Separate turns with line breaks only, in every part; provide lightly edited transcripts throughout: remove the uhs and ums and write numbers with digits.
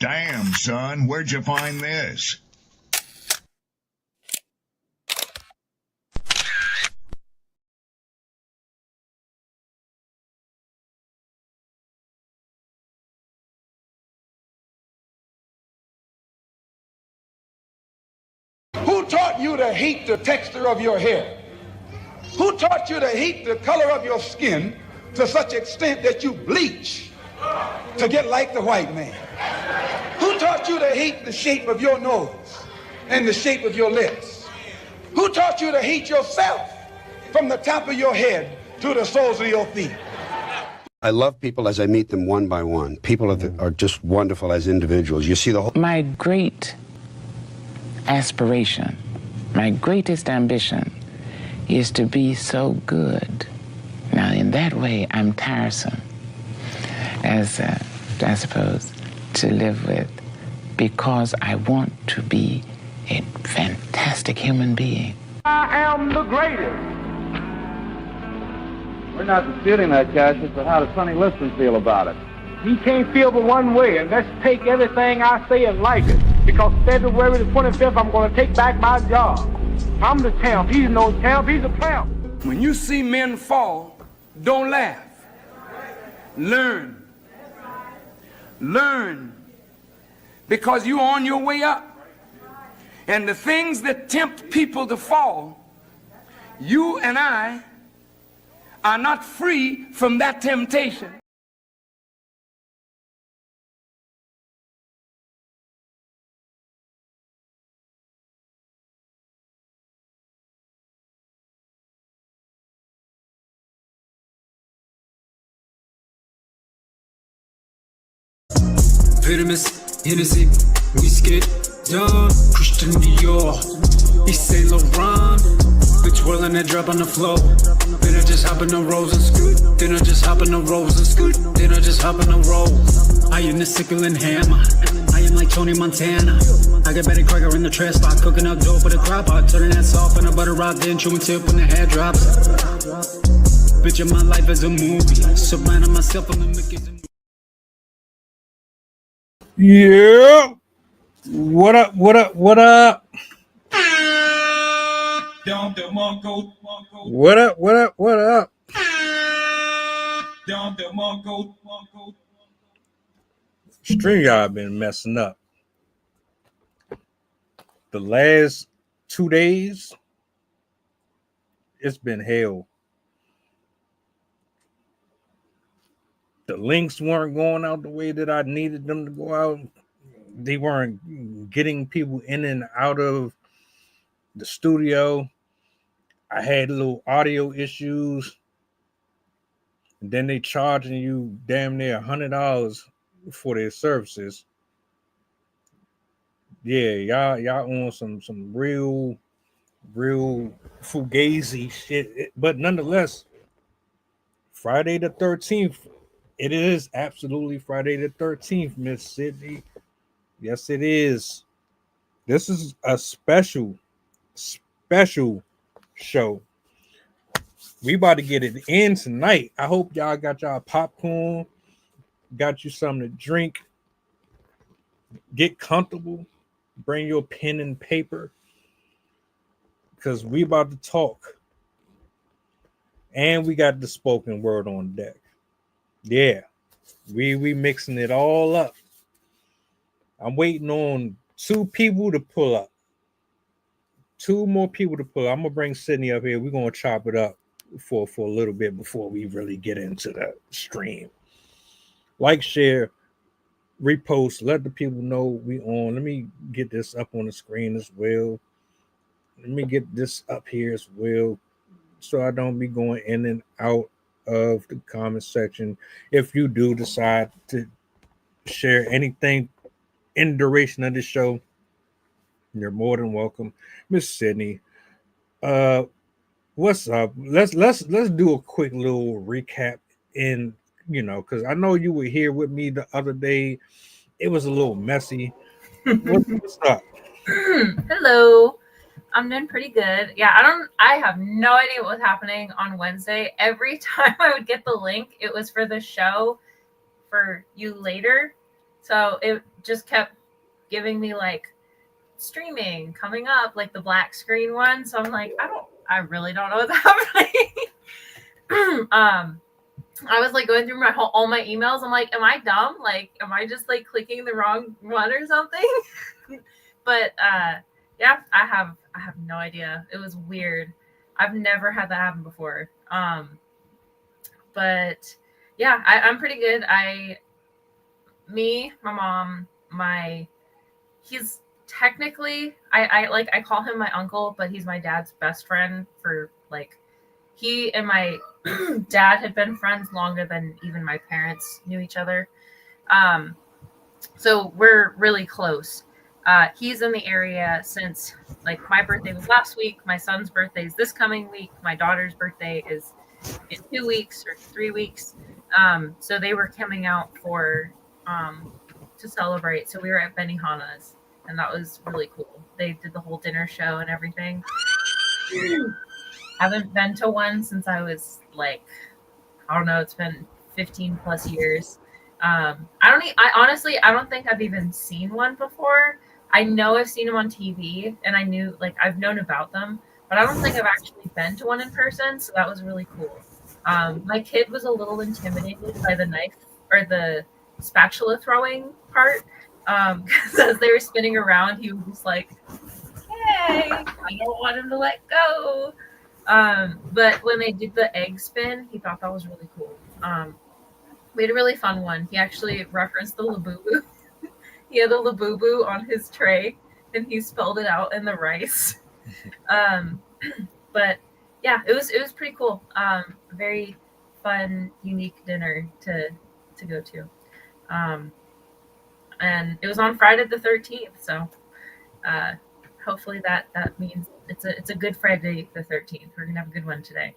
Damn, son, where'd you find this?
Who taught you to hate the texture of your hair? Who taught you to hate the color of your skin to such extent that you bleach to get like the white man? Who taught you to hate the shape of your nose and the shape of your lips? Who taught you to hate yourself from the top of your head to the soles of your feet?
I love people as I meet them one by one. People are just wonderful as individuals. You see the whole...
My great aspiration, my greatest ambition is to be so good. Now, in that way, I'm tiresome, as I suppose, to live with, because I want to be a fantastic human being.
I am the greatest.
We're not disputing that, Cassius, but how does Sonny Liston feel about it?
He can't feel but one way, and let's take everything I say and like it. Because February the 25th, I'm going to take back my job. I'm the champ. He's no champ. He's a clown.
When you see men fall, don't laugh. Learn. Learn. Because you're on your way up. And the things that tempt people to fall, you and I are not free from that temptation.
Pyramus, Hennessy, Whiskey, John, Christian Dior, East Saint Laurent, bitch whirling that drop on the floor. Then I just hop in the rolls and scoot. Then I just hop in the rolls and scoot. Then I just hop in the rolls. I am the sickle and hammer. I am like Tony Montana. I got Betty Crocker in the trash spot, cooking up dope with a crock pot, turning that soft in a butter rock, then chewing tip when the hair drops. Bitch, my life is a movie. Surrounding myself on the Mickey's.
Yeah. What up? What up? What up? What up? What up? What up? StreamYard been messing up. The last 2 days, it's been hell. The links weren't going out the way that I needed them to go out. They weren't getting people in and out of the studio. I had little audio issues. And then they charging you damn near $100 for their services. Yeah, y'all on some real fugazi shit. But nonetheless, Friday the 13th. It is absolutely Friday the 13th, Miss Sydney. Yes, it is. This is a special show. We about to get it in tonight. I hope y'all got y'all popcorn, got you something to drink. Get comfortable. Bring your pen and paper, because we about to talk. And we got the spoken word on deck. Yeah, we mixing it all up. I'm waiting on 2 people to pull up. 2 more people to pull up. I'm gonna bring Sydney up here. We're gonna chop it up for a little bit before we really get into the stream. Like, share, repost, let the people know we on. Let me get this up on the screen as well. Let me get this up here as well, so I don't be going in and out of the comment section. If you do decide to share anything in the duration of the show, you're more than welcome. Miss Sydney, what's up? Let's do a quick little recap. In, because I know you were here with me the other day. It was a little messy. What's up?
Hello. I'm doing pretty good. Yeah, I have no idea what was happening on Wednesday. Every time I would get the link, it was for the show for you later. So it just kept giving me like streaming coming up, like the black screen one. So I'm like, I really don't know what's happening. I was like going through all my emails. I'm like, am I dumb? Like, am I just like clicking the wrong one or something? But yeah, I have no idea. It was weird. I've never had that happen before. But yeah, I'm pretty good. My mom, he's technically, I call him my uncle, but he's my dad's best friend for like, he and my dad had been friends longer than even my parents knew each other. So we're really close. He's in the area since like my birthday was last week. My son's birthday is this coming week. My daughter's birthday is in 2 weeks or 3 weeks. So they were coming out to celebrate. So we were at Benihana's, and that was really cool. They did the whole dinner show and everything. Haven't been to one since I was like, I don't know, it's been 15 plus years. I honestly don't think I've even seen one before. I know I've seen them on TV, and I've known about them, but I don't think I've actually been to one in person. So that was really cool. My kid was a little intimidated by the knife or the spatula throwing part. Because as they were spinning around, he was just like, hey, I don't want him to let go. But when they did the egg spin, he thought that was really cool. We had a really fun one. He actually referenced the Labubu. He had a Labubu on his tray, and he spelled it out in the rice. But yeah, it was pretty cool. Very fun, unique dinner to go to. And it was on Friday the 13th, so hopefully that means it's a good Friday the 13th. We're gonna have a good one today.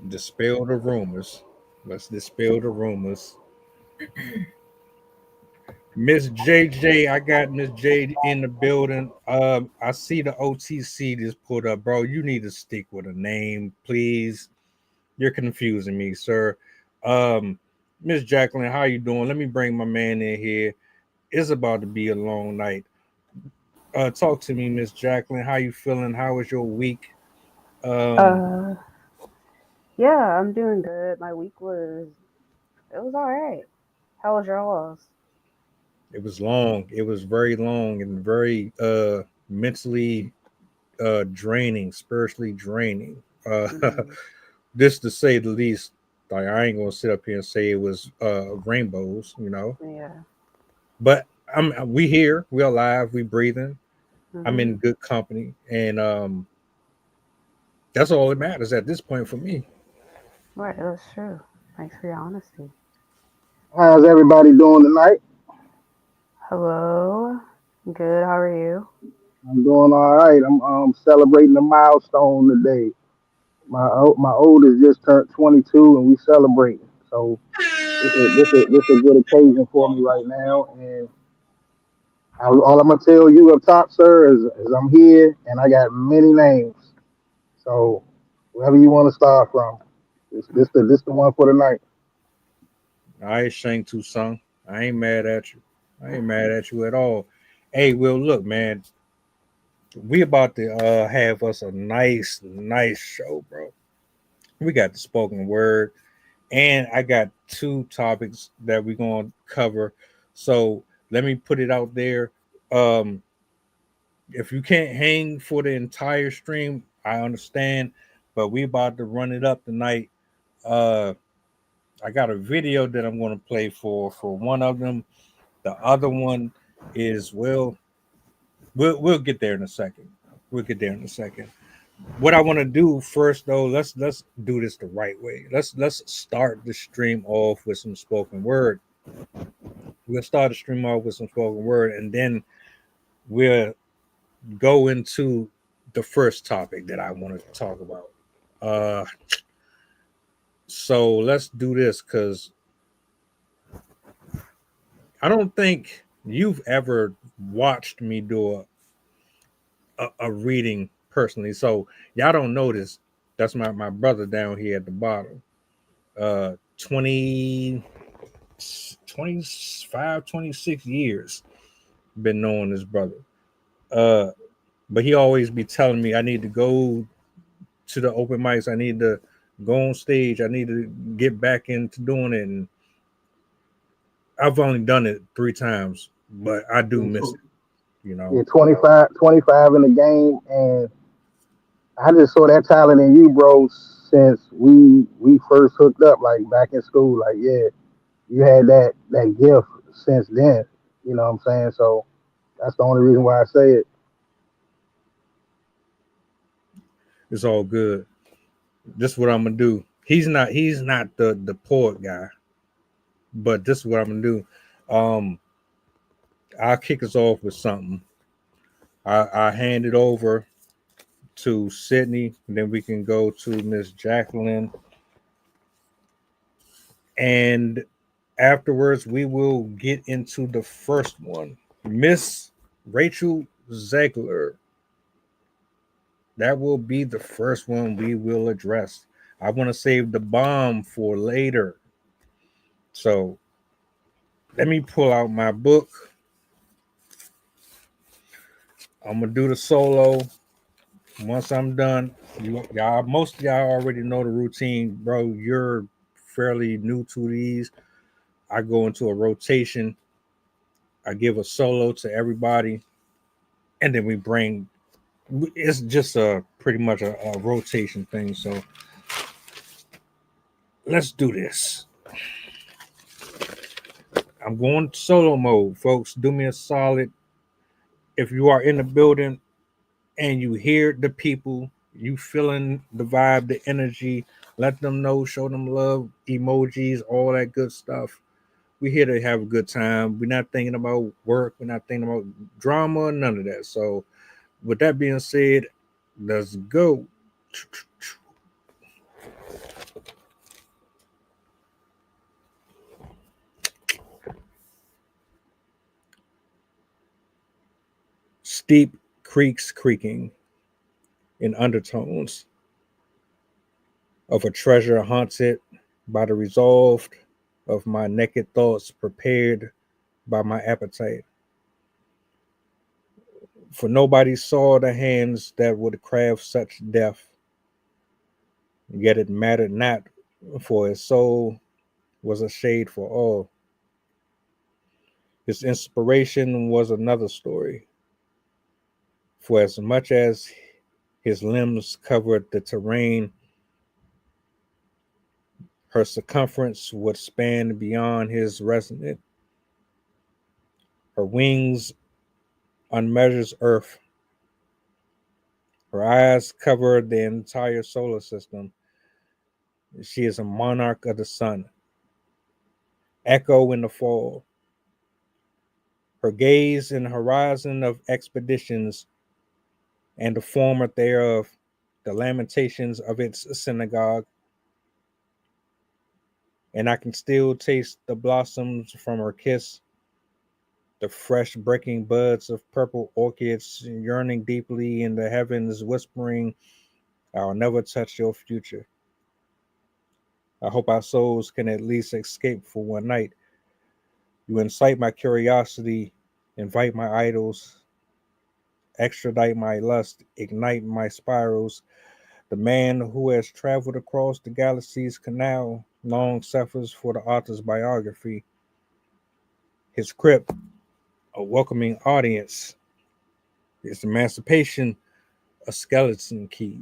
Dispel the rumors. Let's dispel the rumors. Miss JJ, I got Miss J in the building. I see the OTC just put up, bro. You need to stick with a name, please. You're confusing me, sir. Miss Jacqueline, how you doing? Let me bring my man in here. It's about to be a long night. Talk to me, Miss Jacqueline. How you feeling? How was your week?
Yeah, I'm doing good. My week was all right. How was yours?
It was long. It was very long and very mentally draining, spiritually draining. This to say the least. Like, I ain't gonna sit up here and say it was rainbows,
Yeah.
But we here, we alive, we breathing. I'm in
Mhm.
good company, and that's all that matters at this point for me.
Right, that's true. Thanks for your honesty.
How's everybody doing tonight?
Hello. Good. How are you?
I'm doing all right. I'm celebrating a milestone today. My oldest just turned 22, and we celebrating. So this a good occasion for me right now. And all I'm gonna tell you up top, sir, is I'm here, and I got many names. So wherever you want to start from, this the one for the night.
I ain't Shang Tsung. I ain't mad at you. I ain't mad at you at all. Hey, Will, look, man, we about to have us a nice show, bro. We got the spoken word, and I got 2 topics that we're gonna cover. So let me put it out there. If you can't hang for the entire stream, I understand, but we about to run it up tonight. I got a video that I'm going to play for one of them. The other one is we'll get there in a second. We'll get there in a second. What I want to do first, though, let's do this the right way. Let's start the stream off with some spoken word. We'll start the stream off with some spoken word, and then we'll go into the first topic that I wanted to talk about. So let's do this, because I don't think you've ever watched me do a reading personally. So y'all don't know this. That's my brother down here at the bottom. 20 25, 26 years been knowing this brother. But he always be telling me I need to go to the open mics. I need to go on stage. I need to get back into doing it. And I've only done it 3 times, but I do miss it, you know.
You're 25 in the game, and I just saw that talent in you, bro, since we first hooked up, like back in school. Like, yeah, you had that gift since then. You know what I'm saying? So that's the only reason why I say it.
It's all good. This is what I'm gonna do. He's not the poet guy, but this is what I'm gonna do. I'll kick us off with something. I hand it over to Sydney, and then we can go to Miss Jacqueline, and afterwards we will get into the first one, Miss Rachel ZEGLER. That will be the first one we will address. I want to save the bomb for later. So let me pull out my book. I'm going to do the solo. Once I'm done, y'all, most of y'all already know the routine. Bro, you're fairly new to these. I go into a rotation. I give a solo to everybody. And then we bring... It's just pretty much a rotation thing. So let's do this. I'm going solo mode, folks. Do me a solid. If you are in the building and you hear the people, you feeling the vibe, the energy, let them know, show them love, emojis, all that good stuff. We're here to have a good time. We're not thinking about work. We're not thinking about drama, none of that. So with that being said, let's go. Steep creeks creaking in undertones of a treasure haunted by the resolve of my naked thoughts prepared by my appetite. For nobody saw the hands that would craft such death, yet it mattered not, for his soul was a shade for all. His inspiration was another story, for as much as his limbs covered the terrain, her circumference would span beyond his resonant. Her wings unmeasured earth. Her eyes cover the entire solar system. She is a monarch of the sun. Echo in the fall. Her gaze in the horizon of expeditions and the former thereof, the lamentations of its synagogue. And I can still taste the blossoms from her kiss, the fresh breaking buds of purple orchids yearning deeply in the heavens, whispering, I'll never touch your future. I hope our souls can at least escape for one night. You incite my curiosity, invite my idols, extradite my lust, ignite my spirals. The man who has traveled across the galaxy's canal long suffers for the author's biography. His crypt, a welcoming audience. His emancipation, a skeleton key.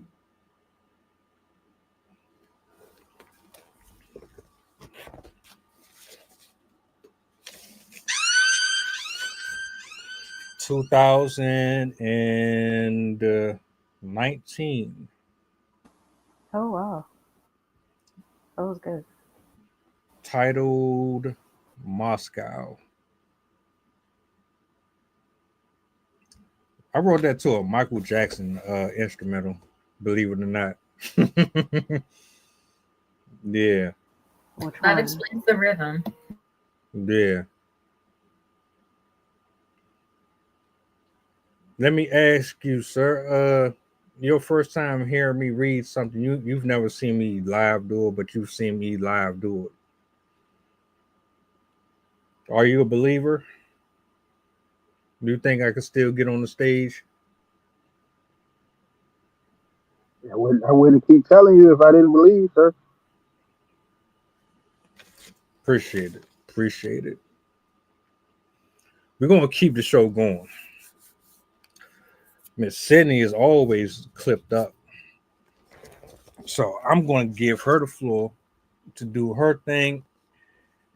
(2019).
Oh wow, that was good.
Titled Moscow. I wrote that to a Michael Jackson instrumental, believe it or not. Yeah.
That explains the rhythm.
Yeah. Let me ask you, sir, your first time hearing me read something, you've never seen me live do it, but you've seen me live do it. Are you a believer? Do you think I could still get on the stage?
I wouldn't keep telling you if I didn't believe, sir.
Appreciate it. Appreciate it. We're gonna keep the show going. Miss Sydney is always clipped up. So I'm gonna give her the floor to do her thing,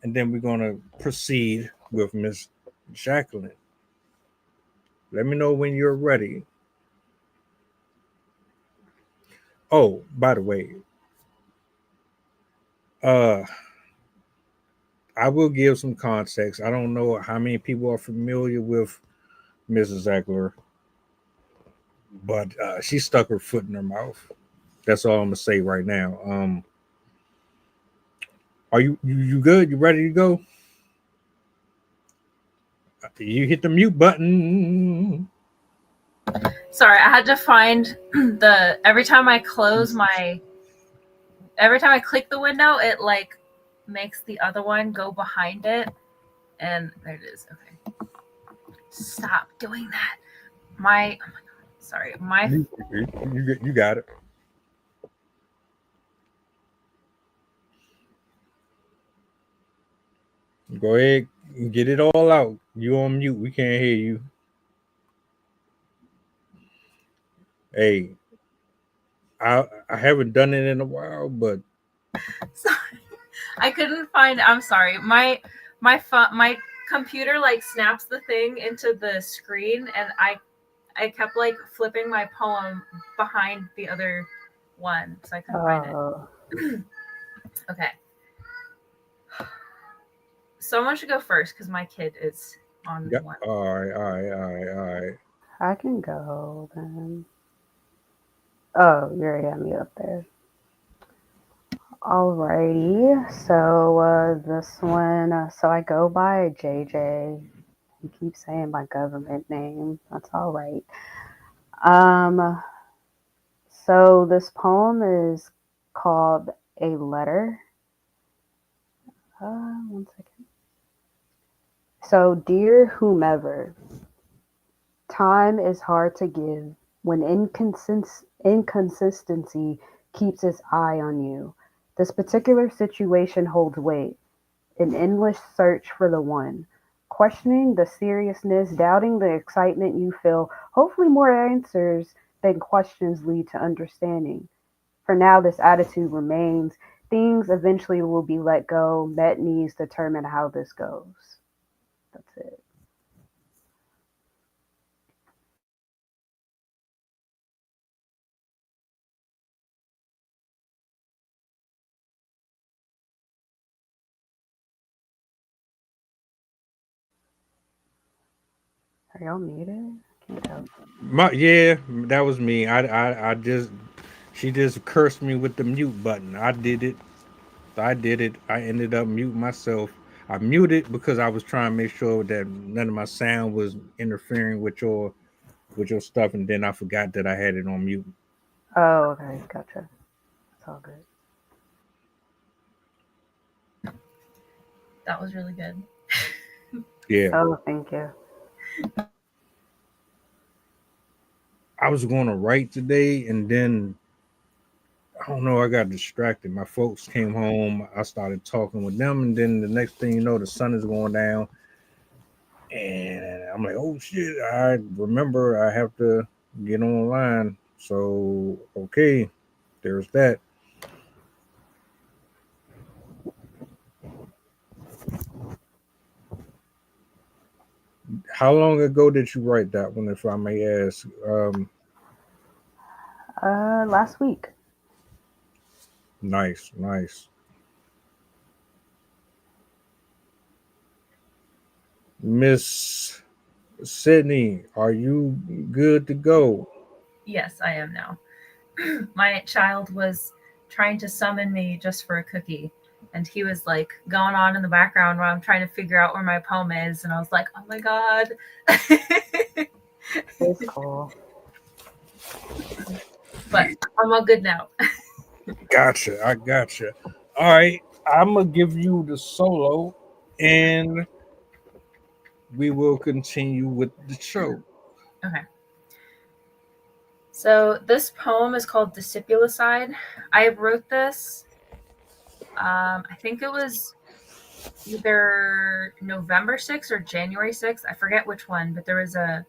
and then we're gonna proceed with Miss Jacqueline. Let me know when you're ready. Oh, by the way, I will give some context. I don't know how many people are familiar with Mrs. Zegler, but she stuck her foot in her mouth. That's all I'm gonna say right now. Are you good? You ready to go? You hit the mute button.
Sorry, I had to find every time I click the window, it like makes the other one go behind it. And there it is. Okay. Stop doing that. Oh my God. Sorry.
You got it. Go ahead, get it all out. You on mute. We can't hear you. Hey, I haven't done it in a while, but
sorry. I couldn't find. I'm sorry. My computer like snaps the thing into the screen, and I kept like flipping my poem behind the other one, so I couldn't find it. Okay. Someone should go first because my kid is on one.
All right.
I can go then. Oh, you already have me up there. Alrighty. So this one, so I go by JJ. You keep saying my government name. That's all right. So this poem is called A Letter. One second. So, dear whomever, time is hard to give when inconsistency keeps its eye on you. This particular situation holds weight, an endless search for the one, questioning the seriousness, doubting the excitement you feel. Hopefully more answers than questions lead to understanding. For now, this attitude remains. Things eventually will be let go. Met needs determine how this goes. That's it. Are y'all muted? Can't tell.
Yeah, that was me. She just cursed me with the mute button. I did it. I ended up muting myself. I muted because I was trying to make sure that none of my sound was interfering with your stuff, and then I forgot that I had it on mute.
Oh, okay, gotcha. It's all good.
That was really good.
Yeah.
Oh, thank you.
I was going to write today, and then I don't know, I got distracted. My folks came home. I started talking with them, and then the next thing you know, the sun is going down. And I'm like, oh shit, I remember I have to get online. So, okay, there's that. How long ago did you write that one, if I may ask?
Last week.
Nice. Miss Sydney, are you good to go?
Yes, I am now. My child was trying to summon me just for a cookie, and he was like going on in the background while I'm trying to figure out where my poem is, and I was like, oh my God.
It's cool.
But I'm all good now.
Gotcha. I gotcha. All right. I'm going to give you the solo, and we will continue with the show.
Okay. So this poem is called Discipulicide. I wrote this, I think it was either November 6th or January 6th. I forget which one, but there was a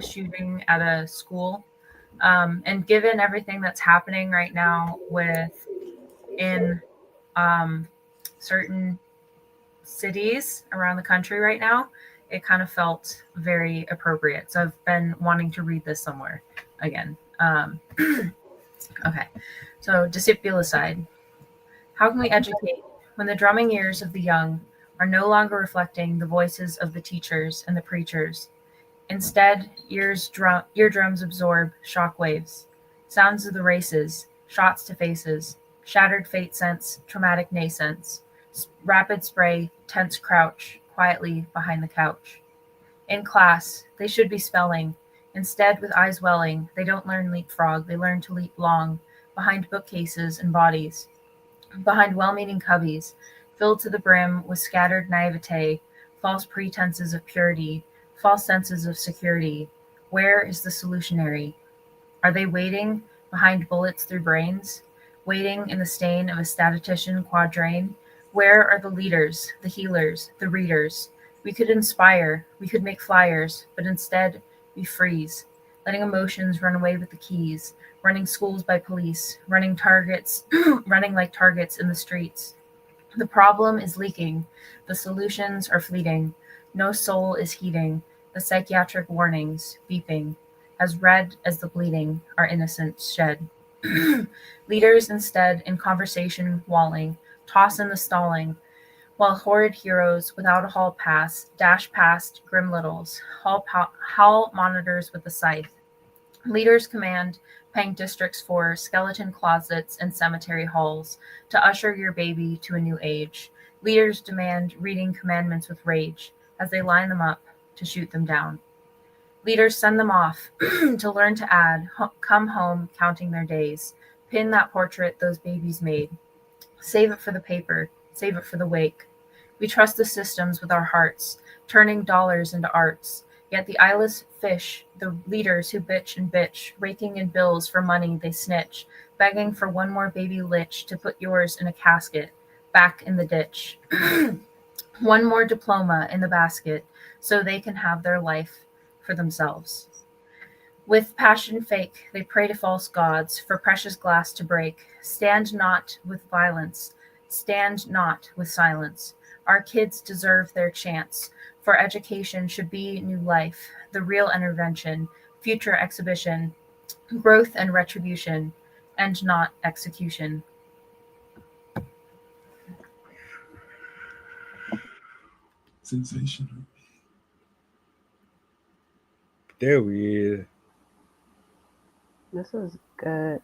shooting at a school. And given everything that's happening right now in certain cities around the country right now, it kind of felt very appropriate. So I've been wanting to read this somewhere again. Okay, so Discipulicide. How can we educate when the drumming ears of the young are no longer reflecting the voices of the teachers and the preachers? Instead, eardrums absorb shock waves, sounds of the races, shots to faces, shattered fate sense, traumatic nascence, rapid spray, tense crouch, quietly behind the couch. In class, they should be spelling. Instead, with eyes welling, they don't learn leapfrog, they learn to leap long, behind bookcases and bodies, behind well-meaning cubbies, filled to the brim with scattered naivete, false pretenses of purity, false senses of security. Where is the solutionary? Are they waiting behind bullets through brains, waiting in the stain of a statistician quadrain? Where are the leaders, the healers, the readers? We could inspire, we could make flyers, but instead we freeze, letting emotions run away with the keys, running schools by police, running targets, running like targets in the streets. The problem is leaking. The solutions are fleeting. No soul is heeding. The psychiatric warnings, beeping. As red as the bleeding, our innocence shed. Leaders instead, in conversation walling, toss in the stalling, while horrid heroes without a hall pass dash past grim littles, hall monitors with the scythe. Leaders command, paying districts for skeleton closets and cemetery halls to usher your baby to a new age. Leaders demand reading commandments with rage as they line them up to shoot them down. Leaders send them off to learn to add, come home counting their days, pin that portrait those babies made, save it for the paper, save it for the wake. We trust the systems with our hearts, turning dollars into arts. Yet the eyeless fish, the leaders who bitch and bitch, raking in bills for money they snitch, begging for one more baby lich to put yours in a casket, back in the ditch. One more diploma in the basket, so they can have their life for themselves. With passion fake, they pray to false gods for precious glass to break. Stand not with violence, stand not with silence. Our kids deserve their chance. For education should be new life, the real intervention, future exhibition, growth and retribution, and not execution.
Sensational.
There we is.
This is good.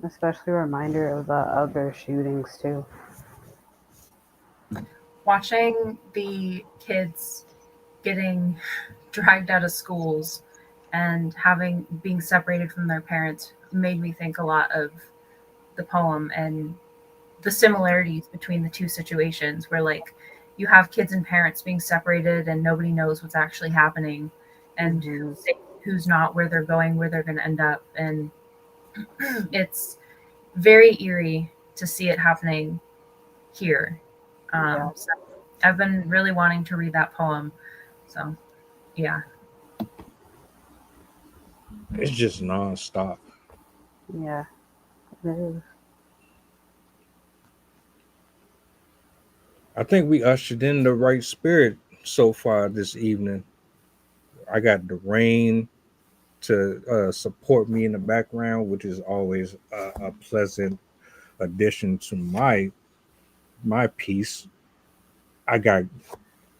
Especially a reminder of the other shootings too.
Watching the kids getting dragged out of schools and being separated from their parents made me think a lot of the poem and the similarities between the two situations, where like you have kids and parents being separated and nobody knows what's actually happening and who's not, where they're going, where they're going to end up. And it's very eerie to see it happening here. So I've been really wanting to read that poem. So, yeah.
It's just nonstop.
Yeah, it is.
I think we ushered in the right spirit so far this evening. I got the rain to support me in the background, which is always a pleasant addition to my piece. I got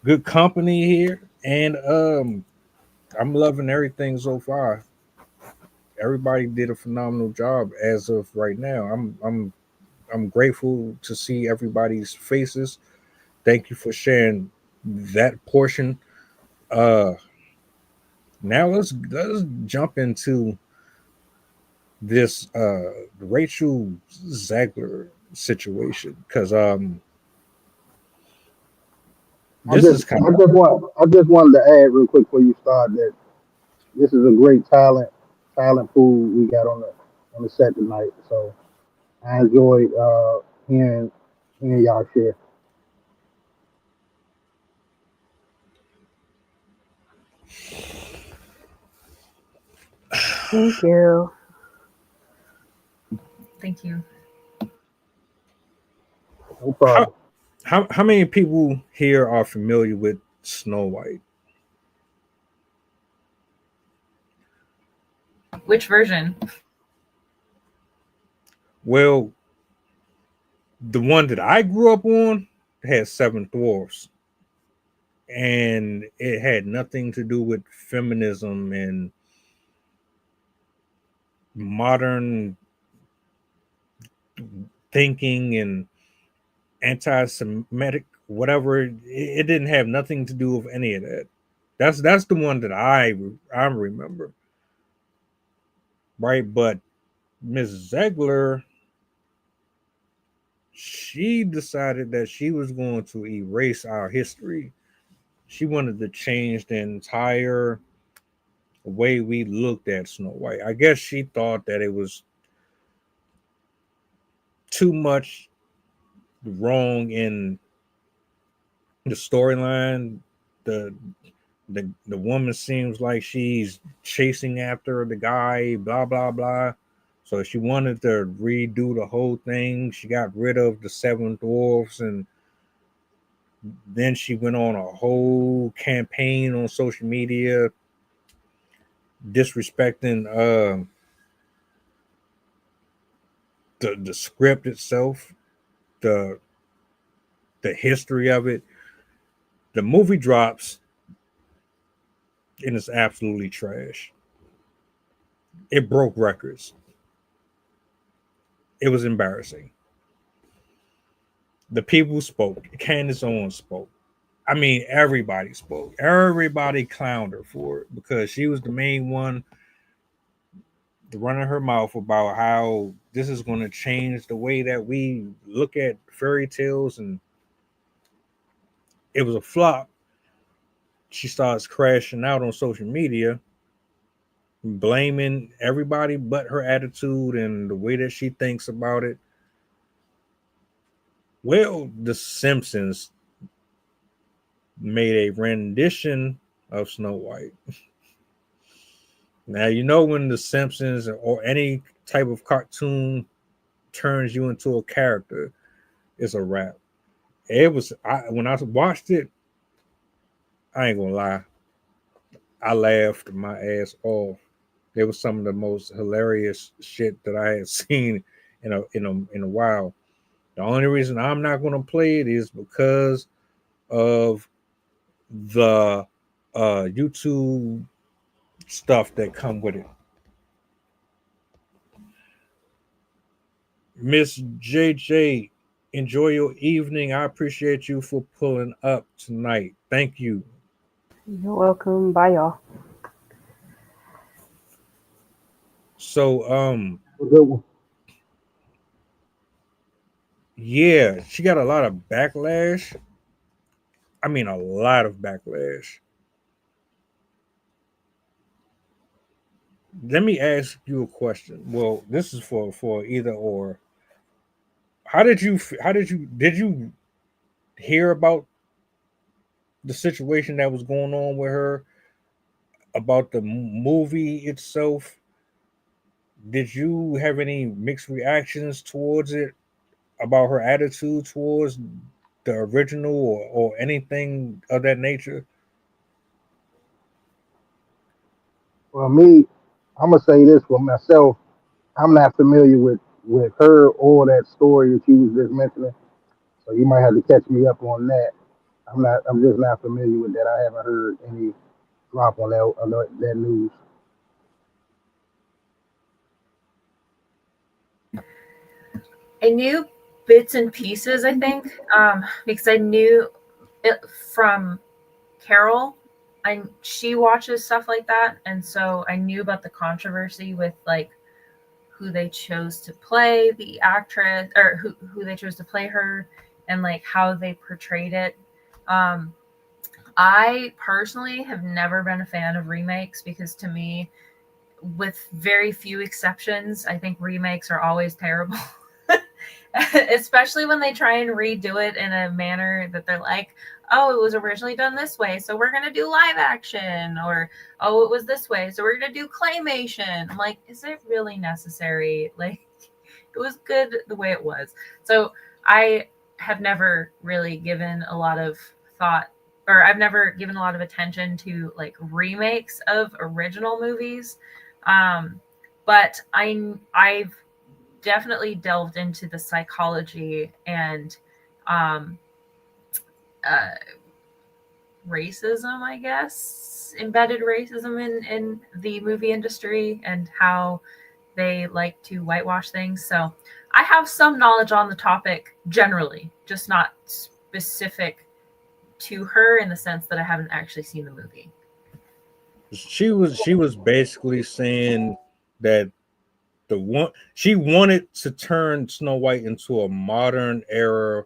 good company here, and I'm loving everything so far. Everybody did a phenomenal job as of right now. I'm grateful to see everybody's faces. Thank you for sharing that portion. Now let's jump into this Rachel ZEGLER situation, because
I just wanted to add real quick before you start that this is a great talent pool we got on the set tonight. So I enjoyed hearing y'all share.
Thank you.
Thank you.
No problem.
How many people here are familiar with Snow White?
Which version?
Well, the one that I grew up on had 7 dwarfs, and it had nothing to do with feminism and modern thinking and anti-Semitic whatever. It didn't have nothing to do with any of that. That's the one that I remember, right? But Miss Zegler, she decided that she was going to erase our history. She wanted to change the entire way we looked at Snow White. I guess she thought that it was too much wrong in the storyline. The woman seems like she's chasing after the guy, blah blah blah. So she wanted to redo the whole thing. She got rid of the 7 dwarfs, and then she went on a whole campaign on social media disrespecting the script itself, the history of it. The movie drops and it's absolutely trash. It broke records. It was embarrassing. The people spoke. Candace Owens spoke. I mean, everybody spoke. Everybody clowned her for it because she was the main one running her mouth about how this is going to change the way that we look at fairy tales, and it was a flop. She starts crashing out on social media, blaming everybody but her attitude and the way that she thinks about it. Well, The Simpsons made a rendition of Snow White. Now, you know, when The Simpsons or any type of cartoon turns you into a character, it's a wrap. It was, when I watched it, I ain't gonna lie, I laughed my ass off. It was some of the most hilarious shit that I had seen in a while. The only reason I'm not gonna play it is because of the YouTube stuff that come with it. Miss JJ, enjoy your evening. I appreciate you for pulling up tonight. Thank you.
You're welcome. Bye, y'all.
So, yeah, she got a lot of backlash. I mean, a lot of backlash. Let me ask you a question. Well, this is for either or. Did you hear about the situation that was going on with her, about the movie itself? Did you have any mixed reactions towards it, about her attitude towards the original or anything of that nature?
Well, me, I'm gonna say this for myself. I'm not familiar with her or that story that you was just mentioning, so you might have to catch me up on that. I'm just not familiar with that. I haven't heard any drop on that news.
I knew bits and pieces, I think, because I knew it from Carol. She watches stuff like that, and so I knew about the controversy with like who they chose to play the actress, or who they chose to play her, and like how they portrayed it. I personally have never been a fan of remakes because to me, with very few exceptions, I think remakes are always terrible. Especially when they try and redo it in a manner that they're like, oh, it was originally done this way, so we're going to do live action, or oh, it was this way, so we're going to do claymation. I'm like, is it really necessary? Like, it was good the way it was. So I have never really given a lot of thought, or I've never given a lot of attention to like remakes of original movies. But I've definitely delved into the psychology and racism, I guess, embedded racism in the movie industry and how they like to whitewash things. So I have some knowledge on the topic generally, just not specific to her in the sense that I haven't actually seen the movie.
She was basically saying that she wanted to turn Snow White into a modern era,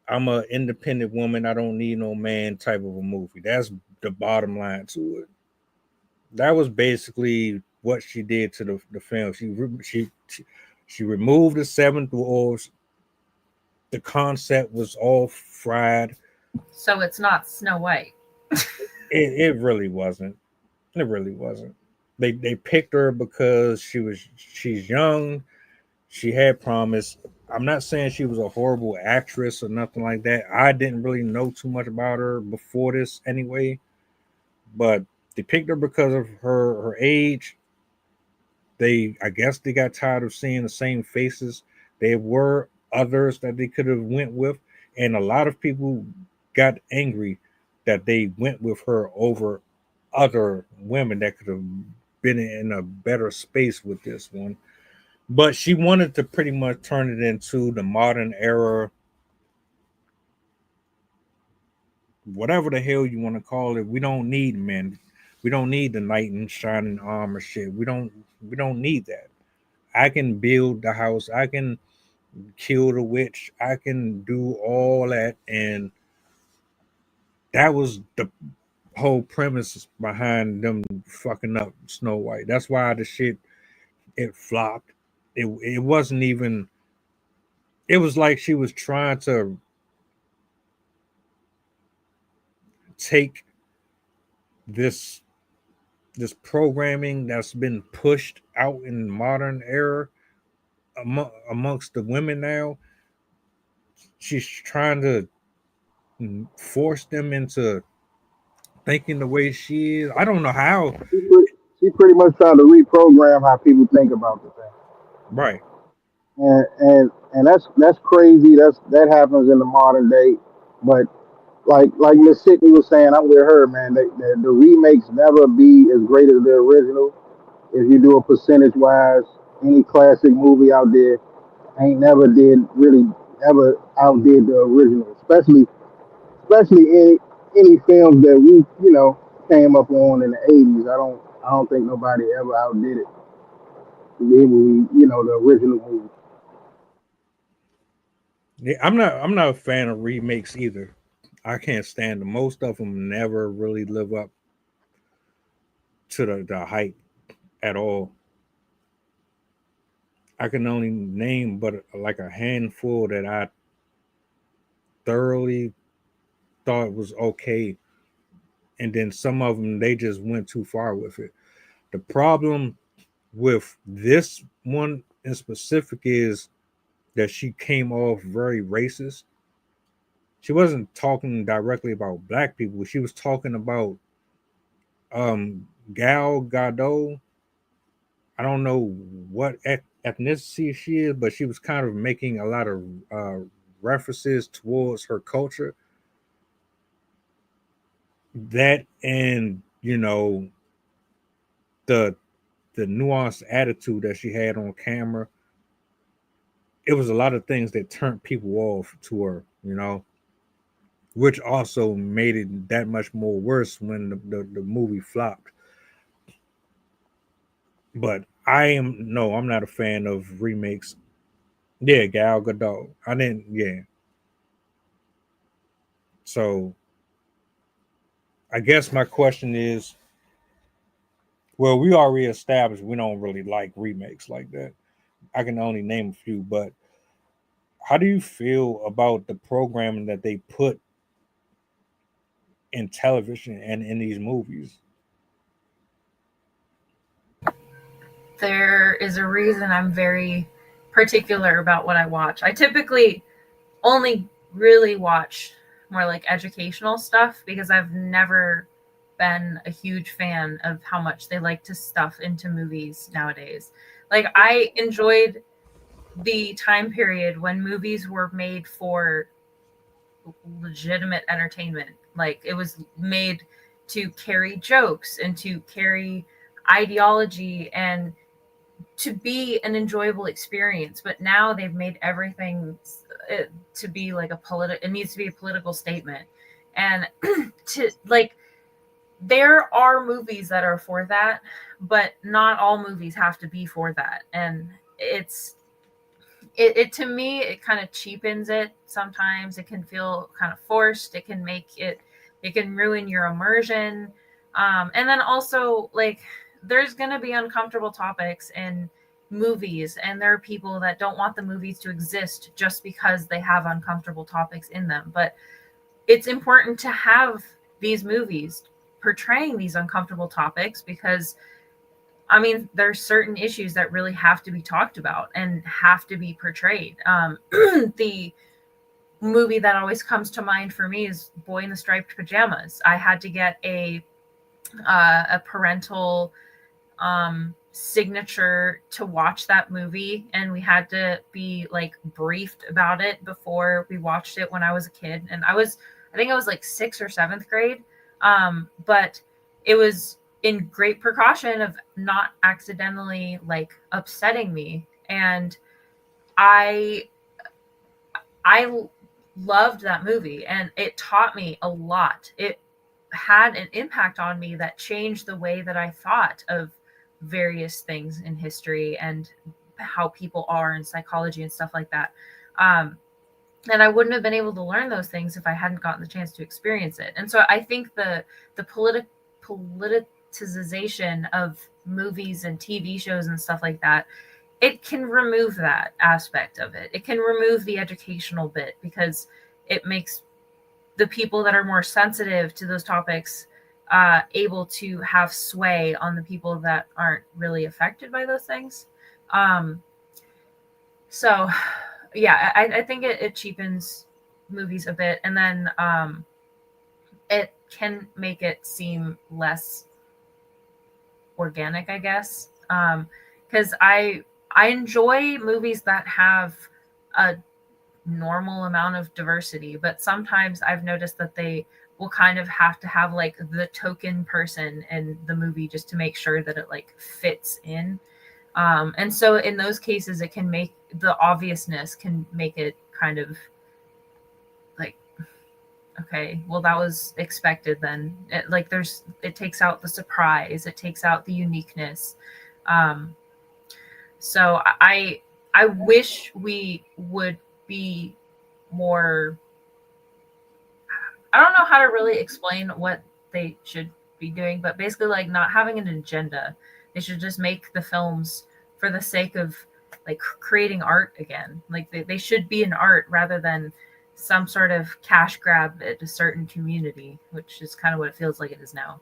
I'm an independent woman, I don't need no man type of a movie. That's the bottom line to it. That was basically what she did to the film. She removed the seven dwarves. The concept was all fried.
So it's not Snow White.
It really wasn't. It really wasn't. They picked her because she's young. She had promise. I'm not saying she was a horrible actress or nothing like that. I didn't really know too much about her before this anyway. But they picked her because of her age. I guess they got tired of seeing the same faces. There were others that they could have went with, and a lot of people got angry that they went with her over other women that could have been in a better space with this one. But she wanted to pretty much turn it into the modern era, whatever the hell you want to call it. We don't need men. We don't need the knight in shining armor shit. We don't need that. I can build the house. I can kill the witch. I can do all that. And that was the whole premise behind them fucking up Snow White. That's why the shit, it flopped. It wasn't even, it was like she was trying to take this programming that's been pushed out in the modern era amongst the women now. She's trying to force them into thinking the way she is. I don't know how.
She pretty much tried to reprogram how people think about the thing.
Right.
And that's crazy. That happens in the modern day. But like Miss Sydney was saying, I'm with her, man. The remakes never be as great as the original. If you do a percentage wise, any classic movie out there ain't never did really ever outdid the original, especially any films that we came up on in the '80s. I don't think nobody ever outdid it. The original movie.
Yeah, I'm not a fan of remakes either. I can't stand them. Most of them never really live up to the hype at all. I can only name but like a handful that I thoroughly thought was okay, and then some of them they just went too far with it. The problem with this one in specific is that she came off very racist. She wasn't talking directly about black people. She was talking about Gal Gadot. I don't know what ethnicity she is, but she was kind of making a lot of references towards her culture. That and the nuanced attitude that she had on camera. It was a lot of things that turned people off to her, which also made it that much more worse when the movie flopped. But I'm not a fan of remakes. Yeah, Gal Gadot. I didn't, yeah. So I guess my question is, well, we already established we don't really like remakes like that. I can only name a few, but how do you feel about the programming that they put in television and in these movies?
There is a reason I'm very particular about what I watch. I typically only really watch more like educational stuff because I've never been a huge fan of how much they like to stuff into movies nowadays. Like, I enjoyed the time period when movies were made for legitimate entertainment. Like, it was made to carry jokes and to carry ideology and to be an enjoyable experience. But now they've made everything to be like it needs to be a political statement. And to like, there are movies that are for that, but not all movies have to be for that. And it to me, it kind of cheapens it. Sometimes it can feel kind of forced. It can ruin your immersion. And then also, like, there's going to be uncomfortable topics in movies, and there are people that don't want the movies to exist just because they have uncomfortable topics in them. But it's important to have these movies portraying these uncomfortable topics because, I mean, there's certain issues that really have to be talked about and have to be portrayed. The movie that always comes to mind for me is Boy in the Striped Pajamas. I had to get a parental signature to watch that movie, and we had to be like briefed about it before we watched it when I was a kid. And I think I was like 6th or 7th grade. But it was in great precaution of not accidentally like upsetting me. And I loved that movie, and it taught me a lot. It had an impact on me that changed the way that I thought of various things in history and how people are in psychology and stuff like that. And I wouldn't have been able to learn those things if I hadn't gotten the chance to experience it. And so I think the politicization of movies and TV shows and stuff like that, it can remove that aspect of it. It can remove the educational bit because it makes the people that are more sensitive to those topics able to have sway on the people that aren't really affected by those things. So yeah, I think it cheapens movies a bit, and then it can make it seem less organic, I guess. Because I enjoy movies that have a normal amount of diversity, but sometimes I've noticed that they will kind of have to have like the token person in the movie just to make sure that it like fits in. And so in those cases, it can make the obviousness can make it kind of like, okay, well, that was expected then. It takes out the surprise. It takes out the uniqueness. So I wish we would be more, I don't know how to really explain what they should be doing, but basically like not having an agenda. They should just make the films for the sake of like creating art again. Like they should be an art rather than some sort of cash grab at a certain community, which is kind of what it feels like it is now.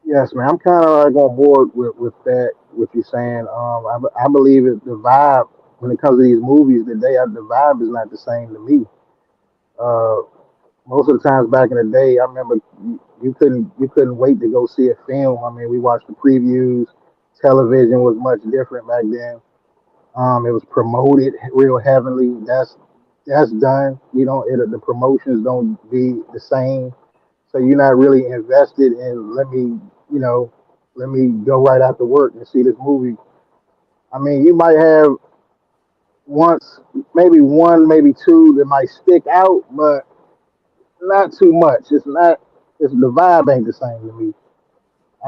Yes, man. I'm kind of like on board with that. What you're saying. I believe it. The vibe when it comes to these movies today, the vibe is not the same to me. Most of the times back in the day, I remember you couldn't wait to go see a film. I mean, we watched the previews. Television was much different back then. It was promoted real heavily. That's done. The promotions don't be the same. So you're not really invested in let me go right after work and see this movie. I mean, you might have once, maybe one, maybe two that might stick out, but not too much. It's the vibe ain't the same to me.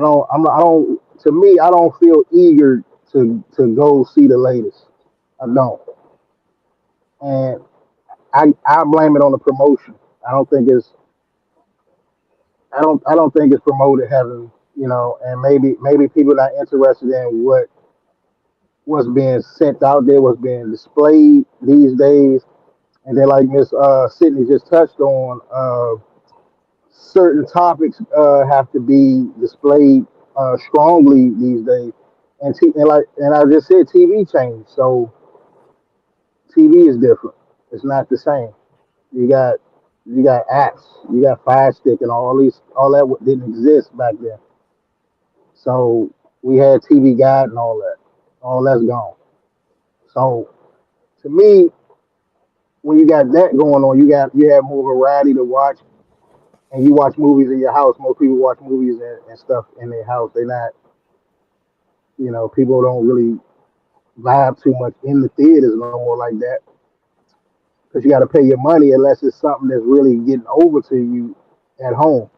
To me, I don't feel eager to go see the latest. I don't. And I blame it on the promotion. I don't think it's I don't think it's promoted heavily, and maybe people not interested in what's being sent out there, what's being displayed these days. And then like Miss Sydney just touched on, certain topics have to be displayed strongly these days. And I just said TV changed, so TV is different. It's not the same. You got you got apps, you got Fire Stick, and all that didn't exist back then. So we had TV Guide and all that. All that's gone. So to me, when you got that going on, you have more variety to watch, and you watch movies in your house. Most people watch movies and stuff in their house. They not, people don't really vibe too much in the theaters no more like that because you got to pay your money unless it's something that's really getting over to you at home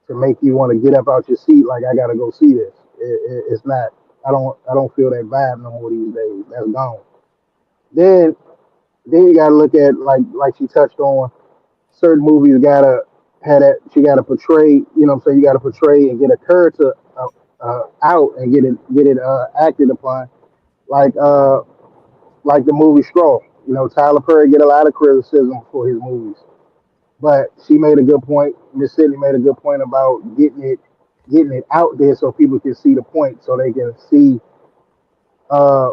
to make you want to get up out your seat like I got to go see this. It's not. I don't feel that vibe no more these days. That's gone. Then then you got to look at like she touched on certain movies gotta have that she gotta portray. What I'm saying, you gotta portray and get a character out and get it acted upon. Like like the movie Straw. Tyler Perry get a lot of criticism for his movies, but she made a good point. Miss Sydney made a good point about getting it out there so people can see the point, so they can see uh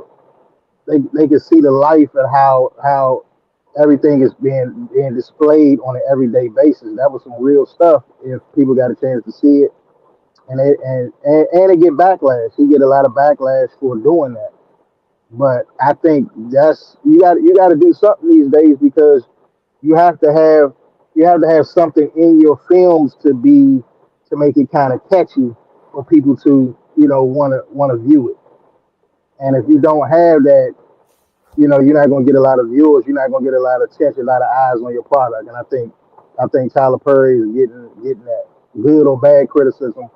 they can see the life and how everything is being displayed on an everyday basis. That was some real stuff. If people got a chance to see it, and they get backlash. He get a lot of backlash for doing that. But I think that's you got to do something these days because you have to have something in your films to make it kind of catchy for people to want to view it. And if you don't have that, you're not going to get a lot of viewers. You're not going to get a lot of attention, a lot of eyes on your product. And I think Tyler Perry is getting that good or bad criticism,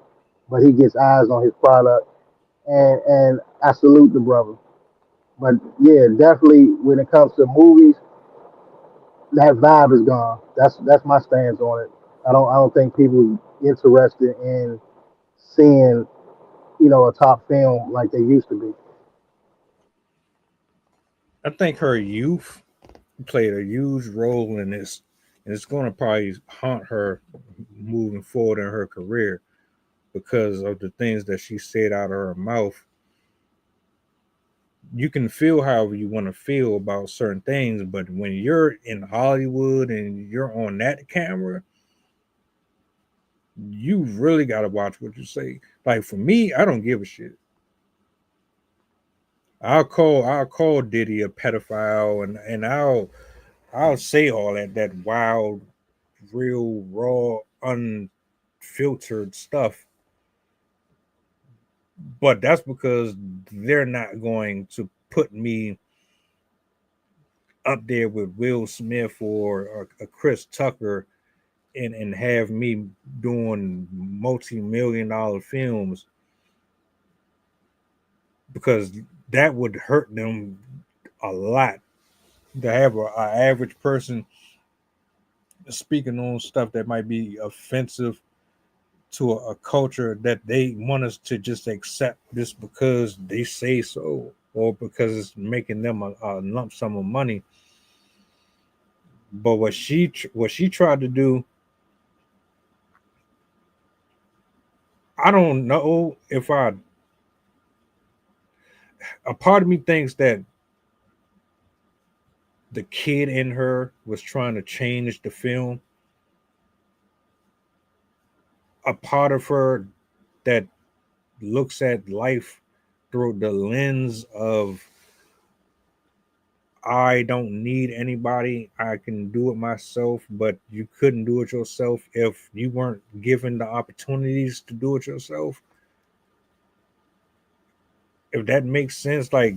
but he gets eyes on his product, and I salute the brother. But yeah, definitely when it comes to movies, that vibe is gone. That's my stance on it. I don't think people interested in seeing a top film like they used to be.
I think her youth played a huge role in this, and it's going to probably haunt her moving forward in her career because of the things that she said out of her mouth. You can feel however you want to feel about certain things, but when you're in Hollywood and you're on that camera, you really got to watch what you say. Like for me, I don't give a shit. I'll call Diddy a pedophile, and I'll say all that wild, real, raw, unfiltered stuff. But that's because they're not going to put me up there with Will Smith or a Chris Tucker and have me doing multi-million-dollar films because that would hurt them a lot to have a average person speaking on stuff that might be offensive to a culture that they want us to just accept just because they say so or because it's making them a lump sum of money. But what she tried to do, I don't know if a part of me thinks that the kid in her was trying to change the film. A part of her that looks at life through the lens of I don't need anybody. I can do it myself, but you couldn't do it yourself if you weren't given the opportunities to do it yourself. If that makes sense, like,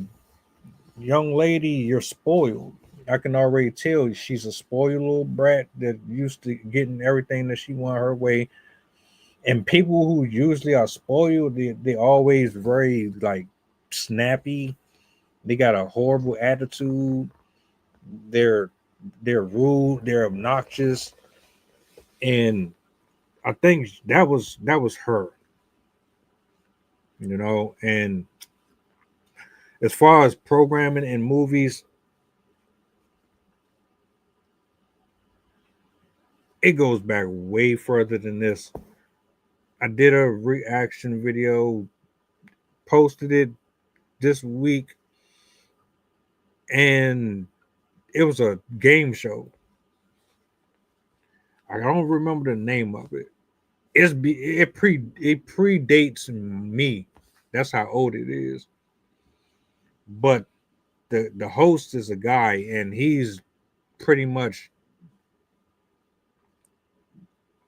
young lady, you're spoiled. I can already tell she's a spoiled little brat that used to getting everything that she wanted her way. And people who usually are spoiled, they always very like snappy. They got a horrible attitude. They're they're rude, they're obnoxious, and I think that was her, you know. And as far as programming in movies, it goes back way further than this. I did a reaction video, posted it this week, and it was a game show. I don't remember the name of it. It predates me. That's how old it is. But the host is a guy, and he's pretty much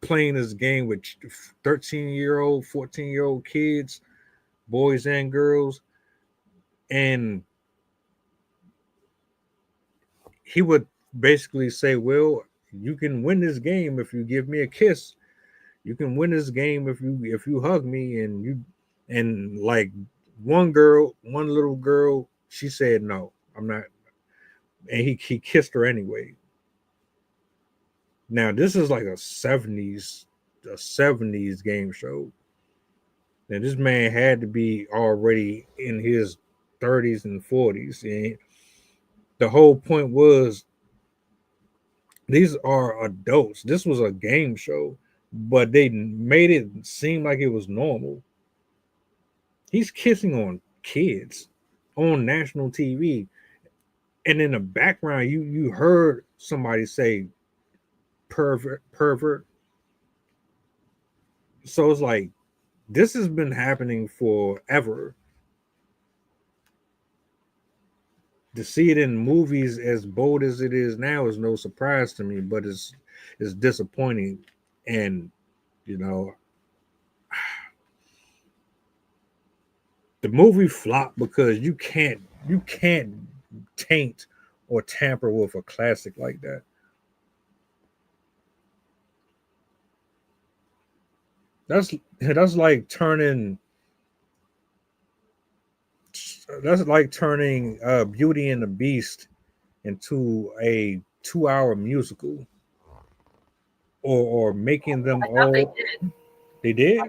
playing this game with 13-year-old, 14-year-old kids, boys and girls, and he would basically say, well, you can win this game if you give me a kiss. You can win this game if you hug me. And like one little girl, she said, no, I'm not. And he kissed her anyway. Now this is like a 70s game show. Now this man had to be already in his 30s and 40s. And the whole point was, these are adults. This was a game show, but they made it seem like it was normal. He's kissing on kids on national TV. And in the background, you heard somebody say pervert. So it's like, this has been happening forever. To see it in movies as bold as it is now is no surprise to me, but it's disappointing. And you know, the movie flopped because you can't taint or tamper with a classic like that. That's like turning Beauty and the Beast into a 2-hour musical, or making them all. They did.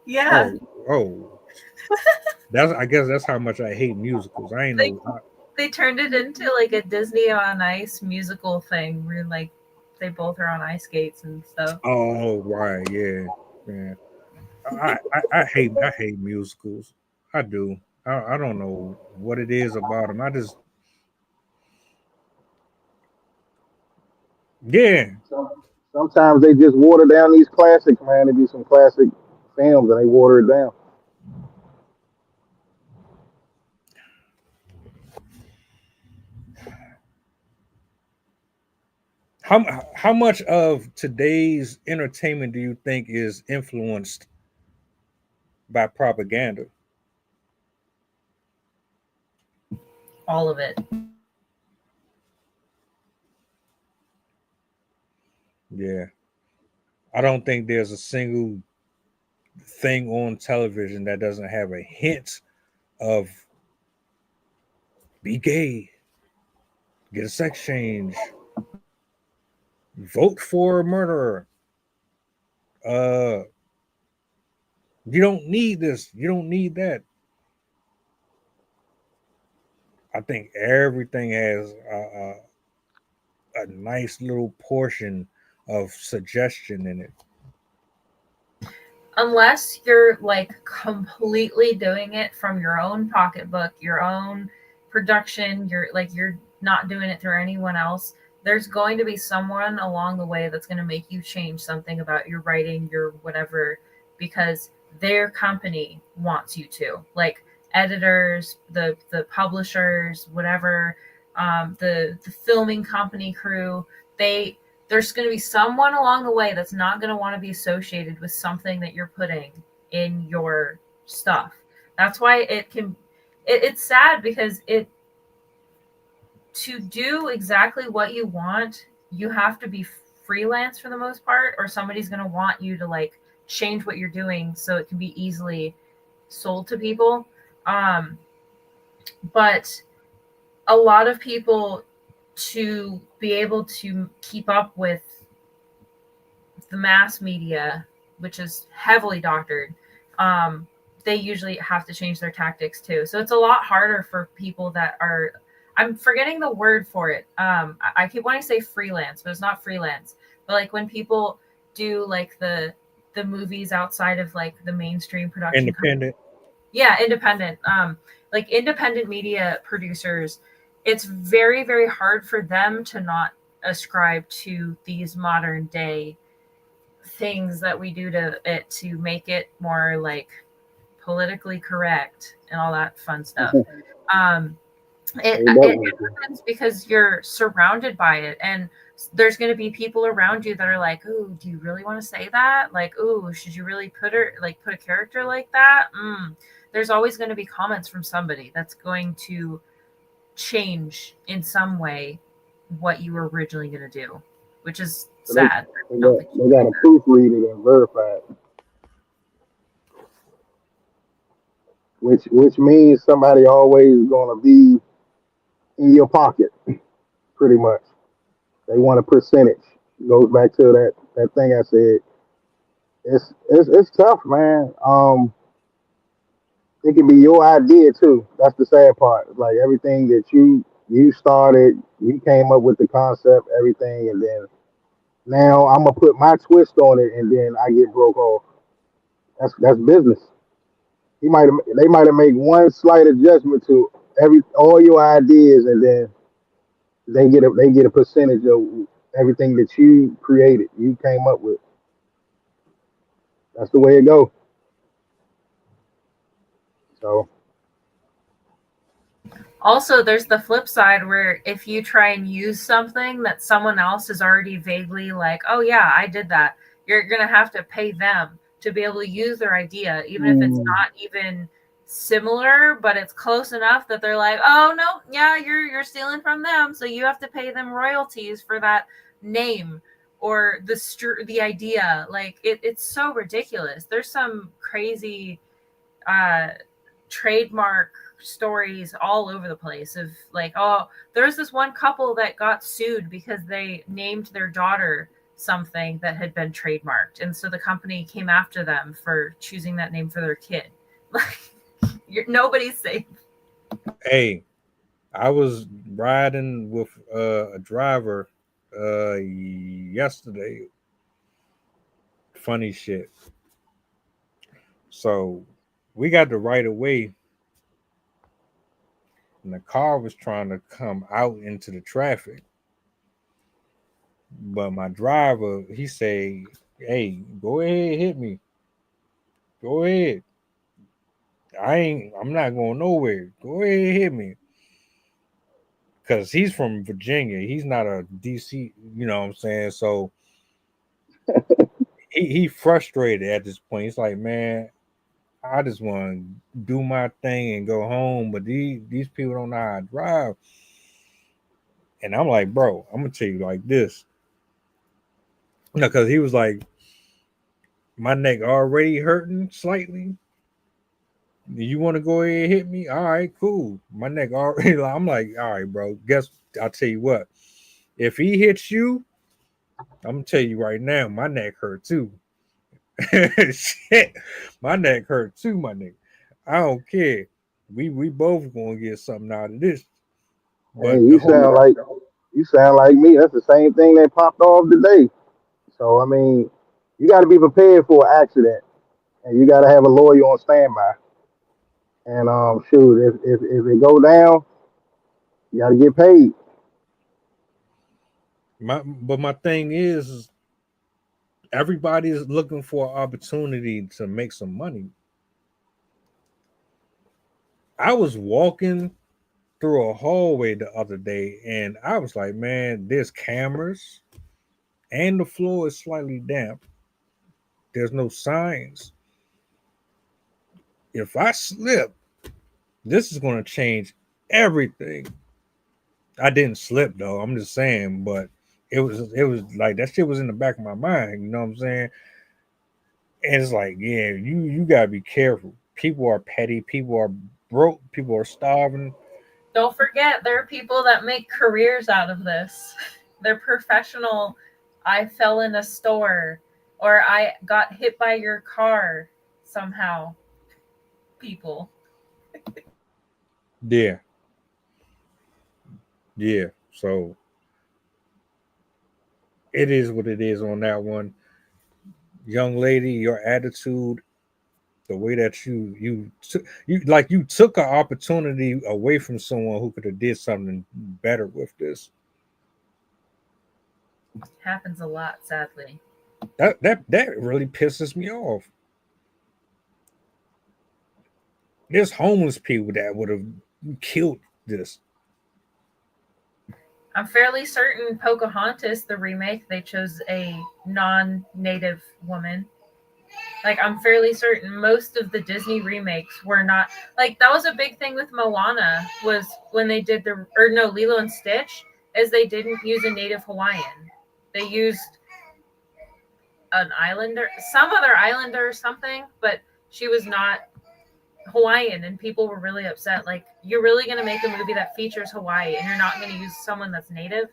Yeah.
Oh. I guess that's how much I hate musicals. I ain't know.
They turned it into like a Disney on Ice musical thing where like they both are on ice skates and stuff.
Oh right, yeah. I hate musicals. I do. I don't know what it is about them.
Sometimes they just water down these classics, man. They be some classic films and they water it down.
How much of today's entertainment do you think is influenced by propaganda?
All of it.
Yeah. I don't think there's a single thing on television that doesn't have a hint of be gay, get a sex change, vote for a murderer. You don't need this. You don't need that. I think everything has a nice little portion of suggestion in it.
Unless you're like completely doing it from your own pocketbook, your own production, you're not doing it through anyone else. There's going to be someone along the way that's going to make you change something about your writing, your whatever, because their company wants you to. Like editors, the publishers, whatever, the filming company crew, there's going to be someone along the way that's not going to want to be associated with something that you're putting in your stuff. That's why it's sad, because to do exactly what you want, you have to be freelance for the most part, or somebody's going to want you to like change what you're doing so it can be easily sold to people. But a lot of people to be able to keep up with the mass media, which is heavily doctored, they usually have to change their tactics too. So it's a lot harder for people that are, I'm forgetting the word for it. I keep wanting to say freelance, but it's not freelance. But like when people do like the movies outside of like the mainstream production
Independent.
Yeah, independent. Like independent media producers, it's very, very hard for them to not ascribe to these modern day things that we do to it to make it more like politically correct and all that fun stuff. It happens because you're surrounded by it, and there's going to be people around you that are like, "Ooh, do you really want to say that? Like, ooh, should you really put a character like that?" There's always going to be comments from somebody that's going to change in some way what you were originally going to do, which is sad.
They got to proofread it and verify it. Which means somebody always gonna be in your pocket, pretty much. They want a percentage. Goes back to that thing I said. It's tough, man. It can be your idea too. That's the sad part. Like everything that you started, you came up with the concept, everything, and then now I'm gonna put my twist on it, and then I get broke off. That's business. They might have made one slight adjustment to all your ideas, and then they get a percentage of everything that you created, you came up with. That's the way it goes. So
also there's the flip side where if you try and use something that someone else is already vaguely like, oh yeah, I did that, you're gonna have to pay them to be able to use their idea, even if it's not even similar, but it's close enough that they're like, oh no, yeah, you're stealing from them, so you have to pay them royalties for that name or the idea. Like it's so ridiculous. There's some crazy trademark stories all over the place of like, oh, there's this one couple that got sued because they named their daughter something that had been trademarked, and so the company came after them for choosing that name for their kid. Like nobody's safe.
Hey, I was riding with a driver yesterday. Funny shit. So we got the right of way, and the car was trying to come out into the traffic. But my driver, he say, hey, go ahead, hit me. Go ahead. I'm not going nowhere. Go ahead, hit me. Because he's from Virginia. He's not a DC, you know what I'm saying? So he frustrated at this point. He's like, man, I just want to do my thing and go home. But these people don't know how to drive. And I'm like, bro, I'm going to tell you like this. No, because he was like, my neck already hurting slightly. You want to go ahead and hit me? All right, cool. My neck already. I'm like, all right, bro. Guess I'll tell you what. If he hits you, I'm gonna tell you right now, my neck hurt too. Shit, my neck hurt too, my nigga. I don't care. We both gonna get something out of this. But
hey, you sound like me. That's the same thing that popped off today. So I mean, you got to be prepared for an accident, and you got to have a lawyer on standby. And shoot, if it go down, you got to get paid.
My thing is, everybody is looking for an opportunity to make some money. I was walking through a hallway the other day, and I was like, man, there's cameras, and the floor is slightly damp. There's no signs. If I slip, this is going to change everything. I didn't slip though. I'm just saying, but it was like that shit was in the back of my mind. You know what I'm saying? And it's like, yeah, you gotta be careful. People are petty. People are broke. People are starving.
Don't forget, there are people that make careers out of this. They're professional. I fell in a store, or I got hit by your car somehow. People.
Yeah. Yeah. So it is what it is on that one. Young lady, your attitude, the way that you took an opportunity away from someone who could have did something better with this.
Happens a lot, sadly.
That really pisses me off. There's homeless people that would have killed this.
I'm fairly certain Pocahontas, the remake, they chose a non-native woman. Like, I'm fairly certain most of the Disney remakes were not, like, that was a big thing with Moana, was when they did Lilo and Stitch, is they didn't use a native Hawaiian. They used an islander, some other islander or something, but she was not Hawaiian, and people were really upset. Like, you're really going to make a movie that features Hawaii, and you're not going to use someone that's native?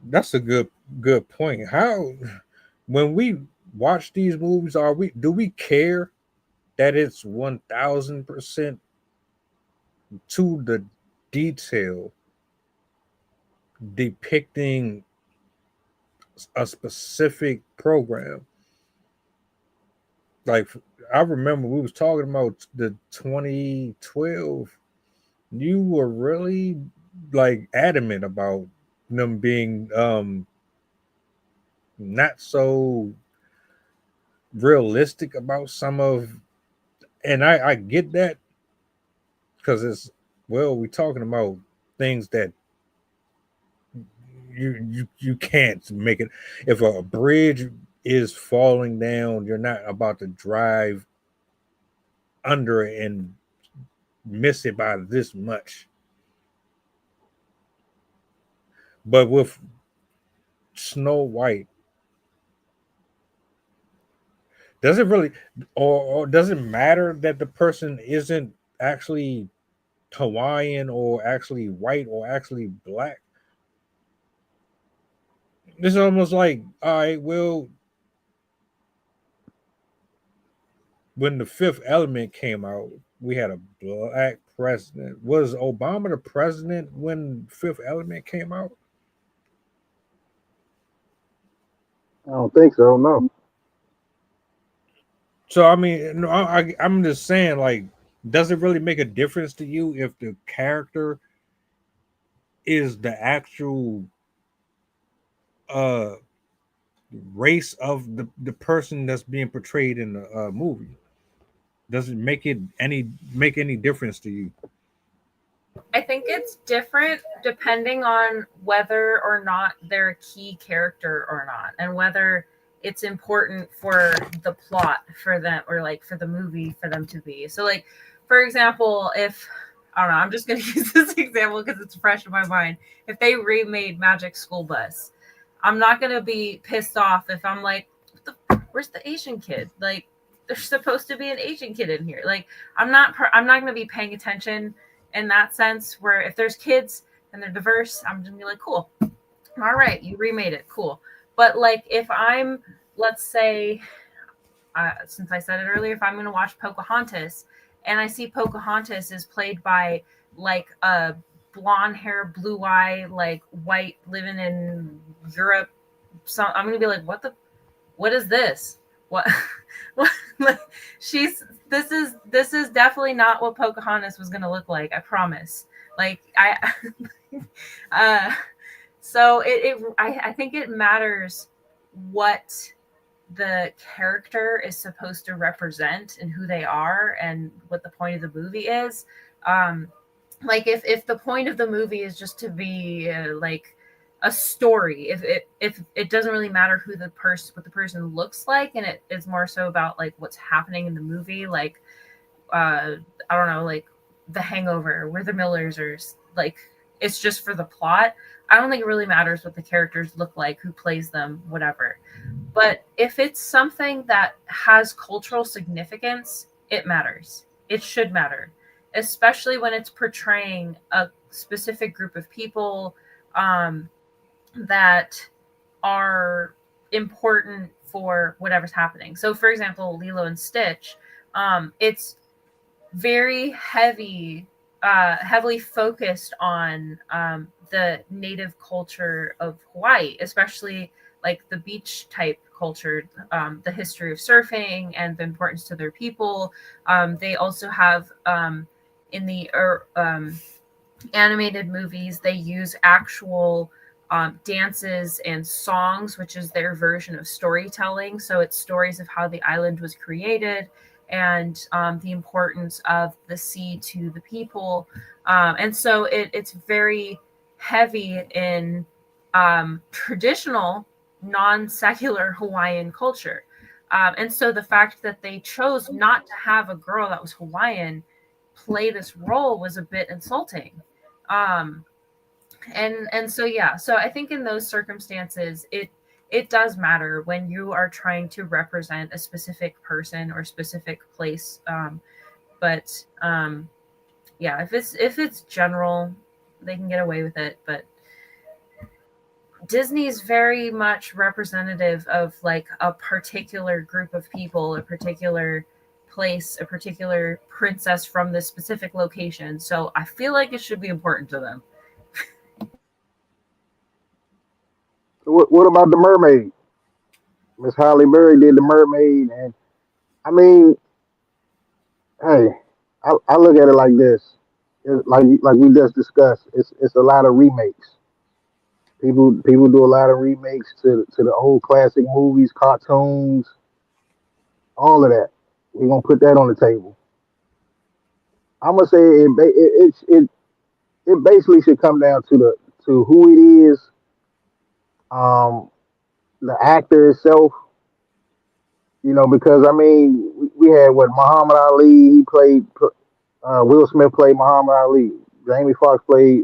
That's a good point. How, when we watch these movies, do we care that it's 1000% to the detail depicting a specific program? Like, I remember we was talking about the 2012. You were really like adamant about them being not so realistic about some of, and I get that, because it's, well, we're talking about things that you can't make it. If a bridge is falling down, you're not about to drive under it and miss it by this much. But with Snow White, does it really, or does it matter that the person isn't actually Hawaiian or actually white or actually black? This is almost like, all right, well, when the Fifth Element came out, we had a black president. Was Obama the president when Fifth Element came out?
I don't think so. No.
So I mean, no, I'm just saying, like, does it really make a difference to you if the character is the actual race of the person that's being portrayed in the movie? Does it make any difference to you?
I think it's different depending on whether or not they're a key character or not, and whether it's important for the plot for them, or like for the movie for them to be. So, like, for example, if, I don't know, I'm just going to use this example because it's fresh in my mind. If they remade Magic School Bus, I'm not going to be pissed off if I'm like, where's the Asian kid? Like, there's supposed to be an Asian kid in here. Like, I'm not going to be paying attention in that sense, where if there's kids and they're diverse, I'm just gonna be like, cool. All right, you remade it, cool. But like, if I'm, let's say, since I said it earlier, if I'm going to watch Pocahontas and I see Pocahontas is played by like a blonde hair, blue eye, like white living in Europe, so I'm going to be like, what is this? What? This is definitely not what Pocahontas was going to look like. I promise. Like, so I think it matters what the character is supposed to represent and who they are and what the point of the movie is. Like, if the point of the movie is just to be like a story, if it doesn't really matter what the person looks like, and it's more so about like what's happening in the movie, like I don't know, like The Hangover, where the Millers are, like, it's just for the plot. I don't think it really matters what the characters look like, who plays them, whatever. But if it's something that has cultural significance, it matters. It should matter, especially when it's portraying a specific group of people that are important for whatever's happening. So, for example, Lilo and Stitch, it's very heavily focused on the native culture of Hawaii, especially like the beach type culture, the history of surfing and the importance to their people. They also have in the animated movies, they use actual dances and songs, which is their version of storytelling. So it's stories of how the island was created and the importance of the sea to the people. And so it's very heavy in traditional, non-secular Hawaiian culture. And so the fact that they chose not to have a girl that was Hawaiian play this role was a bit insulting. And so yeah, so I think in those circumstances it does matter when you are trying to represent a specific person or specific place. But yeah, if it's general, they can get away with it. But Disney is very much representative of like a particular group of people, a particular place, a particular princess from this specific location. So I feel like it should be important to them.
What about the mermaid? Miss Halle Berry did the mermaid, and I mean, hey, I look at it like this. Like we just discussed, it's a lot of remakes. People do a lot of remakes to the old classic movies, cartoons, all of that. We're gonna put that on the table. I'm gonna say it basically should come down to who it is, um, the actor itself. Because I mean, we had what Muhammad Ali. He played. Will Smith played Muhammad Ali. Jamie Foxx played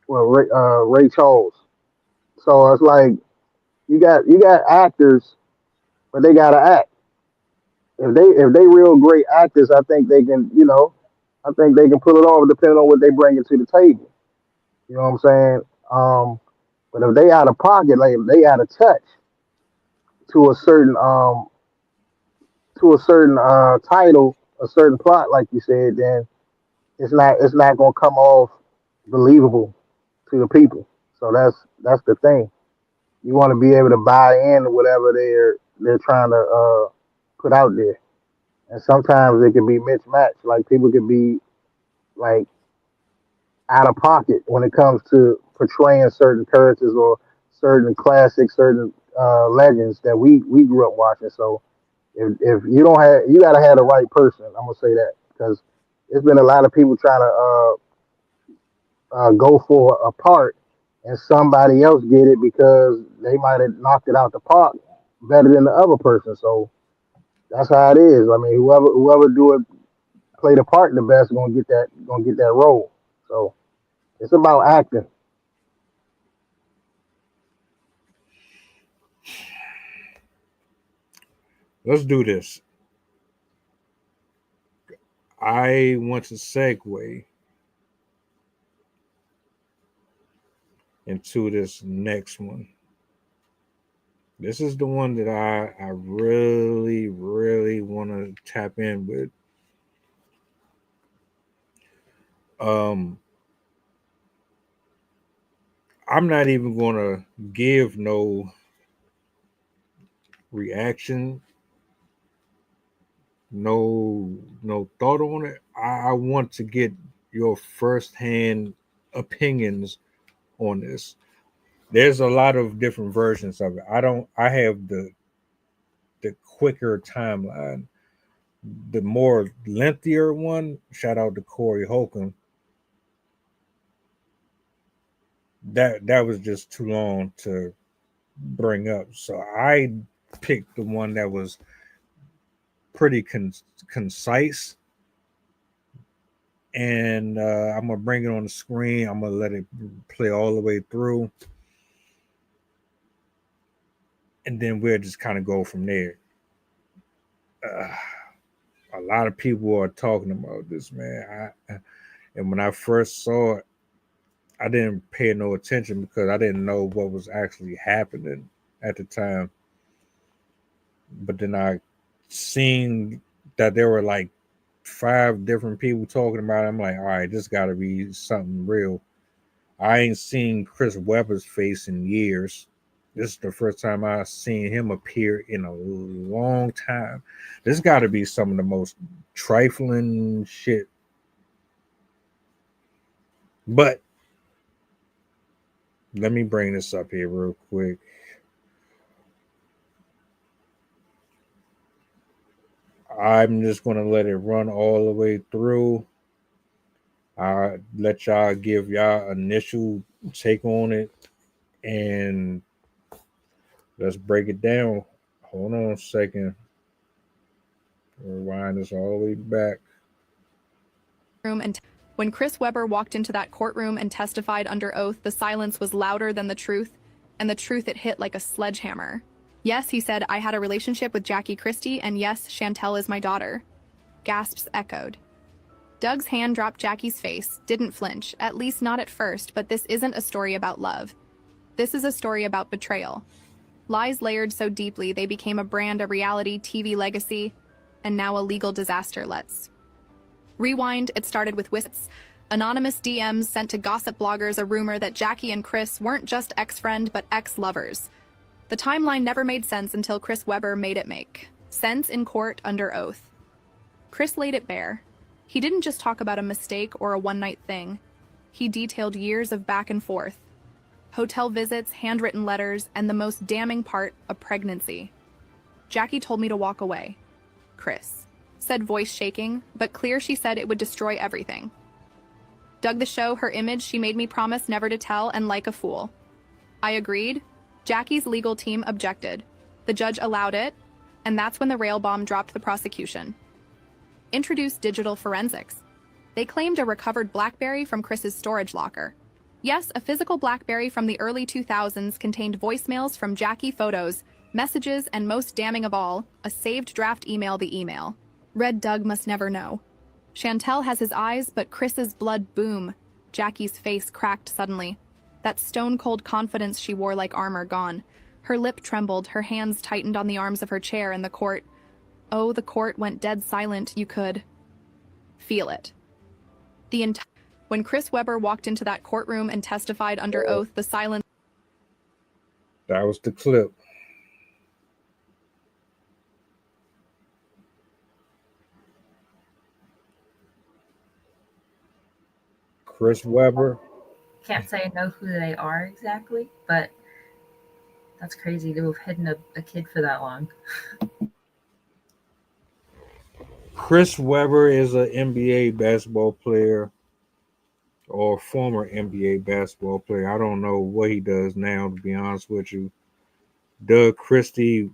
Ray Charles. So it's like you got actors, but they gotta act. If they real great actors, I think they can. I think they can pull it off depending on what they bring to the table. You know what I'm saying? But if they out of pocket, like if they out of touch to a certain title, a certain plot, like you said, then it's not gonna come off believable to the people. So that's the thing. You want to be able to buy in to whatever they're trying to put out there, and sometimes it can be mismatched. Like people can be like out of pocket when it comes to portraying certain characters or certain classics, certain legends that we grew up watching. So if you don't have, you gotta have the right person. I'm gonna say that because there's been a lot of people trying to go for a part, and somebody else get it because they might have knocked it out the park better than the other person. So that's how it is. I mean, whoever do it, play the part the best, gonna get that role. So it's about acting.
Let's do this. I want to segue into this next one. This is the one that I really, really want to tap in with. I'm not even going to give no reaction, no thought on it. I want to get your firsthand opinions on this. There's a lot of different versions of it. I have the quicker timeline. The more lengthier one, shout out to Corey Holcomb. That was just too long to bring up. So I picked the one that was pretty concise. And I'm going to bring it on the screen. I'm going to let it play all the way through. And then we'll just kind of go from there. a lot of people are talking about this, man. And when I first saw it, I didn't pay no attention because I didn't know what was actually happening at the time. But then I seen that there were like 5 different people talking about it. I'm like, all right, this got to be something real. I ain't seen Chris Webber's face in years. This is the first time I've seen him appear in a long time. This got to be some of the most trifling shit. But let me bring this up here real quick. I'm just going to let it run all the way through. I'll let y'all give y'all initial take on it, and let's break it down. Hold on a second. Rewind this all the way back.
When Chris Webber walked into that courtroom and testified under oath, the silence was louder than the truth, and the truth it hit like a sledgehammer. Yes, he said, I had a relationship with Jackie Christie, and yes, Chantel is my daughter. Gasps echoed. Doug's hand dropped Jackie's face, didn't flinch, at least not at first, but this isn't a story about love. This is a story about betrayal. Lies layered so deeply they became a brand, a reality TV legacy, and now a legal disaster. Let's rewind. It started with whispers, anonymous DMs sent to gossip bloggers, a rumor that Jackie and Chris weren't just ex-friend but ex-lovers. The timeline never made sense until Chris Webber made it make sense in court under oath. Chris laid it bare. He didn't just talk about a mistake or a one-night thing. He detailed years of back and forth, hotel visits, handwritten letters, and the most damning part, a pregnancy. Jackie told me to walk away. Chris said, voice shaking, but clear. She said it would destroy everything. Doug the show, her image, she made me promise never to tell, and like a fool. I agreed. Jackie's legal team objected. The judge allowed it, and that's when the rail bomb dropped the prosecution. Introduced digital forensics. They claimed a recovered BlackBerry from Chris's storage locker. Yes, a physical BlackBerry from the early 2000s contained voicemails from Jackie, photos, messages, and most damning of all, a saved draft email. The email read, Doug must never know. Chantel has his eyes, but Chris's blood. Boom. Jackie's face cracked suddenly. That stone-cold confidence she wore like armor gone. Her lip trembled, her hands tightened on the arms of her chair in the court. Oh, the court went dead silent. You could feel it. When Chris Webber walked into that courtroom and testified under oath, the silence...
That was the clip. Chris Webber.
Can't say I know who they are exactly, but that's crazy to have hidden a kid for that long.
Chris Webber is an NBA basketball player, or former NBA basketball player. I don't know what he does now, to be honest with you. Doug Christie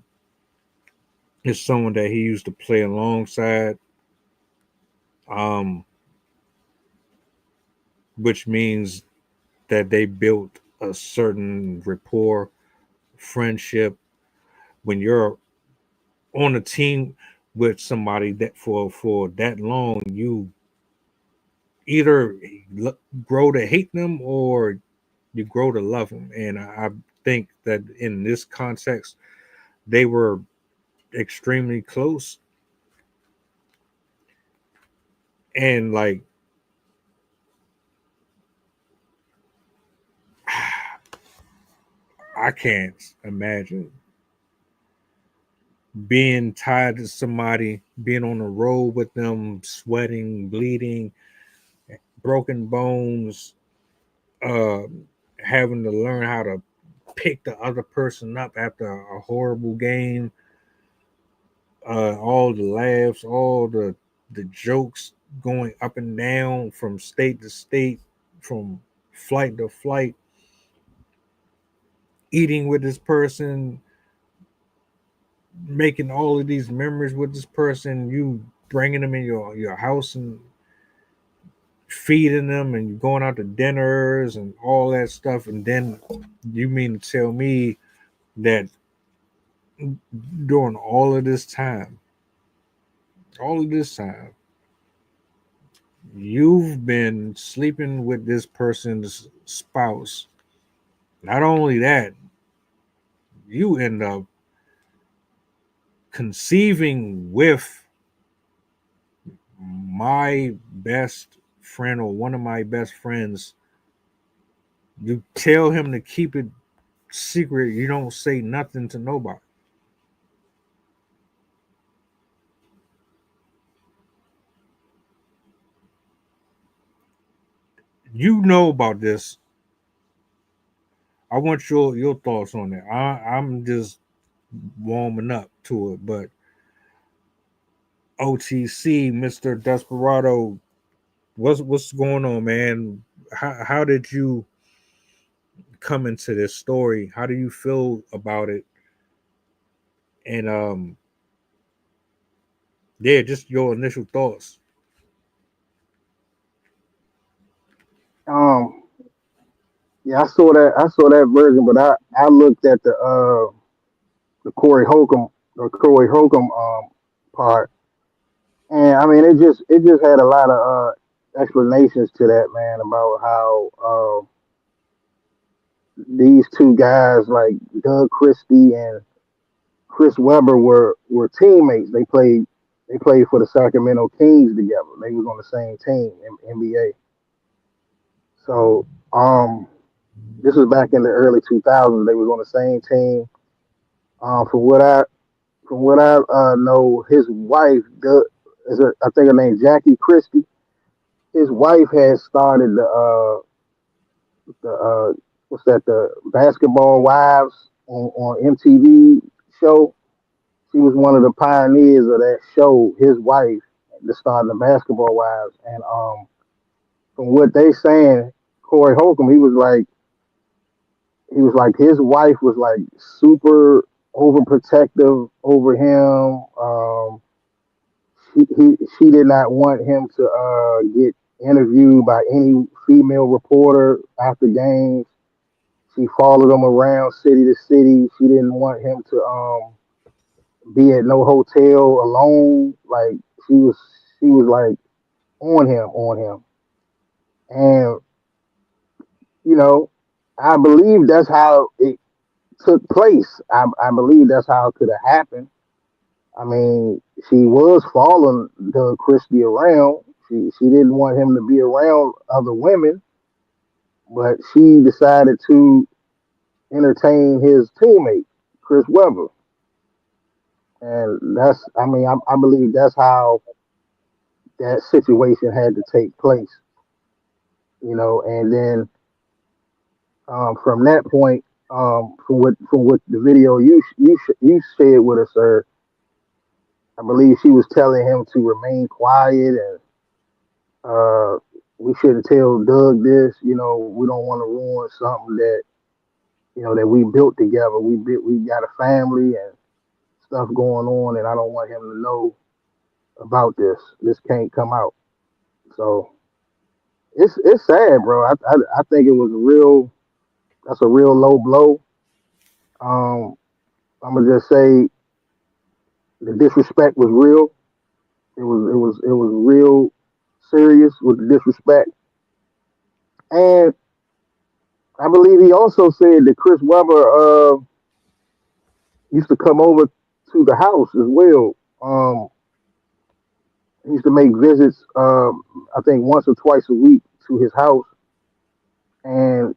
is someone that he used to play alongside, which means that they built a certain rapport, friendship. When you're on a team with somebody that for that long, you either grow to hate them or you grow to love them. And I think that in this context, they were extremely close. And like, I can't imagine being tied to somebody, being on the road with them, sweating, bleeding, broken bones, having to learn how to pick the other person up after a horrible game, all the laughs, all the jokes going up and down from state to state, from flight to flight, eating with this person, making all of these memories with this person, you bringing them in your house and feeding them and going out to dinners and all that stuff. And then you mean to tell me that during all of this time, all of this time, you've been sleeping with this person's spouse. Not only that, you end up conceiving with my best friend or one of my best friends. You tell him to keep it secret. You don't say nothing to nobody. You know about this. I want your thoughts on it. I'm just warming up to it, but OTC, Mr. Desperado, what's going on, man? How did you come into this story? How do you feel about it? And yeah, just your initial thoughts.
Yeah, I saw that version, but I looked at the Corey Holcomb part, and I mean it just had a lot of explanations to that, man, about how these two guys like Doug Christie and Chris Webber were teammates. They played for the Sacramento Kings together. They was on the same team in NBA. So this was back in the early 2000s. They was on the same team. From what I know, his wife, I think her name Jackie Christie. His wife had started the what's that, the Basketball Wives on MTV show. She was one of the pioneers of that show. His wife, that started the Basketball Wives, and from what they saying, Corey Holcomb, he was like his wife was like super overprotective over him. She did not want him to get interviewed by any female reporter after games. She followed him around city to city. She didn't want him to be at no hotel alone. Like she was like on him, and you know, I believe that's how it took place. I believe that's how it could have happened. I mean, she was following Doug Christie around. She didn't want him to be around other women, but she decided to entertain his teammate, Chris Webber. And that's, I mean, I believe that's how that situation had to take place, and then from that point, from what the video you shared with us, sir, I believe she was telling him to remain quiet and uh, we shouldn't tell Doug this. We don't want to ruin something that that we built together. We got a family and stuff going on, and I don't want him to know about this. This can't come out. So it's sad, bro. I think it was a real. That's a real low blow. Um, I'm gonna just say the disrespect was real. It was real serious with the disrespect. And I believe he also said that Chris Webber used to come over to the house as well. He used to make visits, I think once or twice a week to his house. And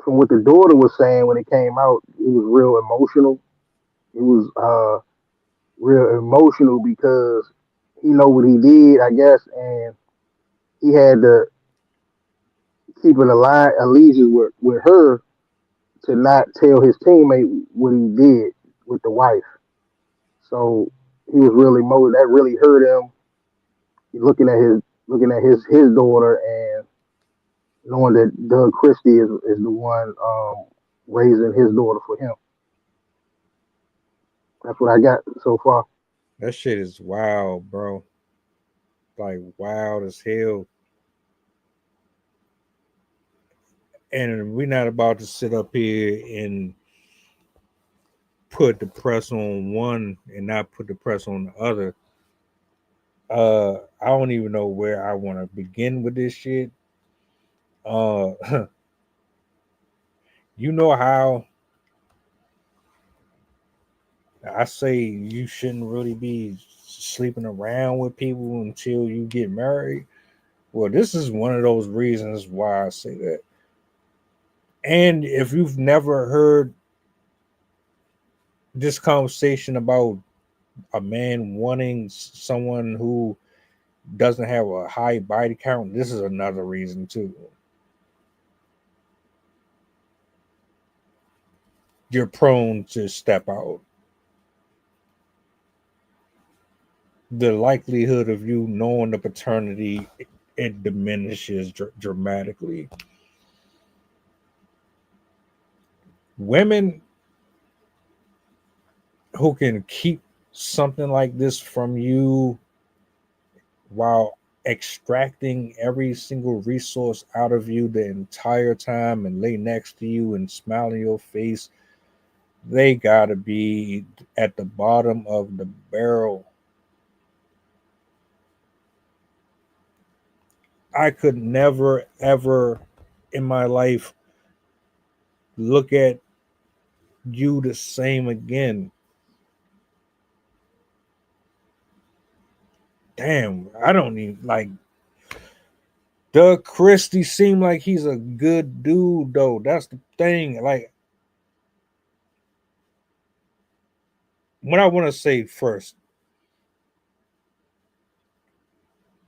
from what the daughter was saying when it came out, it was real emotional. It was real emotional because he know what he did, I guess, and he had to keep an allegiance with her to not tell his teammate what he did with the wife. So he was really that really hurt him. Looking at his daughter and knowing that Doug Christie is the one raising his daughter for him. That's what I got so far.
That shit is wild, bro. Like wild as hell. And we're not about to sit up here and put the press on one and not put the press on the other. I don't even know where I want to begin with this shit. Uh, you know how I say you shouldn't really be sleeping around with people until you get married? Well, this is one of those reasons why I say that. And if you've never heard this conversation about a man wanting someone who doesn't have a high body count, this is another reason too. You're prone to step out. The likelihood of you knowing the paternity, it diminishes dramatically. Women who can keep something like this from you while extracting every single resource out of you the entire time and lay next to you and smile in your face, they gotta be at the bottom of the barrel. I could never, ever in my life look at you the same again. Damn, I don't even like Doug Christie seemed like he's a good dude though. That's the thing. Like what I want to say first,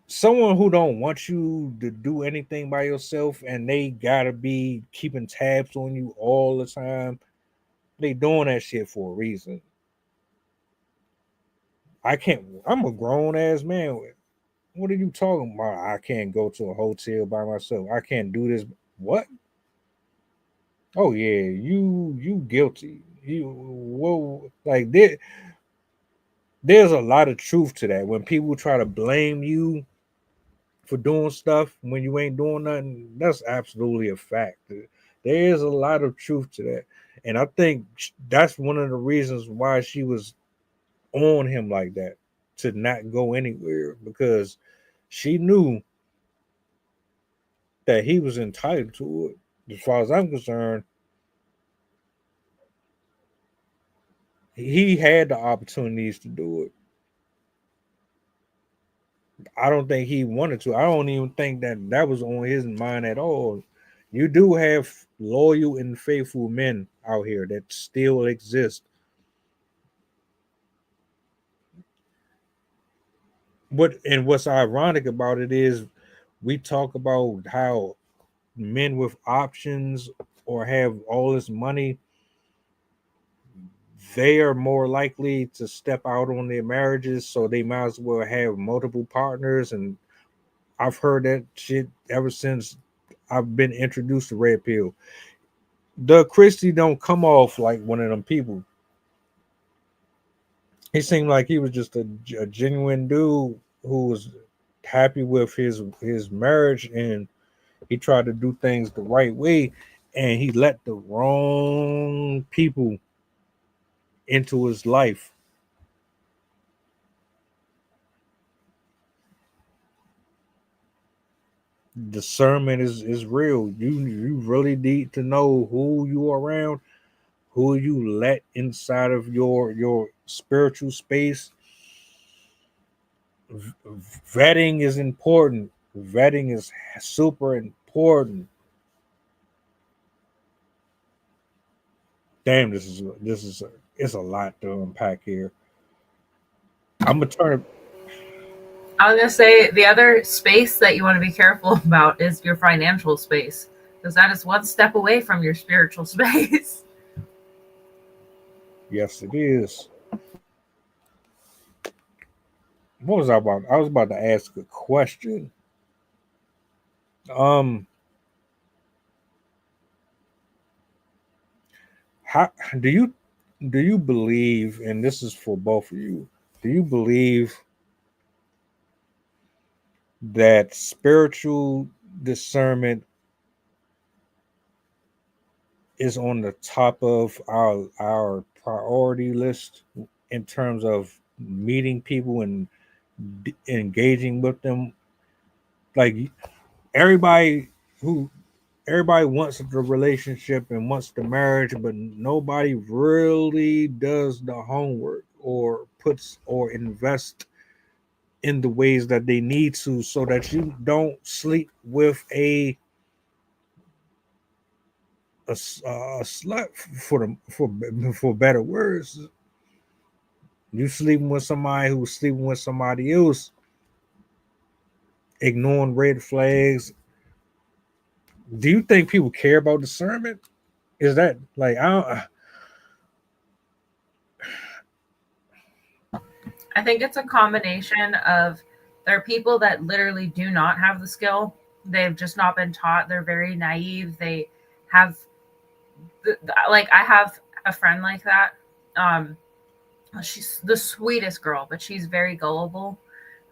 someone who don't want you to do anything by yourself and they gotta be keeping tabs on you all the time, they doing that shit for a reason. I'm a grown ass man. What are you talking about? I can't go to a hotel by myself. I can't do this. What? Oh yeah, you guilty. You whoa, like there's a lot of truth to that. When people try to blame you for doing stuff when you ain't doing nothing, that's absolutely a fact. There is a lot of truth to that. And I think that's one of the reasons why she was on him like that, to not go anywhere, because she knew that he was entitled to it. As far as I'm concerned, he had the opportunities to do it. I don't think he wanted to. I don't even think that was on his mind at all. You do have loyal and faithful men out here that still exist. What's ironic about it is we talk about how men with options or have all this money, they are more likely to step out on their marriages, so they might as well have multiple partners. And I've heard that shit ever since I've been introduced to Red Pill. Doug Christie don't come off like one of them people. He seemed like he was just a genuine dude who was happy with his marriage, and he tried to do things the right way, and he let the wrong people into his life. Discernment is real. You really need to know who you are around, who you let inside of your spiritual space. Vetting is important. Vetting is super important. Damn, it's a lot to unpack here. I'm gonna turn it.
I was gonna say the other space that you want to be careful about is your financial space, because that is one step away from your spiritual space.
Yes, it is. What was I about? I was about to ask a question. Um, how do you believe? And this is for both of you. Do you believe that spiritual discernment is on the top of our priority list in terms of meeting people and engaging with them. Like everybody wants the relationship and wants the marriage, but nobody really does the homework or puts or invest in the ways that they need to, so that you don't sleep with a slut, for better words. You sleeping with somebody who's sleeping with somebody else, ignoring red flags. Do you think people care about discernment? Is that like
I think it's a combination of there are people that literally do not have the skill. They've just not been taught. They're very naive. They have, like, I have a friend like that. She's the sweetest girl, but she's very gullible.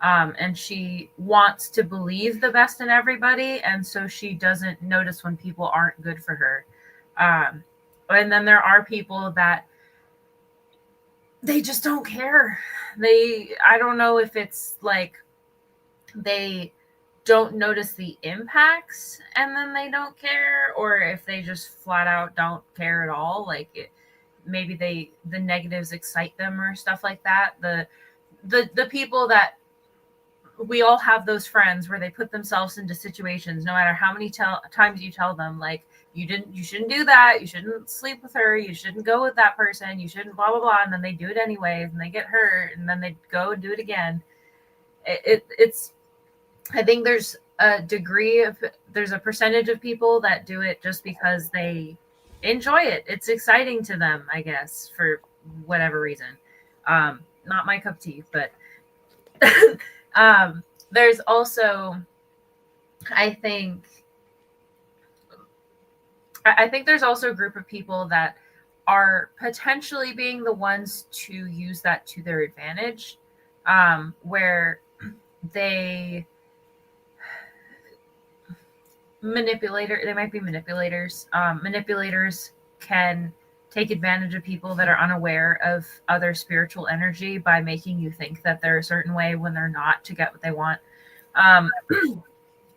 And she wants to believe the best in everybody. And so she doesn't notice when people aren't good for her. And then there are people that they just don't care. I don't know if it's like they don't notice the impacts and then they don't care, or if they just flat out don't care at all. Like maybe the negatives excite them or stuff like that. The people that we all have, those friends where they put themselves into situations, no matter how many times you tell them, like, you shouldn't do that, you shouldn't sleep with her, you shouldn't go with that person, you shouldn't blah blah blah, and then they do it anyways and they get hurt and then they go and do it again. It's I think there's a percentage of people that do it just because they enjoy it. It's exciting to them, I guess, for whatever reason. Not my cup of tea, but there's also, I think there's also a group of people that are potentially being the ones to use that to their advantage, where they might be manipulators. Manipulators can take advantage of people that are unaware of other spiritual energy by making you think that they're a certain way when they're not, to get what they want.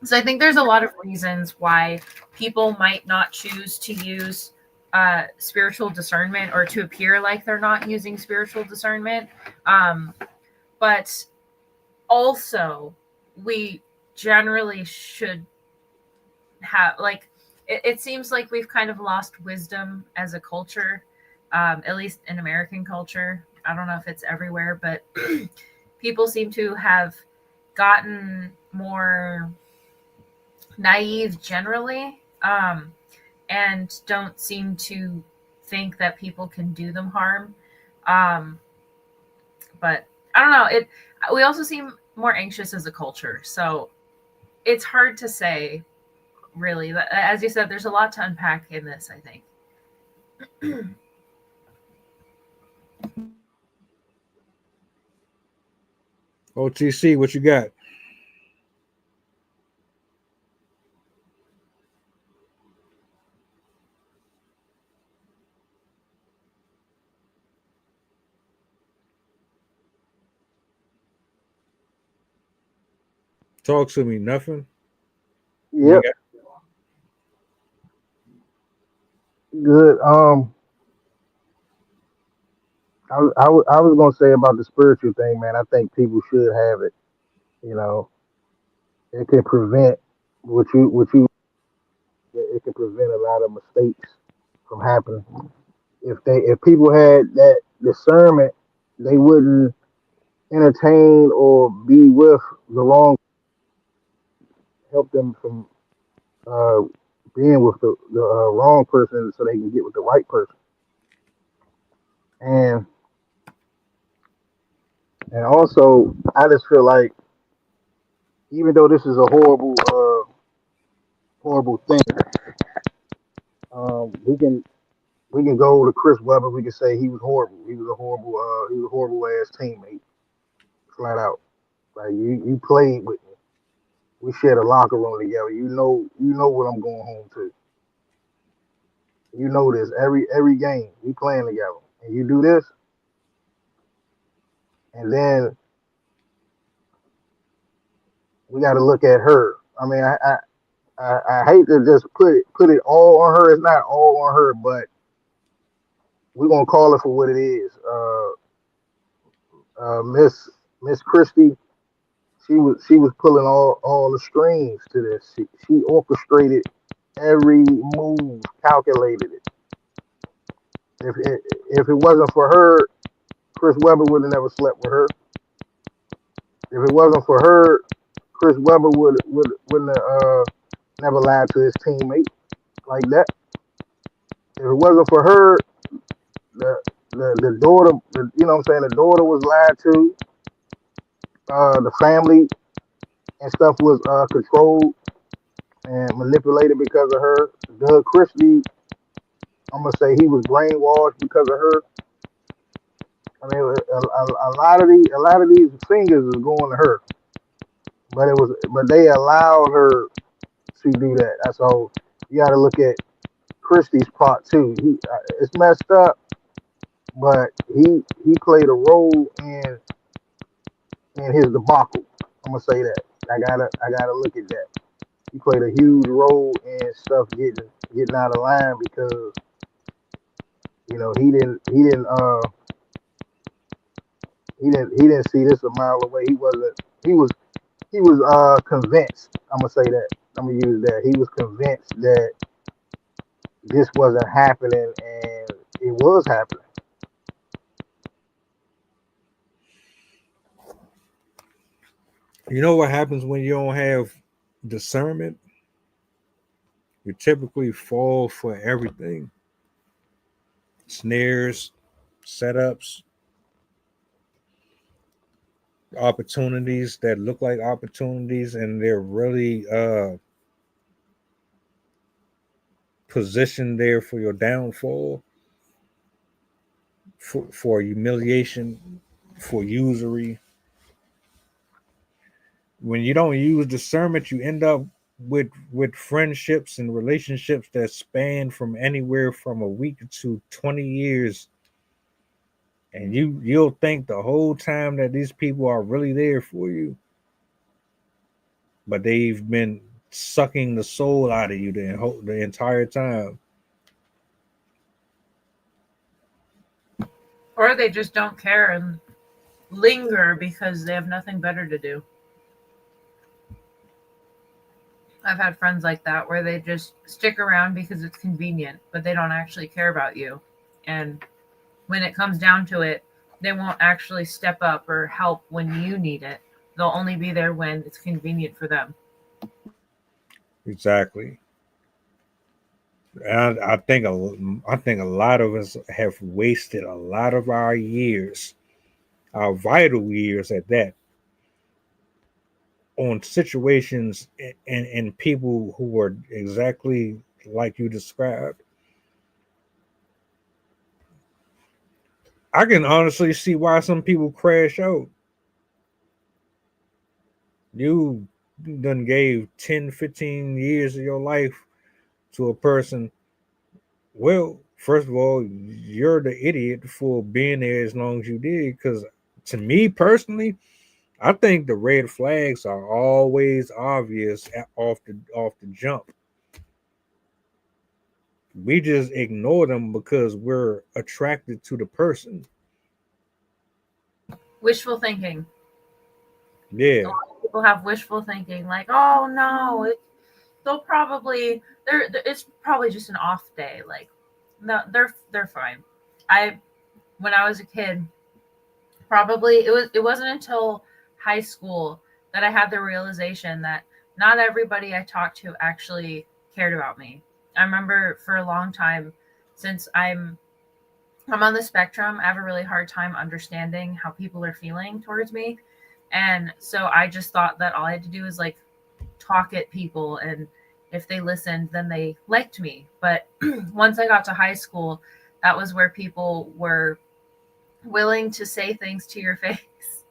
So I think there's a lot of reasons why people might not choose to use spiritual discernment, or to appear like they're not using spiritual discernment. But also, we generally should have, like, it seems like we've kind of lost wisdom as a culture, at least in American culture. I don't know if it's everywhere, but people seem to have gotten more naive generally, and don't seem to think that people can do them harm. But I don't know. We also seem more anxious as a culture, so it's hard to say, really. As you said, there's a lot to unpack in this, I think.
OTC, what you got? Talk to me. Nothing.
Yep. Good. I was gonna say about the spiritual thing, man. I think people should have it. You know, it can prevent it can prevent a lot of mistakes from happening. If people had that discernment, they wouldn't entertain or be with the wrong, help them from uh, being with the wrong person, so they can get with the right person. And also, I just feel like, even though this is a horrible thing, we can go to Chris Webber. We can say he was horrible. He was a horrible ass teammate, flat out. Like, you played with me. We shared a locker room together. You know what I'm going home to. You know this. Every game we playing together, and you do this, and then we got to look at her. I mean, I hate to just put it all on her. It's not all on her, but we're gonna call it for what it is. Miss Christie, she was pulling all the strings to this. She orchestrated every move, calculated it. If it wasn't for her, Chris Webber would have never slept with her. If it wasn't for her, Chris Webber wouldn't have never lied to his teammate like that. If it wasn't for her, the daughter, you know what I'm saying, the daughter was lied to. The family and stuff was controlled and manipulated because of her. Doug Christie, I'm gonna say he was brainwashed because of her. I mean, a lot of these fingers is going to her, but they allowed her to do that. That's all. You got to look at Christie's part too. It's messed up, but he played a role in his debacle. I'm gonna say that. I gotta look at that. He played a huge role in stuff getting out of line because he didn't see this a mile away. He was convinced. I'm gonna say that. I'm gonna use that. He was convinced that this wasn't happening, and it was happening.
You know what happens when you don't have discernment? You typically fall for everything. Snares, setups, opportunities that look like opportunities, and they're really positioned there for your downfall, for humiliation, for usury. When you don't use discernment, you end up with friendships and relationships that span from anywhere from a week to 20 years. And you'll think the whole time that these people are really there for you, but they've been sucking the soul out of you the entire time.
Or they just don't care and linger because they have nothing better to do. I've had friends like that where they just stick around because it's convenient, but they don't actually care about you. And when it comes down to it, they won't actually step up or help when you need it. They'll only be there when it's convenient for them.
Exactly. And I think a lot of us have wasted a lot of our years, our vital years at that, on situations and people who were exactly like you described. I can honestly see why some people crash out. You done gave 10, 15 years of your life to a person. Well, first of all, you're the idiot for being there as long as you did. Because to me personally, I think the red flags are always obvious off the jump. We just ignore them because we're attracted to the person.
Wishful thinking.
Yeah.
A lot of people have wishful thinking, like, oh no, it's probably just an off day. Like, no, they're fine. When I was a kid, probably it wasn't until high school that I had the realization that not everybody I talked to actually cared about me. I remember for a long time, since I'm on the spectrum, I have a really hard time understanding how people are feeling towards me. And so I just thought that all I had to do was like talk at people, and if they listened, then they liked me. But once I got to high school, that was where people were willing to say things to your face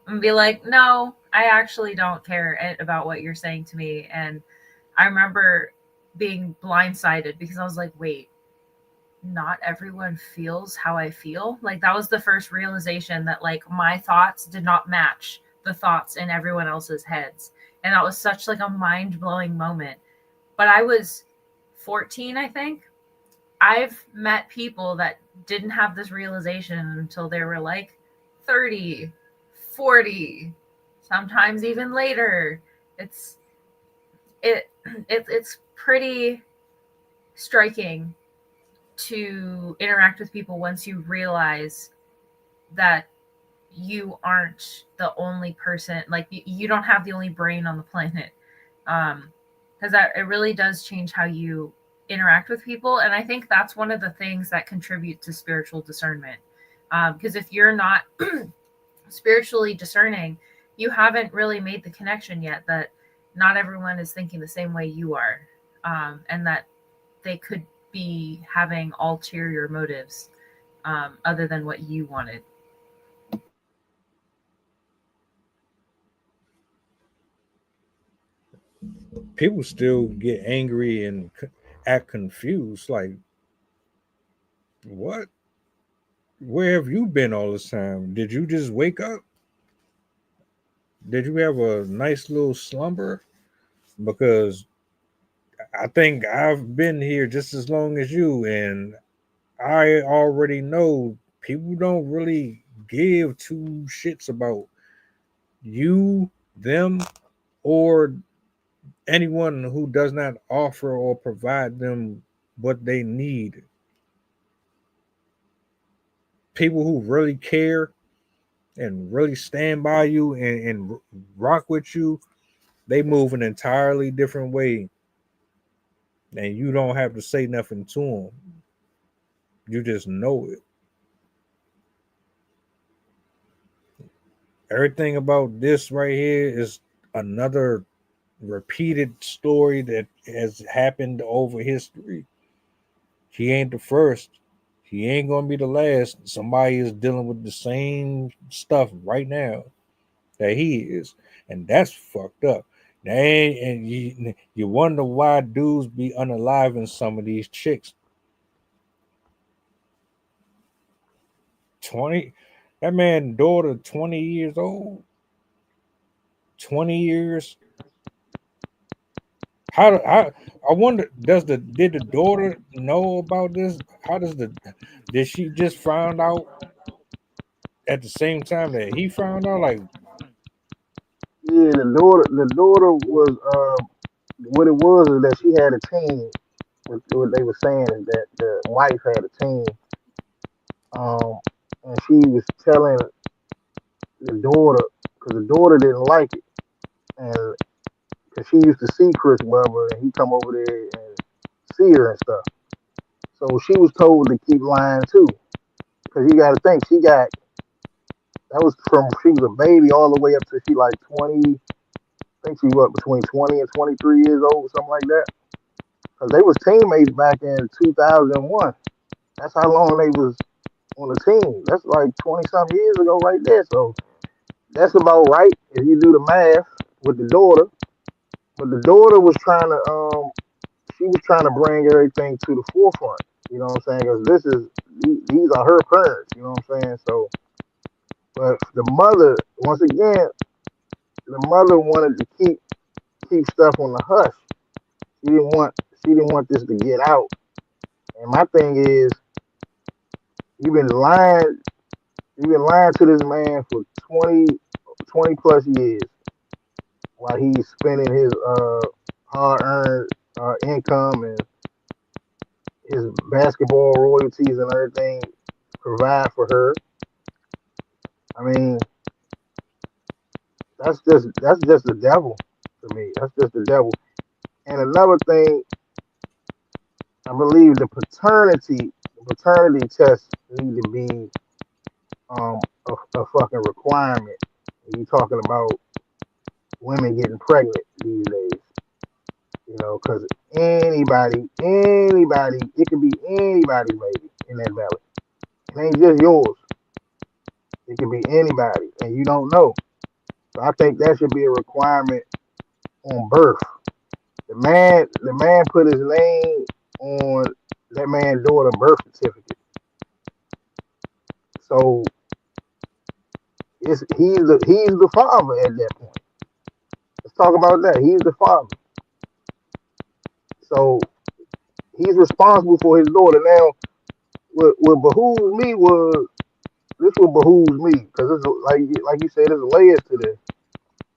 and be like, no, I actually don't care about what you're saying to me. And I remember being blindsided because I was like, wait, not everyone feels how I feel. Like, that was the first realization that like my thoughts did not match the thoughts in everyone else's heads. And that was such like a mind-blowing moment. But I was 14, I think. I've met people that didn't have this realization until they were like 30, 40, sometimes even later. It's pretty striking to interact with people once you realize that you aren't the only person, like you don't have the only brain on the planet, because it really does change how you interact with people. And I think that's one of the things that contribute to spiritual discernment, because if you're not spiritually discerning, you haven't really made the connection yet that not everyone is thinking the same way you are, and that they could be having ulterior motives other than what you wanted.
People still get angry and act confused. Like, what? Where have you been all this time? Did you just wake up? Did you have a nice little slumber? Because I think I've been here just as long as you, and I already know people don't really give two shits about you, them, or anyone who does not offer or provide them what they need. People who really care and really stand by you and rock with you, they move an entirely different way. And you don't have to say nothing to them. You just know it. Everything about this right here is another repeated story that has happened over history. He ain't the first. He ain't gonna be the last. Somebody is dealing with the same stuff right now that he is, and that's fucked up. And you wonder why dudes be unaliving some of these chicks. 20, that man daughter 20 years old. 20 years. I wonder, did the daughter know about this? Did she just find out at the same time that he found out? Like,
Yeah, the daughter was what it was is that she had a team. What they were saying is that the wife had a team, and she was telling the daughter because the daughter didn't like it, and because she used to see Chris Webber and he come over there and see her and stuff. So she was told to keep lying too, because you got to think that was from she was a baby all the way up to she like 20. I think she was between 20 and 23 years old, something like that. Because they was teammates back in 2001. That's how long they was on the team. That's like 20-something years ago right there. So that's about right if you do the math with the daughter. But the daughter was trying to, she was trying to bring everything to the forefront. You know what I'm saying? Because these are her parents. You know what I'm saying? So, but the mother, once again, the mother wanted to keep stuff on the hush. She didn't want this to get out. And my thing is, you've been lying to this man for 20 plus years while he's spending his hard-earned income and his basketball royalties and everything to provide for her. I mean, that's just the devil to me. That's just the devil. And another thing, I believe the paternity test need to be a fucking requirement. You talking about women getting pregnant these days, you know, because anybody, it could be anybody's baby in that belly. It ain't just yours. It could be anybody, and you don't know. So I think that should be a requirement on birth. The man put his name on that man's daughter's birth certificate. So he's the father at that point. Let's talk about that. He's the father. So he's responsible for his daughter. Now, what behooves me was this. What behooves me, because it's like you said, there's layers to this.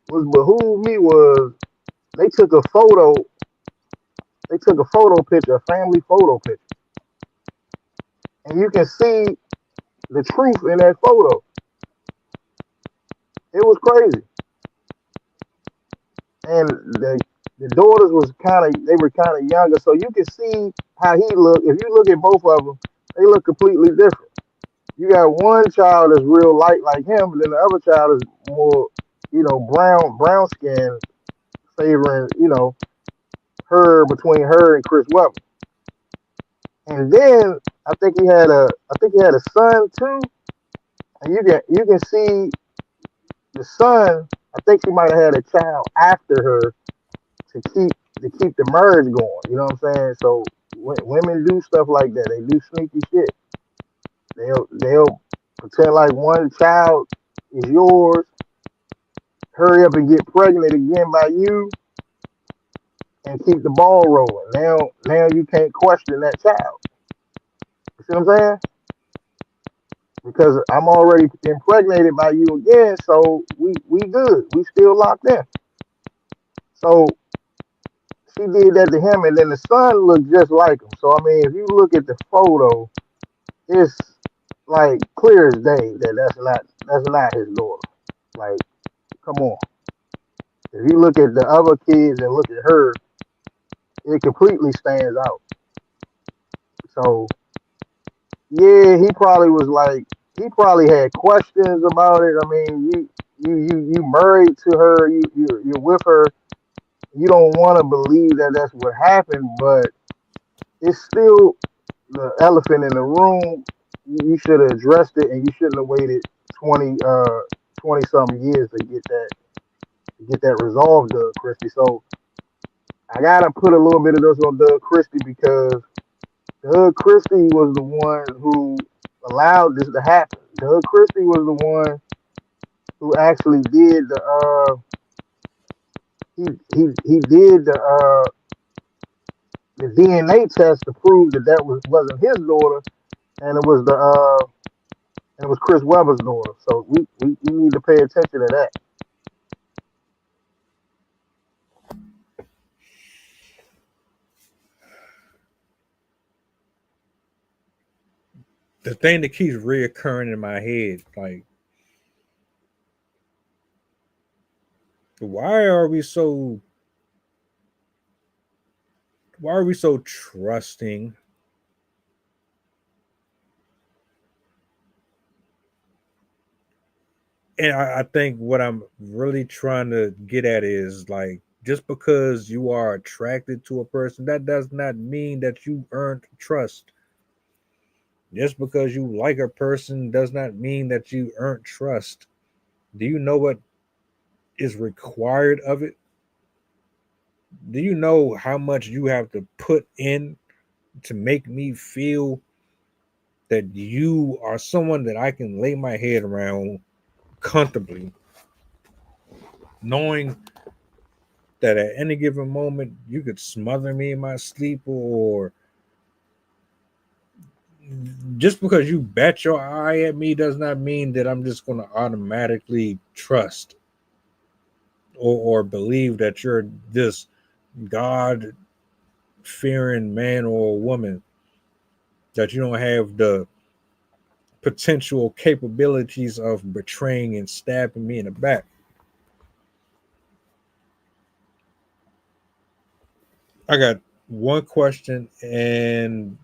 What behooved me was they took a photo. They took a photo picture, a family photo picture, and you can see the truth in that photo. It was crazy, and the daughters they were kind of younger, so you can see how he looked. If you look at both of them, they look completely different. You got one child that's real light like him, but then the other child is more, brown skin, favoring, between her and Chris Webber. And then I think he had a son too, and you can see the son. I think she might have had a child after her to keep the marriage going. You know what I'm saying? So women do stuff like that. They do sneaky shit. They'll pretend like one child is yours, hurry up and get pregnant again by you, and keep the ball rolling. Now you can't question that child. You see what I'm saying? Because I'm already impregnated by you again, so we good. We still locked in. So she did that to him, and then the son looked just like him. So I mean, if you look at the photo, it's like clear as day that that's not his daughter. Like, come on. If you look at the other kids and look at her, it completely stands out. So yeah, he probably had questions about it. I mean, you married to her, you're with her. You don't want to believe that that's what happened, but it's still the elephant in the room. You should have addressed it, and you shouldn't have waited 20 something years to get that resolved, Doug Christie. So I gotta put a little bit of this on Doug Christie, because Doug Christie was the one who allowed this to happen. Doug Christie was the one who actually did he did the DNA test to prove that wasn't his daughter, and it was Chris Webber's daughter. So we need to pay attention to that.
The thing that keeps reoccurring in my head, like, why are we so trusting? And I think what I'm really trying to get at is, like, just because you are attracted to a person, that does not mean that you earned trust. Just because you like a person does not mean that you earned trust. Do you know what is required of it? Do you know how much you have to put in to make me feel that you are someone that I can lay my head around comfortably, knowing that at any given moment you could smother me in my sleep? Or just because you bat your eye at me does not mean that I'm just going to automatically trust or believe that you're this God-fearing man or woman, that you don't have the potential capabilities of betraying and stabbing me in the back. I got one question, and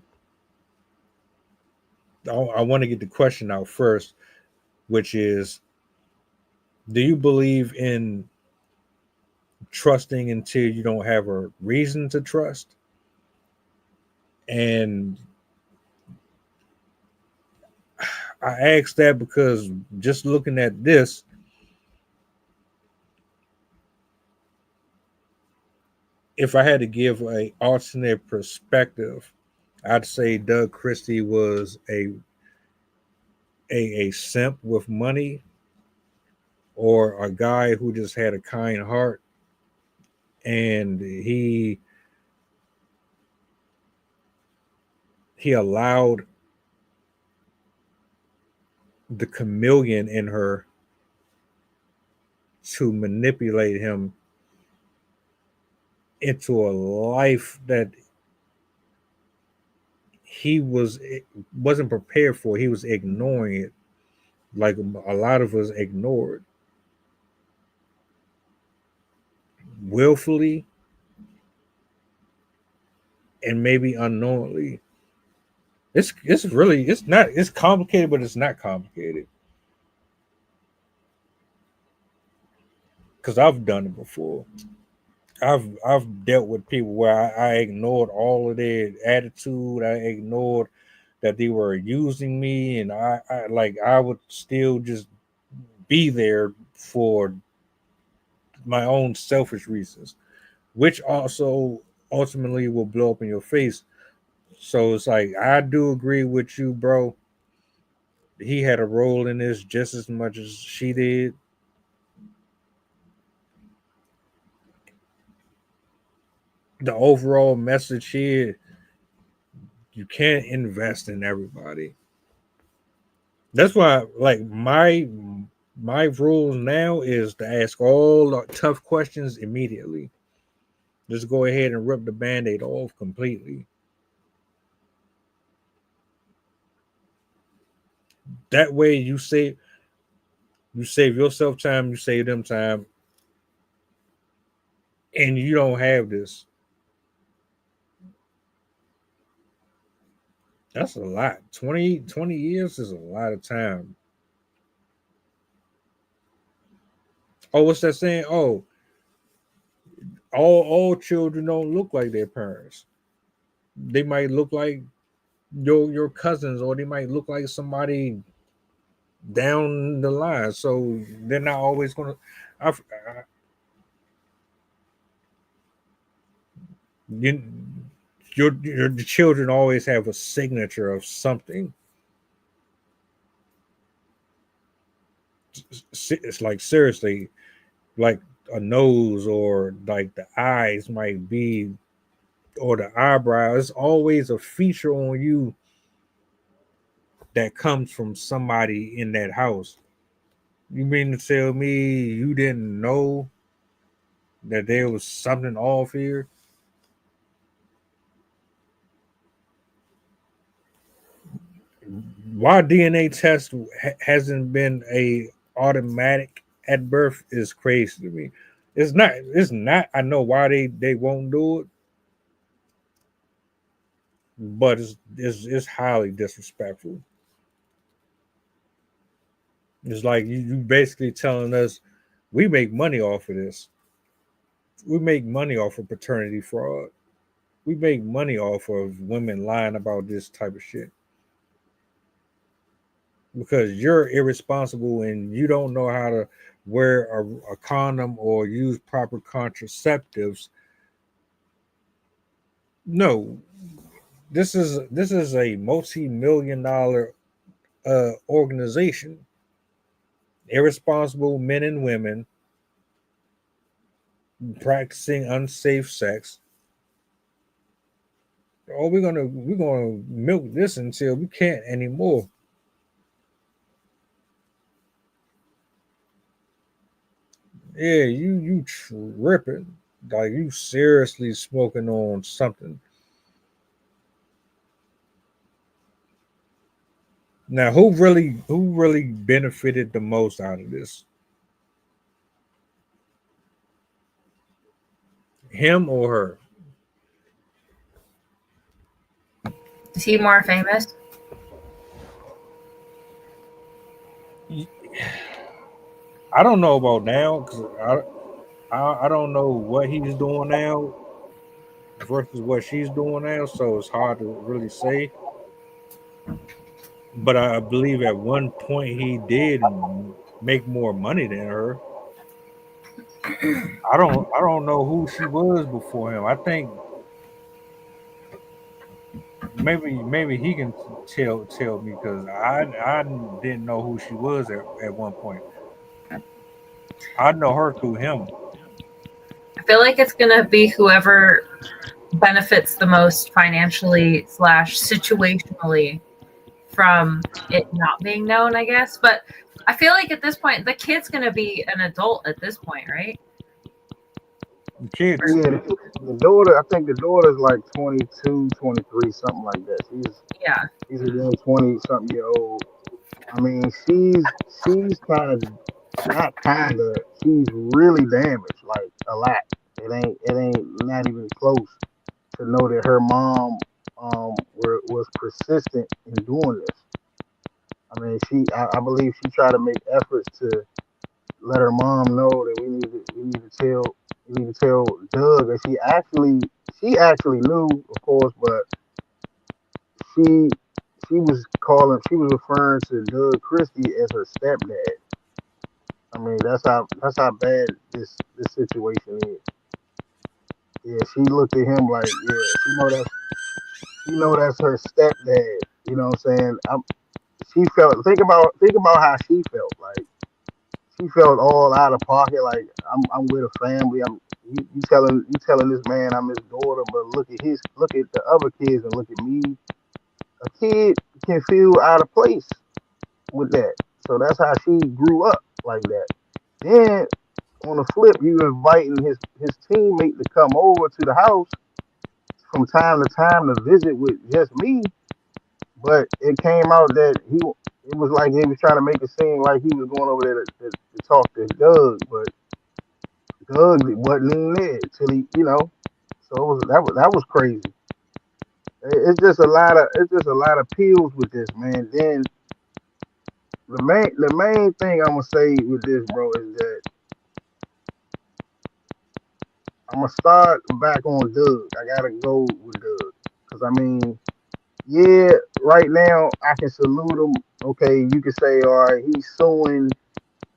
I want to get the question out first, which is, do you believe in trusting until you don't have a reason to trust? And I ask that because just looking at this, if I had to give an alternate perspective, I'd say Doug Christie was a simp with money, or a guy who just had a kind heart and he allowed the chameleon in her to manipulate him into a life that he wasn't prepared for. He was ignoring it, like a lot of us ignored, willfully and maybe unknowingly. It's complicated, but it's not complicated. Because I've done it before. I've dealt with people where I ignored all of their attitude. I ignored that they were using me, and I would still just be there for my own selfish reasons, which also ultimately will blow up in your face. So it's like, I do agree with you, bro. He had a role in this just as much as she did. The overall message here, you can't invest in everybody. That's why, like, my rules now is to ask all the tough questions immediately. Just go ahead and rip the Band-Aid off completely. That way you save yourself time, you save them time, and you don't have this. That's a lot. 20 years is a lot of time. Oh, what's that saying? Oh, all children don't look like their parents. They might look like your cousins, or they might look like somebody down the line. So they're not always gonna. Your children always have a signature of something. It's like, seriously, like a nose, or like the eyes might be, or the eyebrow. It's always a feature on you that comes from somebody in that house. You mean to tell me you didn't know that there was something off here? Why DNA test hasn't been a automatic at birth is crazy to me. It's not. I know why they won't do it, but it's highly disrespectful. It's like you basically telling us we make money off of this. We make money off of paternity fraud. We make money off of women lying about this type of shit. Because you're irresponsible and you don't know how to wear a condom or use proper contraceptives. No, this is a multi-million-dollar organization. Irresponsible men and women practicing unsafe sex. Oh, we're gonna milk this until we can't anymore. Yeah, you tripping. Like, you seriously smoking on something. Now, who really benefited the most out of this? Him or her?
Is he more famous?
I don't know about now, because I don't know what he's doing now versus what she's doing now, so it's hard to really say. But I believe at one point he did make more money than her. I don't know who she was before him. I think maybe he can tell me, because I didn't know who she was at one point. I know her through him.
I feel like it's gonna be whoever benefits the most financially / situationally from it not being known, I guess. But I feel like at this point, the kid's gonna be an adult at this point, right?
Kids.
Yeah, the daughter, I think the daughter's like 22, 23, something like that. She's a young 20-something-year-old. I mean, she's kind of not kind of. She's really damaged, like a lot. It ain't not even close to know that her mom was persistent in doing this. I mean, I believe she tried to make efforts to let her mom know that we need to tell Doug, and she actually knew, of course, but she was referring to Doug Christie as her stepdad. I mean, that's how bad this situation is. Yeah, she looked at him like, yeah, she know that's her stepdad. You know what I'm saying? She felt, think about how she felt. Like, she felt all out of pocket. Like, I'm with a family. You telling this man I'm his daughter, but look at the other kids and look at me. A kid can feel out of place with that. So that's how she grew up like that. Then on the flip, you inviting his teammate to come over to the house from time to time to visit with just me. But it came out that it was like he was trying to make it seem like he was going over there to talk to Doug, but Doug wasn't even there till he, So that was crazy. It's just a lot of pills with this, man. Then the main thing I'm gonna say with this, bro, is that I'm gonna start back on Doug. I gotta go with Doug because I mean, yeah, right now I can salute him. Okay, you can say, all right, he's suing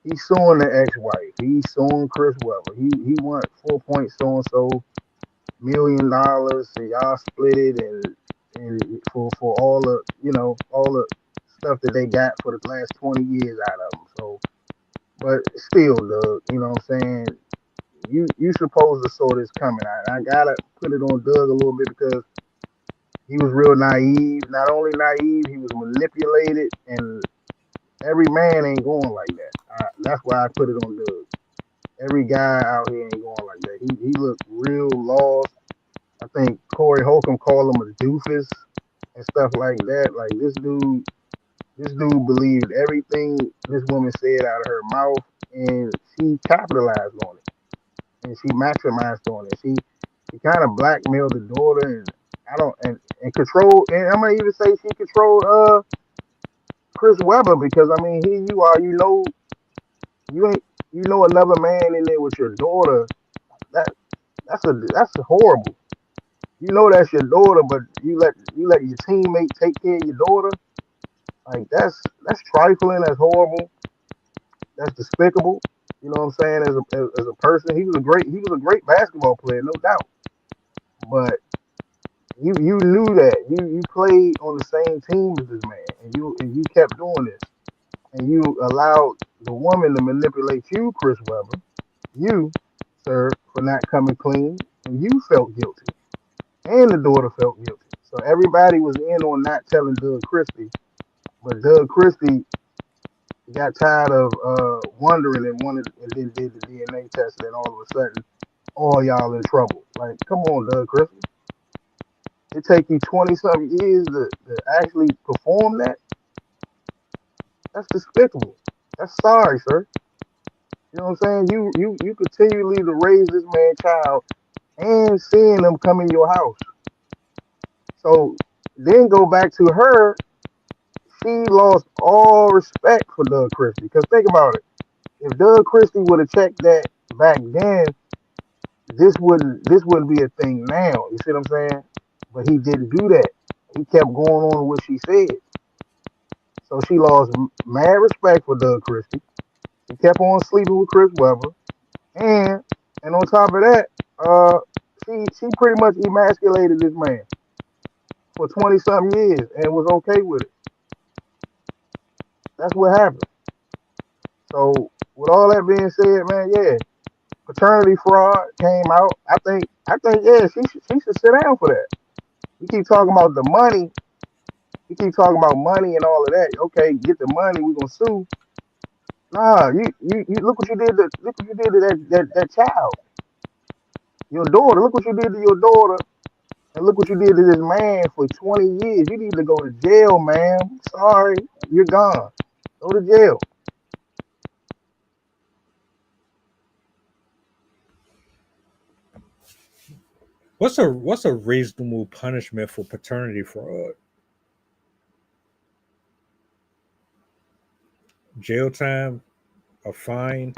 the ex-wife. He's suing Chris Webber. He want $4 so and so million, and y'all split it, and for all the all the stuff that they got for the last 20 years out of them. So, but still, Doug, you know what I'm saying? You supposed to saw this coming. I gotta put it on Doug a little bit because he was real naive. Not only naive, he was manipulated, and every man ain't going like that. That's why I put it on Doug. Every guy out here ain't going like that. He looked real lost. I think Corey Holcomb called him a doofus and stuff like that. Like this dude believed everything this woman said out of her mouth, and she capitalized on it, and she maximized on it. She kind of blackmailed the daughter, and control. And I'm gonna even say she controlled Chris Webber because I mean here you are, you know another man in there with your daughter. That's horrible. You know that's your daughter, but you let your teammate take care of your daughter. Like that's trifling. That's horrible. That's despicable. You know what I'm saying? As a person, he was a great basketball player, no doubt. But you knew that you played on the same team as this man, and you kept doing this, and you allowed the woman to manipulate you, Chris Webber. You, sir, for not coming clean, and you felt guilty. And the daughter felt guilty. So everybody was in on not telling Doug Christie, but Doug Christie got tired of wondering and then did the DNA test, and then all of a sudden, all y'all in trouble. Like, come on, Doug Christie. It take you 20-something years to actually perform that? That's despicable. That's sorry, sir. You know what I'm saying? You continually to raise this man's child and seeing them come in your house. So then go back to her. She lost all respect for Doug Christie. Because think about it. If Doug Christie would have checked that back then, this wouldn't be a thing now. You see what I'm saying? But he didn't do that. He kept going on what she said. So she lost mad respect for Doug Christie. She kept on sleeping with Chris Webber. And on top of that, she pretty much emasculated this man for 20-something years and was okay with it. That's what happened. So with all that being said, man, yeah, Paternity fraud came out. I think yeah, she should sit down for that. We keep talking about the money. We keep talking about money and all of that. Okay, get the money. We gonna sue. Nah, you look what you did to that child, your daughter. Look what you did to your daughter, and look what you did to this man for 20 years. You need to go to jail, ma'am. Sorry, you're gone. Go to jail.
What's a reasonable punishment for paternity fraud? Jail time, a fine,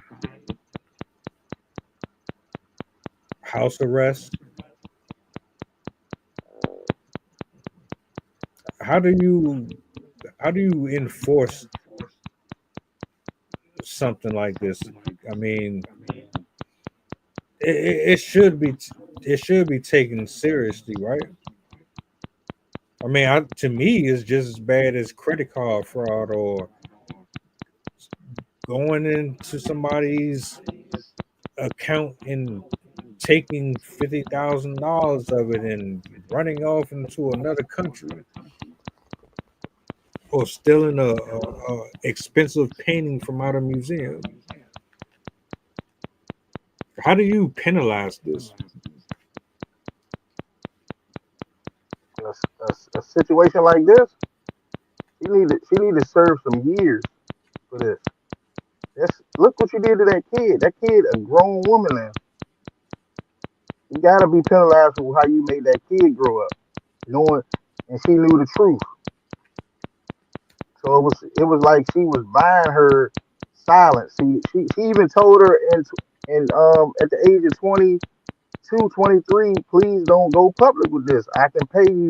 house arrest. How do you enforce something like this? I mean, it should be taken seriously, right? I mean, to me, it's just as bad as credit card fraud or going into somebody's account and taking $50,000 of it and running off into another country, or stealing a expensive painting from out of a museum. How do you penalize this?
A situation like this, she need to serve some years for this. Look what you did to that kid. That kid, a grown woman now. You gotta be penalized for how you made that kid grow up, knowing, and she knew the truth. So it was like she was buying her silence. She even told her at the age of 22, 23, please don't go public with this. I can pay you.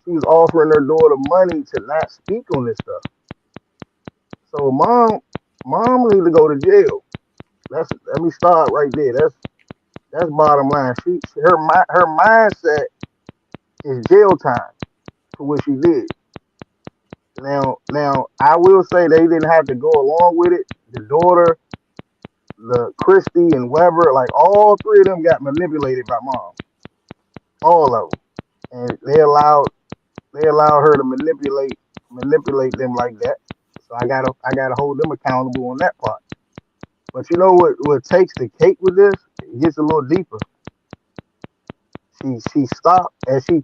She was offering her daughter money to not speak on this stuff. So mom need to go to jail. Let me start right there. That's bottom line. Her mindset is jail time for what she did. Now I will say they didn't have to go along with it. The daughter, the CHRISTIE and WEBBER, like all three of them got manipulated by mom. All of them, and they allowed her to manipulate them like that. So I gotta hold them accountable on that part. But you know what takes the cake with this? It gets a little deeper. She stopped and she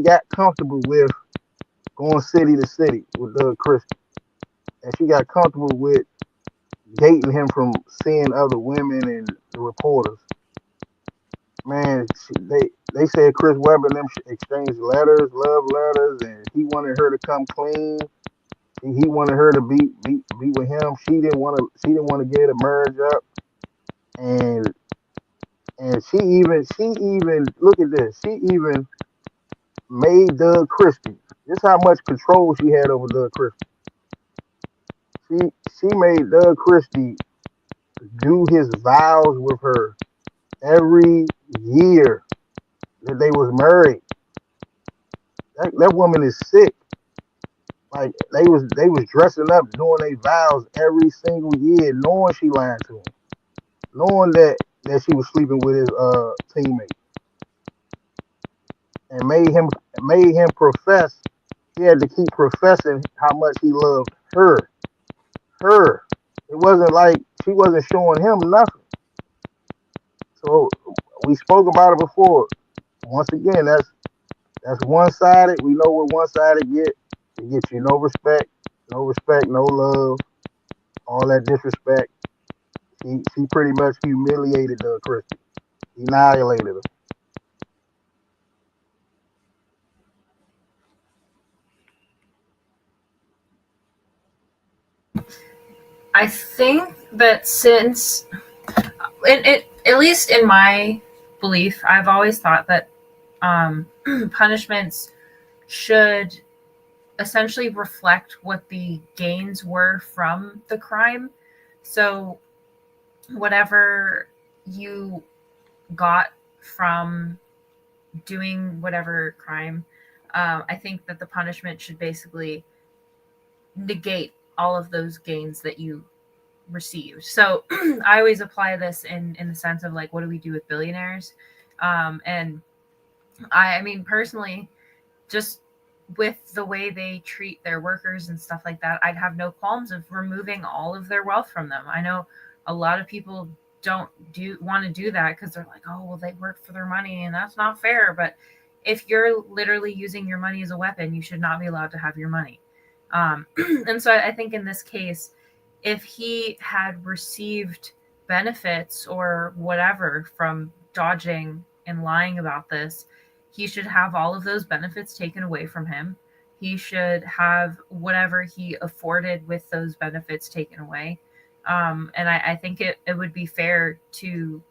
got comfortable with going city to city with Doug Christie, and she got comfortable with dating him from seeing other women and the reporters. Man, they said Chris Webber and them exchanged letters, love letters, and he wanted her to come clean. He wanted her to be with him. She didn't want to get a marriage up, and she even look at this. She even made Doug Christie. This is how much control she had over Doug Christie. She made Doug Christie do his vows with her every year that they was married. That woman is sick. Like they was dressing up, doing their vows every single year, knowing she lied to him, knowing that she was sleeping with his teammate, and made him profess. He had to keep professing how much he loved her. It wasn't like she wasn't showing him nothing. So we spoke about it before. Once again, that's one-sided. We know what one-sided get. It gets you no respect, no love, all that disrespect. She pretty much humiliated the Christian, annihilated her.
I think that since it at least in my belief, I've always thought that punishments should essentially reflect what the gains were from the crime. So whatever you got from doing whatever crime, I think that the punishment should basically negate all of those gains that you received. So I always apply this in the sense of like, what do we do with billionaires? And I mean, personally, just with the way they treat their workers and stuff like that, I'd have no qualms of removing all of their wealth from them. I know a lot of people don't want to do that because they're like, oh, well, they work for their money and that's not fair. But if you're literally using your money as a weapon, you should not be allowed to have your money. And so I think in this case, if he had received benefits or whatever from dodging and lying about this, he should have all of those benefits taken away from him. He should have whatever he afforded with those benefits taken away. And I think it would be fair to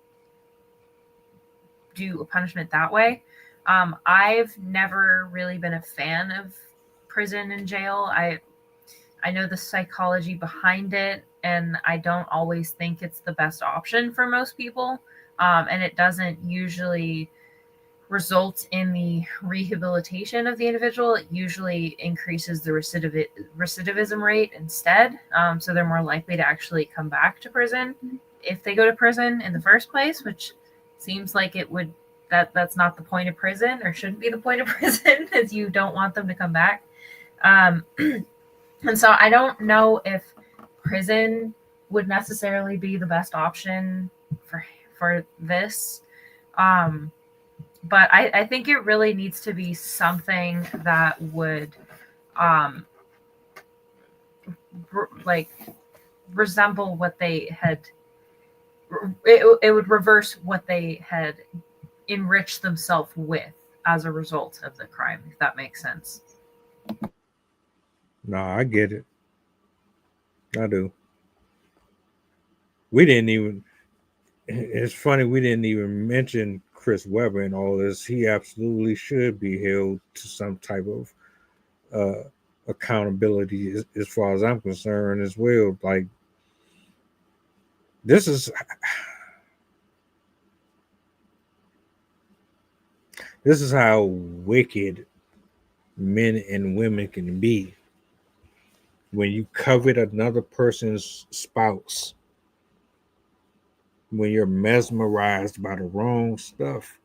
do a punishment that way. I've never really been a fan of prison and jail. I know the psychology behind it, and I don't always think it's the best option for most people. And it doesn't usually result in the rehabilitation of the individual. It usually increases the recidivism rate instead. So they're more likely to actually come back to prison if they go to prison in the first place, which seems like it would, that's not the point of prison, or shouldn't be the point of prison, because you don't want them to come back. And so I don't know if prison would necessarily be the best option for this. But I think it really needs to be something that would resemble what they had. It would reverse what they had enriched themselves with as a result of the crime, if that makes sense.
No, I get it. I do. We didn't even, it's funny, we didn't even mention Chris Webber and all this. He absolutely should be held to some type of accountability as far as I'm concerned as well. Like, this is how wicked men and women can be. When you covet another person's spouse, when you're mesmerized by the wrong stuff,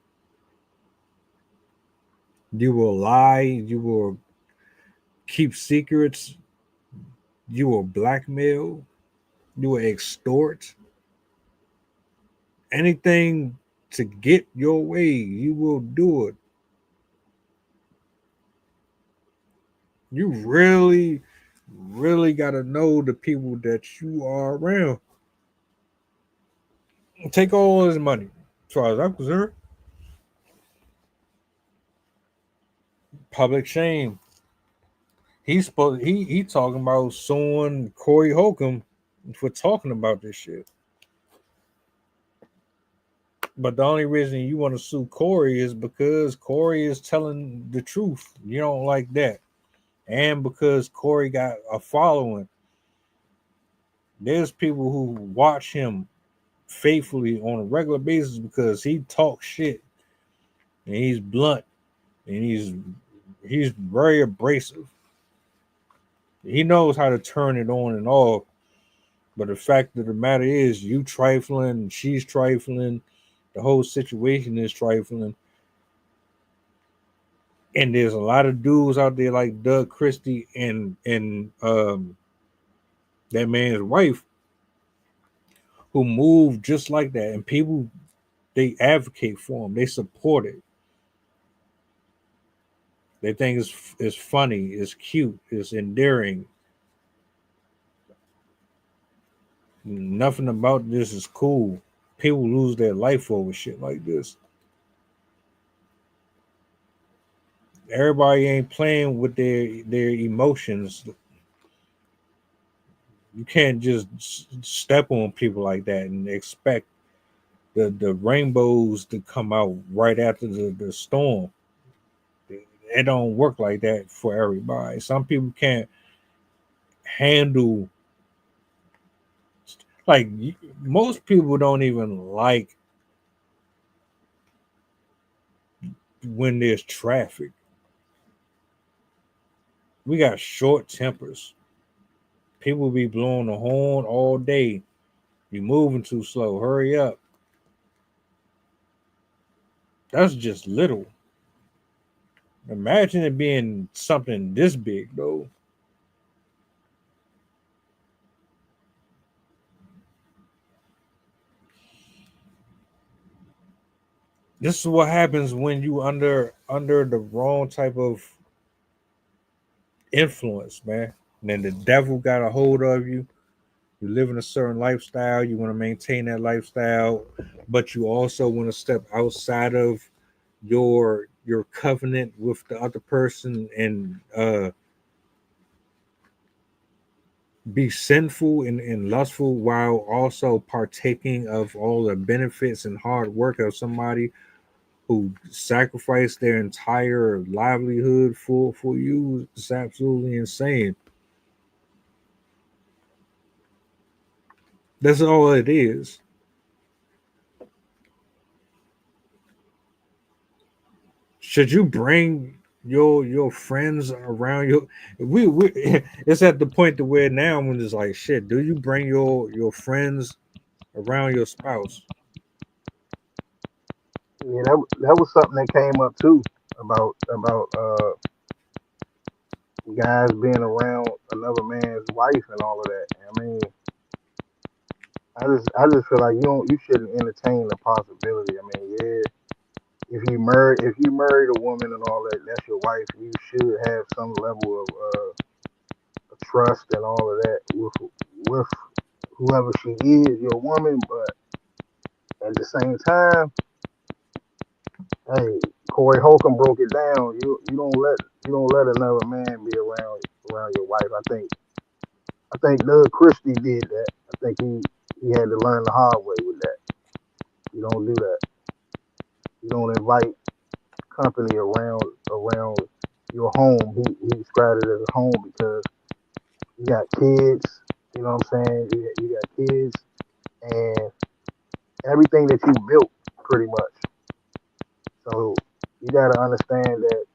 you will lie, you will keep secrets, you will blackmail, you will extort. Anything to get your way, you will do it. You really, really got to know the people that you are around. Take all his money, as far as I'm concerned. Public shame. He talking about suing Corey Holcomb for talking about this shit. But the only reason you want to sue Corey is because Corey is telling the truth. You don't like that. And because Corey got a following. There's people who watch him faithfully on a regular basis because he talks shit. And he's blunt. And he's very abrasive. He knows how to turn it on and off. But the fact of the matter is, you trifling, she's trifling, the whole situation is trifling. And there's a lot of dudes out there like Doug Christie and that man's wife who move just like that. And people, they advocate for him. They support it. They think it's funny, it's cute, it's endearing. Nothing about this is cool. People lose their life over shit like this. Everybody ain't playing with their emotions. You can't just step on people like that and expect the rainbows to come out right after the storm. It don't work like that for everybody. Some people can't handle, like, most people don't even like when there's traffic. We got short tempers. People be blowing the horn all day. You moving too slow. Hurry up. That's just little. Imagine it being something this big, though. This is what happens when you under the wrong type of influence, man. And then the devil got a hold of you. You live in a certain lifestyle. You want to maintain that lifestyle, but you also want to step outside of your covenant with the other person and be sinful and lustful while also partaking of all the benefits and hard work of somebody who sacrificed their entire livelihood for you. It's absolutely insane. That's all it is. Should you bring your friends around you? We it's at the point to where now when it's like shit, do you bring your friends around your spouse?
Yeah, that was something that came up too about guys being around another man's wife and all of that. I mean, I just feel like you shouldn't entertain the possibility. I mean, yeah, if you married a woman and all that, that's your wife. You should have some level of trust and all of that with whoever she is, your woman. But at the same time, hey, Corey Holcomb broke it down. You don't let another man be around your wife. I think Doug Christie did that. I think he had to learn the hard way with that. You don't do that. You don't invite company around your home. He described it as a home because you got kids. You know what I'm saying? You got kids and everything that you built pretty much. So you got to understand that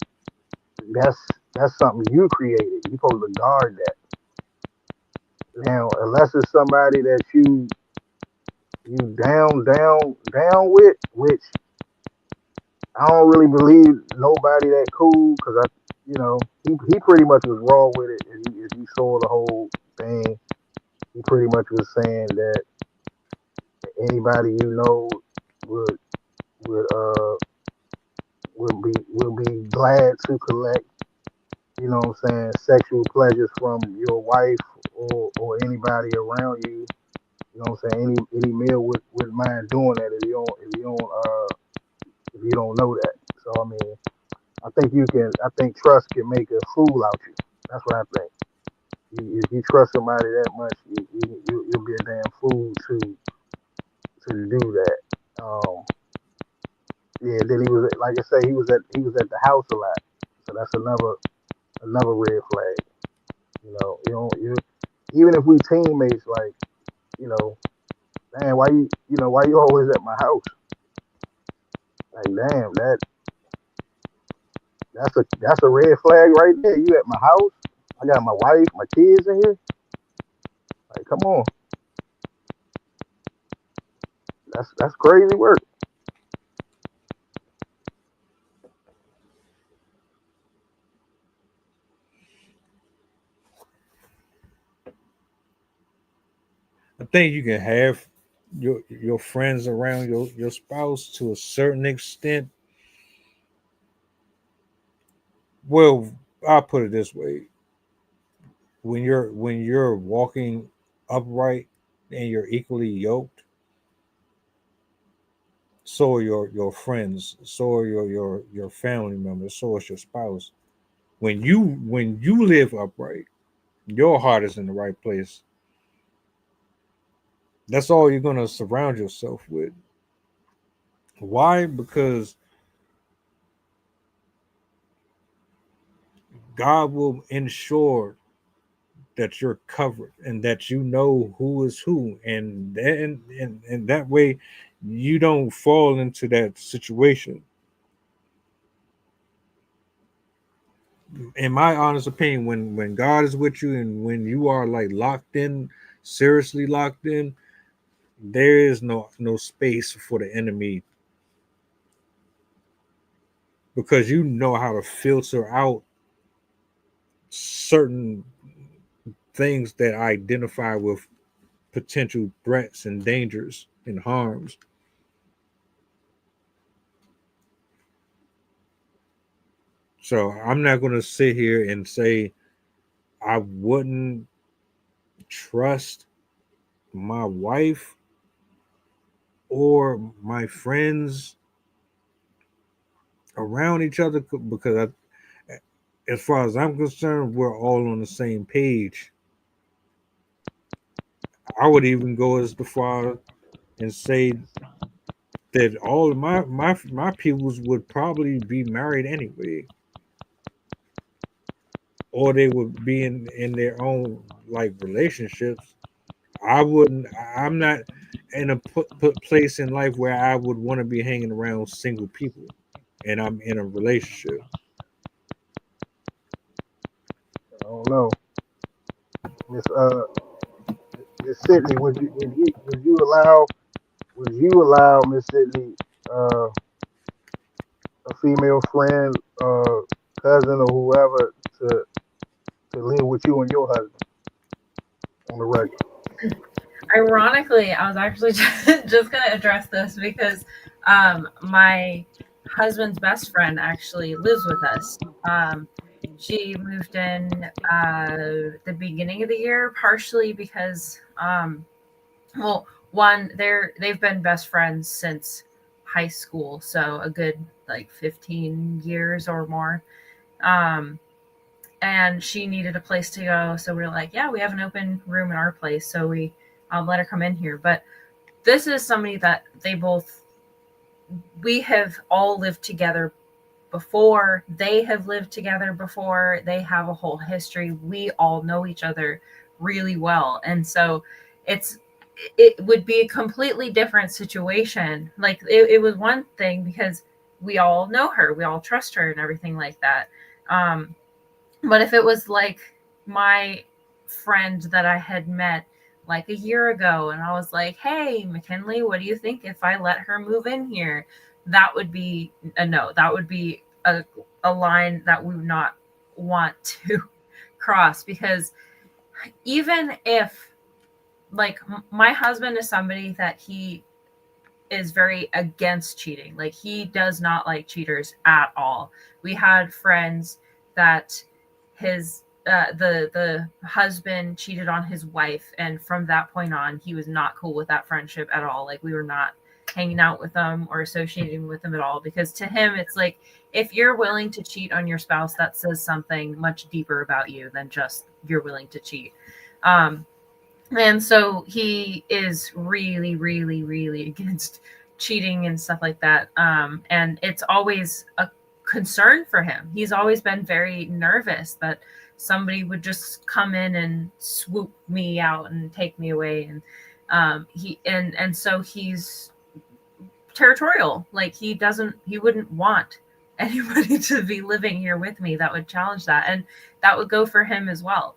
that's something you created. You're supposed to guard that. Now, unless it's somebody that you down with, which I don't really believe nobody that cool because he pretty much was raw with it. If you saw the whole thing, he pretty much was saying that anybody you know would would uh will be glad to collect, you know what I'm saying, sexual pleasures from your wife or anybody around you. You know what I'm saying? Any male would mind doing that if you don't know that. So I mean, I think trust can make a fool out you. That's what I think. If you trust somebody that much, you'll be a damn fool to do that. Yeah. Then he was, like I say, he was at the house a lot. So that's another red flag. You even if we teammates, like, you know, man, why you always at my house? Like, damn, that's a red flag right there. You at my house? I got my wife, my kids in here. Like, come on, that's crazy work.
I think you can have your friends around your spouse to a certain extent. Well, I'll put it this way: when you're walking upright and you're equally yoked, so are your friends, so are your family members, so is your spouse. When you live upright, your heart is in the right place. That's all you're gonna surround yourself with. Why? Because God will ensure that you're covered and that you know who is who, and that way you don't fall into that situation. in my honest opinion, when God is with you and when you are like locked in, seriously locked in, there is no space for the enemy, because you know how to filter out certain things that identify with potential threats and dangers and harms. So I'm not going to sit here and say I wouldn't trust my wife or my friends around each other, because as far as I'm concerned, we're all on the same page. I would even go as far and say that all of my peoples would probably be married anyway, or they would be in their own like relationships. I'm not in a place in life where I would want to be hanging around single people and I'm in a relationship.
I don't know. Miss Sydney, would you allow Miss Sydney, a female friend, cousin, or whoever to live with you and your husband on the record?
Ironically, I was actually just going to address this because my husband's best friend actually lives with us. She moved in the beginning of the year, partially because, one, they've been best friends since high school, so a good like 15 years or more. And she needed a place to go, so we were like, yeah, we have an open room in our place, so we let her come in here. But this is somebody that we have all lived together before. They have lived together before. They have a whole history. We all know each other really well. And so it would be a completely different situation. Like it was one thing because we all know her, we all trust her and everything like that. But if it was like my friend that I had met like a year ago and I was like, hey, McKinley, what do you think if I let her move in here? That would be a no. That would be a line that we would not want to cross, because even if, like, my husband is somebody that he is very against cheating. Like, he does not like cheaters at all. We had friends that the husband cheated on his wife, and from that point on, he was not cool with that friendship at all. Like, we were not hanging out with them or associating with them at all, because to him, it's like, if you're willing to cheat on your spouse, that says something much deeper about you than just you're willing to cheat. And so he is really, really, really against cheating and stuff like that. And it's always a concern for him. He's always been very nervous that somebody would just come in and swoop me out and take me away. And so he's territorial. Like, he wouldn't want anybody to be living here with me that would challenge that. And that would go for him as well.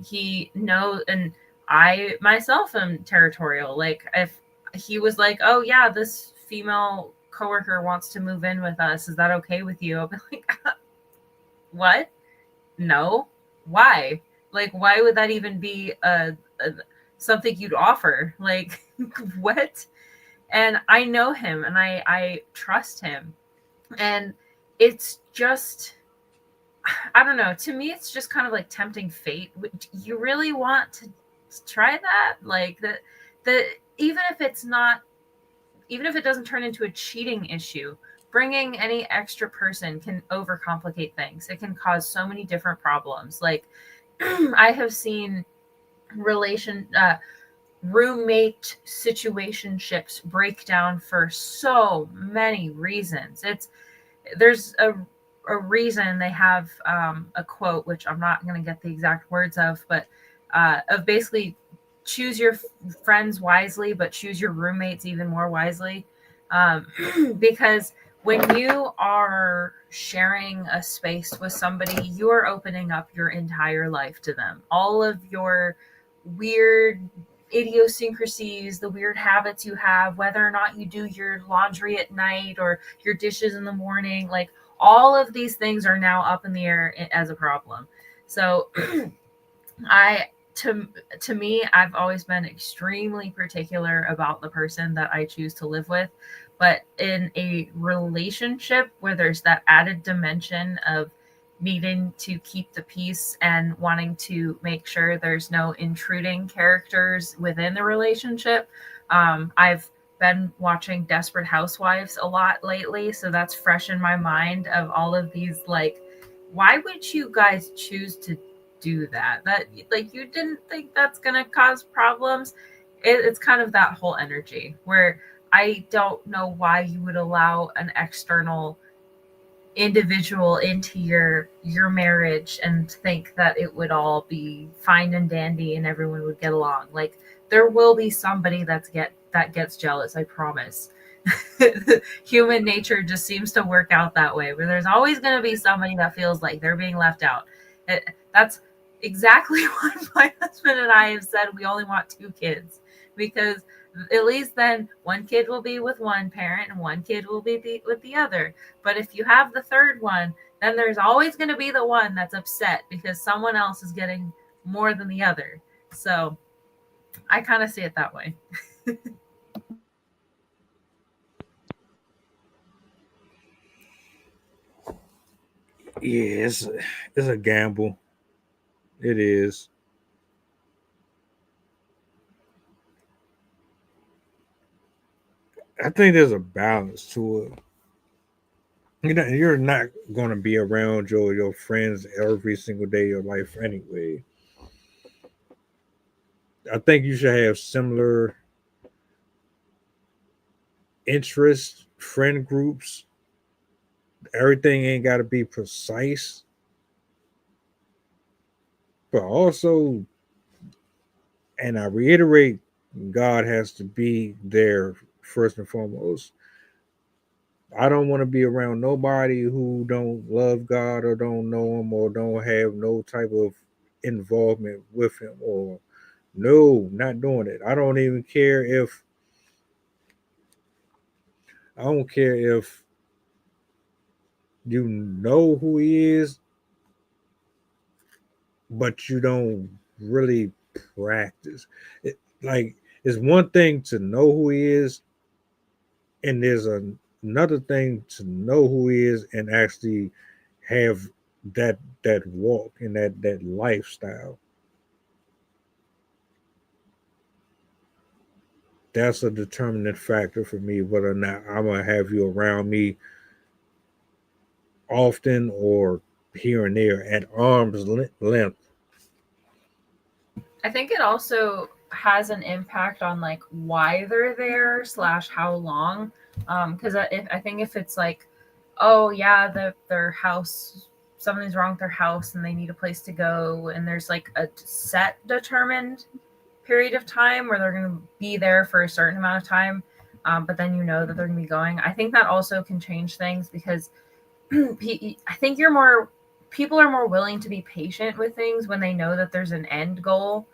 He knows, and I myself am territorial. Like, if he was like, oh yeah, this female coworker wants to move in with us, is that okay with you? I'll be like, what? No. Why? Like, why would that even be something you'd offer? Like, what? And I know him and I trust him. And it's just, I don't know. To me, it's just kind of like tempting fate. You really want to try that? Like, even if it doesn't turn into a cheating issue, bringing any extra person can overcomplicate things. It can cause so many different problems. Like, I have seen roommate situationships break down for so many reasons. There's a reason they have a quote, which I'm not going to get the exact words of, but of basically choose your friends wisely, but choose your roommates even more wisely. Because when you are sharing a space with somebody, you are opening up your entire life to them. All of your weird idiosyncrasies, the weird habits you have, whether or not you do your laundry at night or your dishes in the morning, like all of these things are now up in the air as a problem. So to me, I've always been extremely particular about the person that I choose to live with. But in a relationship where there's that added dimension of needing to keep the peace and wanting to make sure there's no intruding characters within the relationship, I've been watching Desperate Housewives a lot lately, so that's fresh in my mind of all of these, like, why would you guys choose to do that? That, like, you didn't think that's gonna cause problems? It's kind of that whole energy where I don't know why you would allow an external individual into your marriage and think that it would all be fine and dandy and everyone would get along. Like, there will be somebody that gets jealous, I promise. Human nature just seems to work out that way, where there's always going to be somebody that feels like they're being left out. That's exactly what my husband and I have said. We only want 2 kids, because at least then one kid will be with one parent and one kid will be with the other. But if you have the third one, then there's always going to be the one that's upset because someone else is getting more than the other. So I kind of see it that way.
Yeah, it's a gamble. It is. I think there's a balance to it. You're not going to be around your friends every single day of your life anyway. I think you should have similar interests, friend groups. Everything ain't got to be precise, but also, and I reiterate, God has to be there first and foremost. I don't want to be around nobody who don't love God or don't know him or don't have no type of involvement with him, or no, not doing it. I don't care if you know who he is, but you don't really practice it. Like, it's one thing to know who he is, and there's another thing to know who he is and actually have that walk and that lifestyle. That's a determinant factor for me, whether or not I'm gonna have you around me often or here and there at arm's length.
I think it also has an impact on like why they're there / how long. Because I think if it's like, oh yeah, their house, something's wrong with their house and they need a place to go, and there's like a set determined period of time where they're going to be there for a certain amount of time, but then you know that they're going to be going. I think that also can change things, because I think people are more willing to be patient with things when they know that there's an end goal.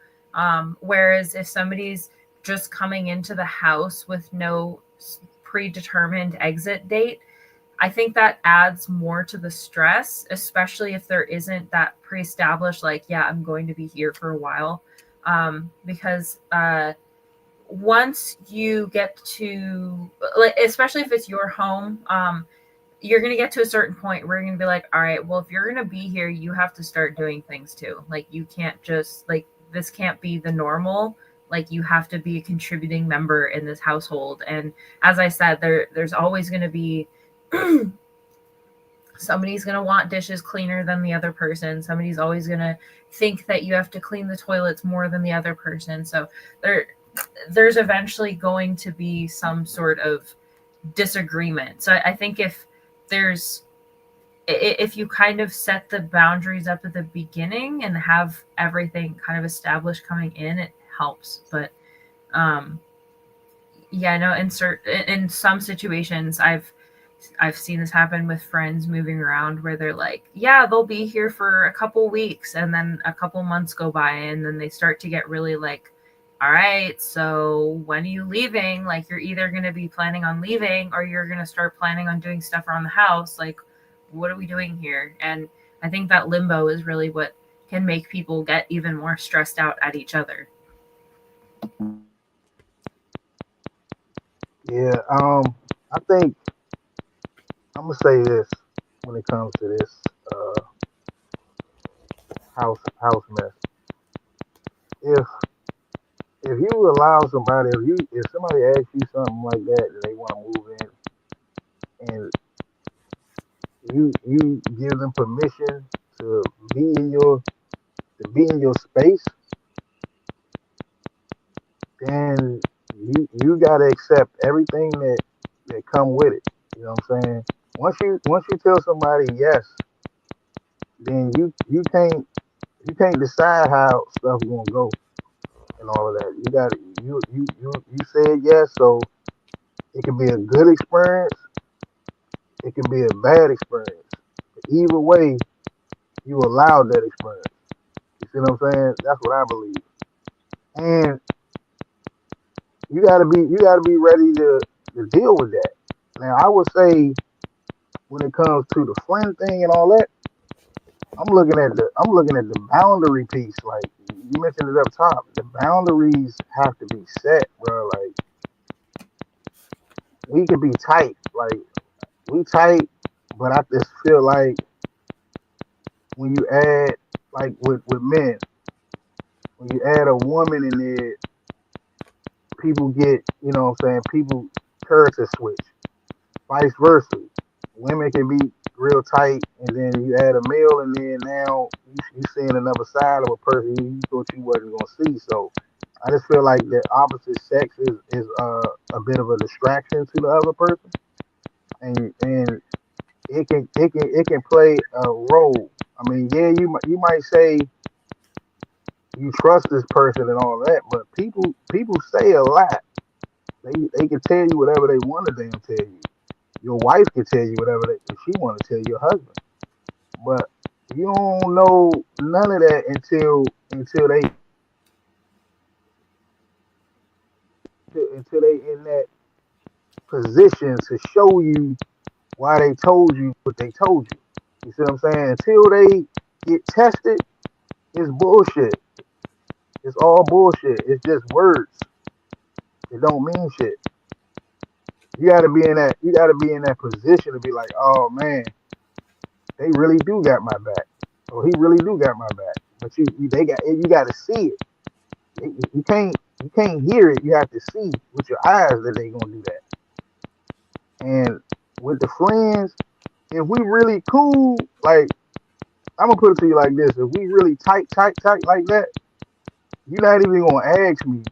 Whereas if somebody's just coming into the house with no predetermined exit date, I think that adds more to the stress, especially if there isn't that pre-established, like, yeah, I'm going to be here for a while. Because once you get to, like, especially if it's your home, you're going to get to a certain point where you're going to be like, all right, well, if you're going to be here, you have to start doing things too. Like, you can't just, like, this can't be the normal. Like, you have to be a contributing member in this household. And as I said, there's always going to be somebody's going to want dishes cleaner than the other person. Somebody's always going to think that you have to clean the toilets more than the other person. So there's eventually going to be some sort of disagreement. So I think if you kind of set the boundaries up at the beginning and have everything kind of established coming in, it helps. But yeah, no, in some situations I've I've seen this happen with friends moving around where they're like, yeah, they'll be here for a couple weeks, and then a couple months go by, and then they start to get really like, all right, so when are you leaving? Like, you're either going to be planning on leaving or you're going to start planning on doing stuff around the house. Like, what are we doing here? And I think that limbo is really what can make people get even more stressed out at each other.
Yeah, I think I'm gonna say this when it comes to this house mess. If you allow somebody, if somebody asks you something like that and they want to move in, and you give them permission to be in your space, then you gotta accept everything that come with it. You know what I'm saying? Once you tell somebody yes, then you can't decide how stuff gonna go and all of that. You said yes, so it can be a good experience, it can be a bad experience. But either way, you allowed that experience. You see what I'm saying? That's what I believe. And you gotta be ready to deal with that. Now I would say when it comes to the friend thing and all that, I'm looking at the boundary piece. Like you mentioned it up top, the boundaries have to be set, bro. Like we could be tight, like we tight, but I just feel like when you add, like with men, when you add a woman in there, people get, you know what I'm saying, people character switch. Vice versa. Women can be real tight, and then you add a male in there, now you seeing another side of a person you thought you wasn't gonna see. So I just feel like the opposite sex is a bit of a distraction to the other person, and it can play a role. I mean, yeah, you might say you trust this person and all that, but people say a lot. They can tell you whatever they want to damn tell you. Your wife can tell you whatever she want to tell your husband, but you don't know none of that until they in that position to show you why they told you what they told you. You see what I'm saying? Until they get tested, it's bullshit. It's all bullshit. It's just words. It don't mean shit. You gotta be in that position to be like, oh man, they really do got my back, or he really do got my back. But you gotta see it. You can't hear it. You have to see with your eyes that they gonna do that. And with the friends, if we really cool, like I'm gonna put it to you like this: if we really tight like that, you're not even gonna ask me,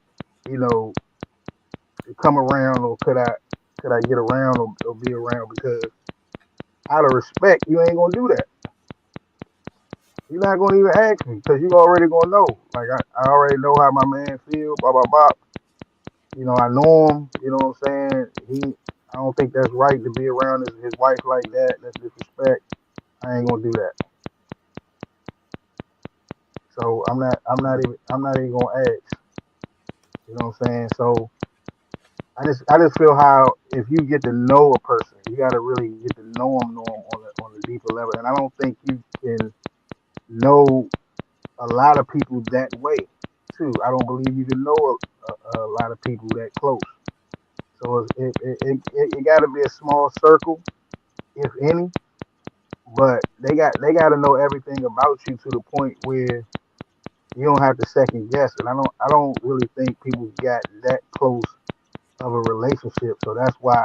you know, to come around, or could I get around or be around, because out of respect, you ain't gonna do that. You're not gonna even ask me because you already gonna know. Like I already know how my man feel. Blah blah blah. You know, I know him. You know what I'm saying? I don't think that's right to be around his wife like that. That's disrespect. I ain't gonna do that. So I'm not even gonna ask. You know what I'm saying? So I just feel how if you get to know a person, you gotta really get to know them on a deeper level. And I don't think you can know a lot of people that way too. I don't believe you can know a lot of people that close. So it got to be a small circle, if any. But they got to know everything about you to the point where you don't have to second guess. And I don't really think people got that close of a relationship. So that's why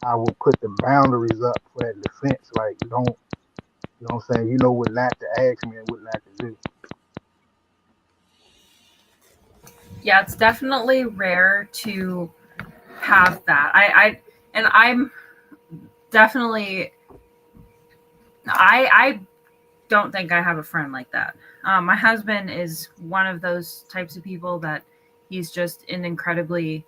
I will put the boundaries up for that defense. Like don't, you know what I'm saying? You know what not to ask me and what not to do.
Yeah, it's definitely rare to have that. I'm definitely, I don't think I have a friend like that. My husband is one of those types of people that he's just an incredibly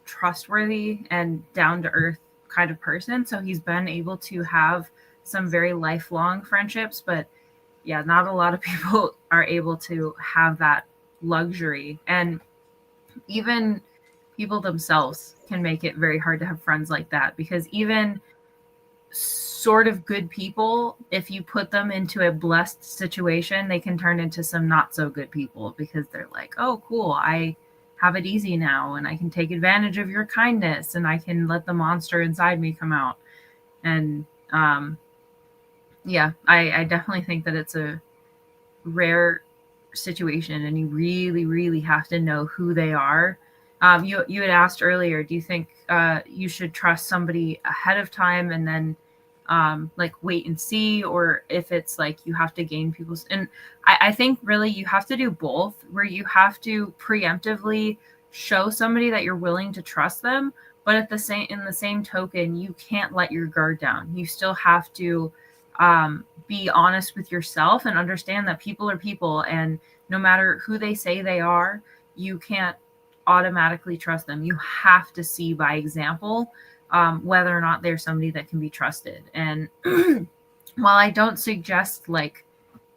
trustworthy and down to earth kind of person. So he's been able to have some very lifelong friendships. But yeah, not a lot of people are able to have that luxury. And even people themselves can make it very hard to have friends like that, because even sort of good people, if you put them into a blessed situation, they can turn into some not so good people, because they're like, oh, cool, I have it easy now and I can take advantage of your kindness and I can let the monster inside me come out. And yeah, I definitely think that it's a rare situation, and you really, really have to know who they are. You had asked earlier, do you think you should trust somebody ahead of time and then like wait and see, or if it's like you have to gain people's, and I think really you have to do both, where you have to preemptively show somebody that you're willing to trust them, but in the same token, you can't let your guard down. You still have to be honest with yourself and understand that people are people, and no matter who they say they are, you can't automatically trust them. You have to see by example whether or not they're somebody that can be trusted. And while I don't suggest like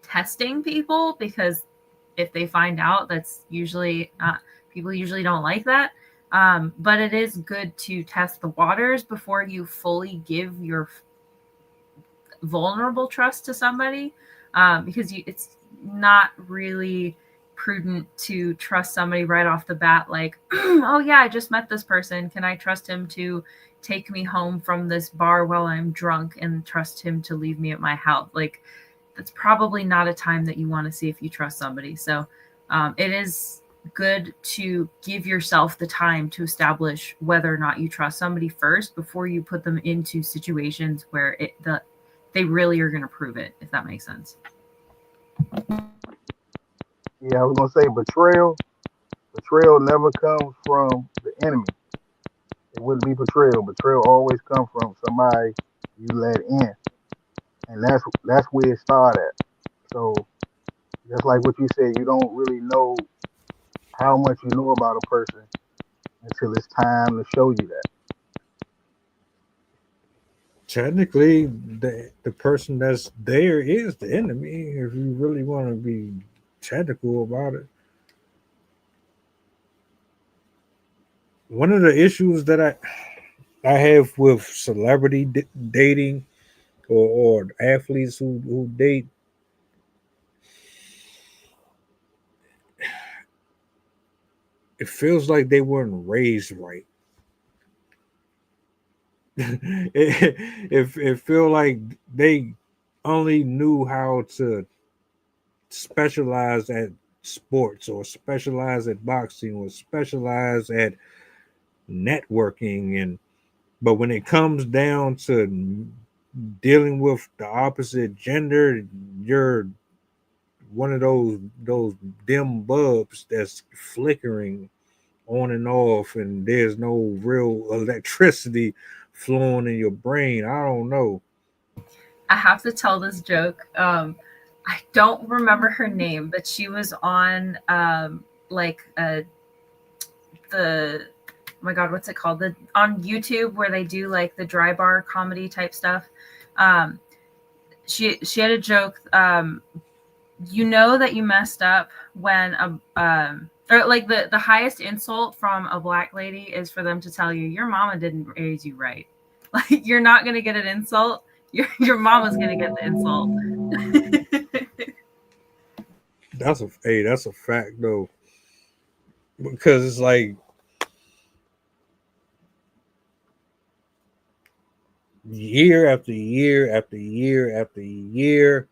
testing people, because if they find out, that's usually people usually don't like that. But it is good to test the waters before you fully give your vulnerable trust to somebody, because it's not really prudent to trust somebody right off the bat, like, oh yeah, I just met this person, can I trust him to take me home from this bar while I'm drunk and trust him to leave me at my house? Like, that's probably not a time that you want to see if you trust somebody. So it is good to give yourself the time to establish whether or not you trust somebody first before you put them into situations where they really are going to prove it, if that makes sense.
Yeah, I was gonna say betrayal. Betrayal never comes from the enemy. It wouldn't be betrayal. Betrayal always comes from somebody you let in, and that's where it started at. So just like what you said, you don't really know how much you know about a person until it's time to show you that.
Technically, the person that's there is the enemy, if you really want to be technical about it. One of the issues that I have with celebrity dating or athletes who date, it feels like they weren't raised right. it feel like they only knew how to specialize at sports, or specialize at boxing, or specialize at networking, but when it comes down to dealing with the opposite gender, you're one of those dim bulbs that's flickering on and off, and there's no real electricity flowing in your brain. I don't know.
I have to tell this joke. I don't remember her name, but she was on the, oh my god, what's it called? On YouTube, where they do like the dry bar comedy type stuff. She had a joke. You know that you messed up when or like the highest insult from a black lady is for them to tell you your mama didn't raise you right. Like, you're not gonna get an insult. Your mama's gonna get the insult.
That's a fact though, because it's like year after year after year after year,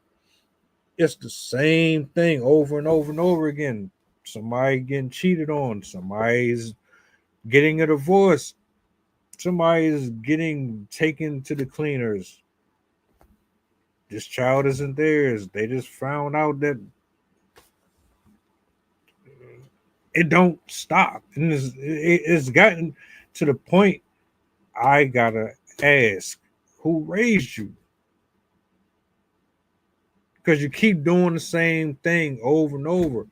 it's the same thing over and over and over again. Somebody getting cheated on, somebody's getting a divorce, somebody's getting taken to the cleaners. This child isn't theirs. They just found out that it don't stop, and it's gotten to the point I gotta ask, who raised you? Because you keep doing the same thing over and over,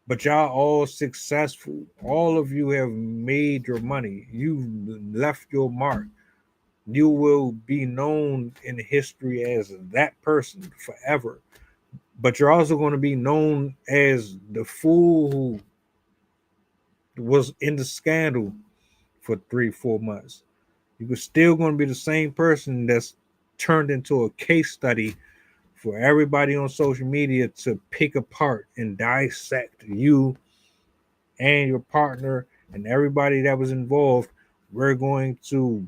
but y'all all successful. All of you have made your money. You left your mark. you will be known in history as that person forever. But you're also going to be known as the fool who was in the scandal for 3-4 months. You're still going to be the same person that's turned into a case study for everybody on social media to pick apart and dissect you and your partner and everybody that was involved. We're going to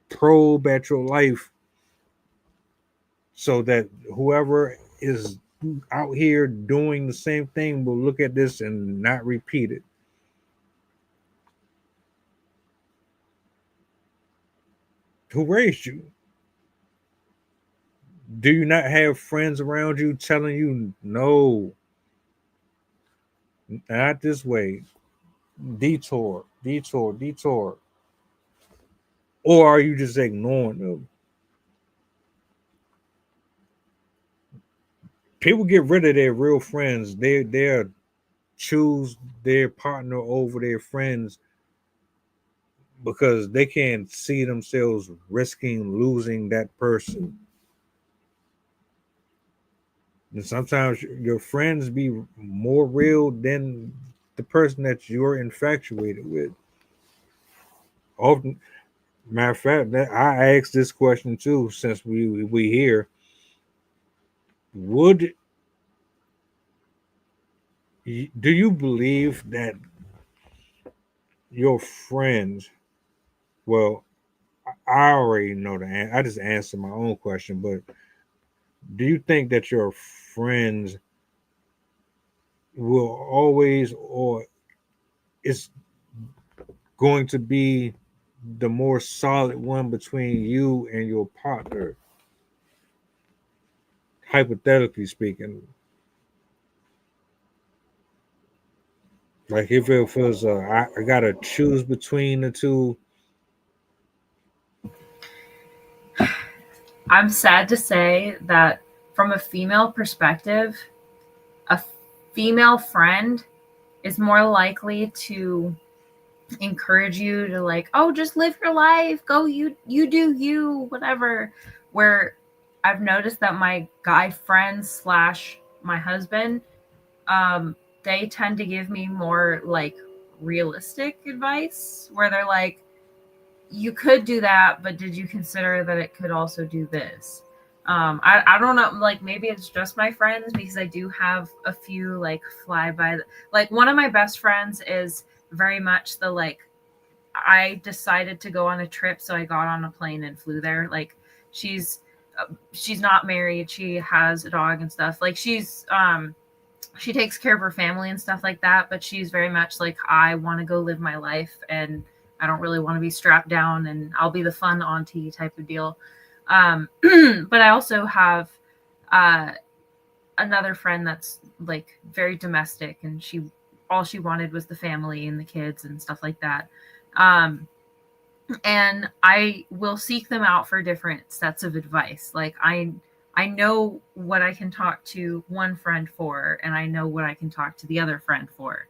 probe at your life so that whoever is out here doing the same thing will look at this and not repeat it. Who raised you? Do you not have friends around you telling you, no, not this way? Detour, detour, detour. Or are you just ignoring them? People get rid of their real friends. They'll choose their partner over their friends because they can't see themselves risking losing that person. And sometimes your friends be more real than the person that you're infatuated with. Often, matter of fact, I asked this question too, since we here. Do you believe that your friends? Well, I already know the answer. I just answered my own question, but do you think that your friends will always, or is going to be the more solid one between you and your partner, hypothetically speaking? Like if it was I gotta choose between the two.
I'm sad to say that from a female perspective, a female friend is more likely to encourage you to like, oh, just live your life, go, you do you, whatever. Where I've noticed that my guy friends / my husband, they tend to give me more like realistic advice, where they're like, you could do that, but did you consider that it could also do this? I don't know, like maybe it's just my friends, because I do have a few like fly by like one of my best friends is very much the like, I decided to go on a trip, so I got on a plane and flew there. Like she's not married, she has a dog and stuff. Like she takes care of her family and stuff like that, but she's very much like, I want to go live my life and I don't really want to be strapped down, and I'll be the fun auntie type of deal. But I also have another friend that's like very domestic, and all she wanted was the family and the kids and stuff like that. And I will seek them out for different sets of advice. Like I know what I can talk to one friend for, and I know what I can talk to the other friend for.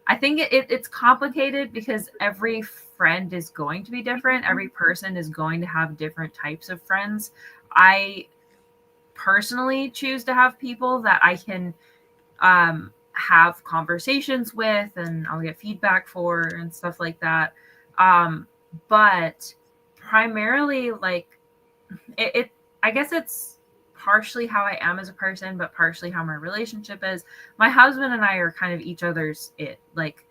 I think it's complicated because every friend is going to be different. Every person is going to have different types of friends. I personally choose to have people that I can have conversations with and I'll get feedback for and stuff like that. But primarily, like I guess it's partially how I am as a person, but partially how my relationship is. My husband and I are kind of each other's it. Like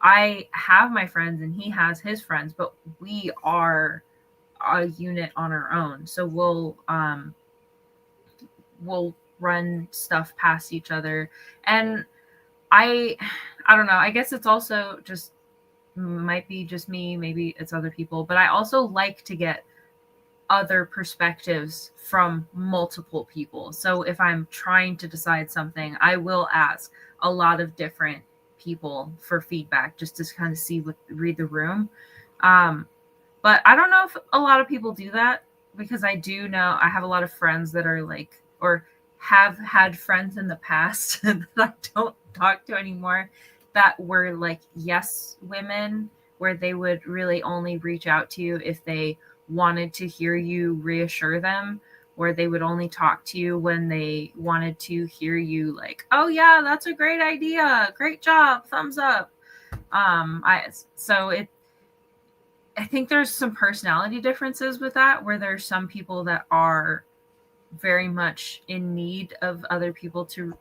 I have my friends and he has his friends, but we are a unit on our own. So we'll run stuff past each other. And I don't know. I guess it's also just might be just me, maybe it's other people, but I also like to get other perspectives from multiple people. So if I'm trying to decide something, I will ask a lot of different people for feedback just to kind of read the room. But I don't know if a lot of people do that, because I do know I have a lot of friends that are like, or have had friends in the past that I don't talk to anymore, that were like yes women, where they would really only reach out to you if they wanted to hear you reassure them, where they would only talk to you when they wanted to hear you like, oh yeah, that's a great idea, great job, thumbs up. I think there's some personality differences with that, where there's some people that are very much in need of other people to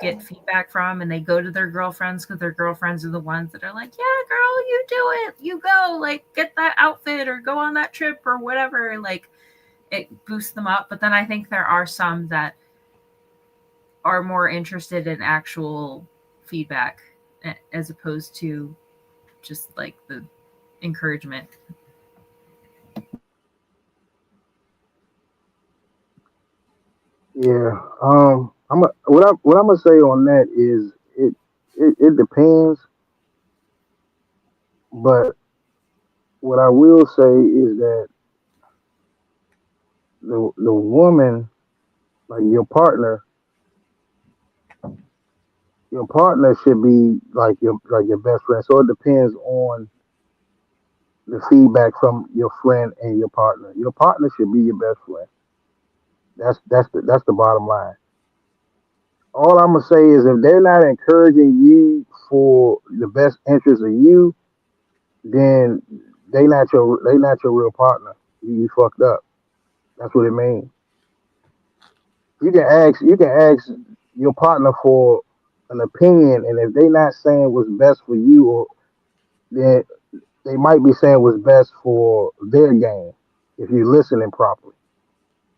get feedback from, and they go to their girlfriends because their girlfriends are the ones that are like, yeah, girl, you do it, you go, like, get that outfit or go on that trip or whatever, like, it boosts them up. But then I think there are some that are more interested in actual feedback as opposed to just like the encouragement.
Yeah. What I'm gonna say on that is it depends, but what I will say is that the woman, like your partner should be like your best friend. So it depends on the feedback from your friend and your partner. Your partner should be your best friend. That's the bottom line. All I'm gonna say is if they're not encouraging you for the best interest of you, then they not your real partner. You fucked up. That's what it means. You can ask your partner for an opinion, and if they not saying what's best for you, or then they might be saying what's best for their game. If you're listening properly,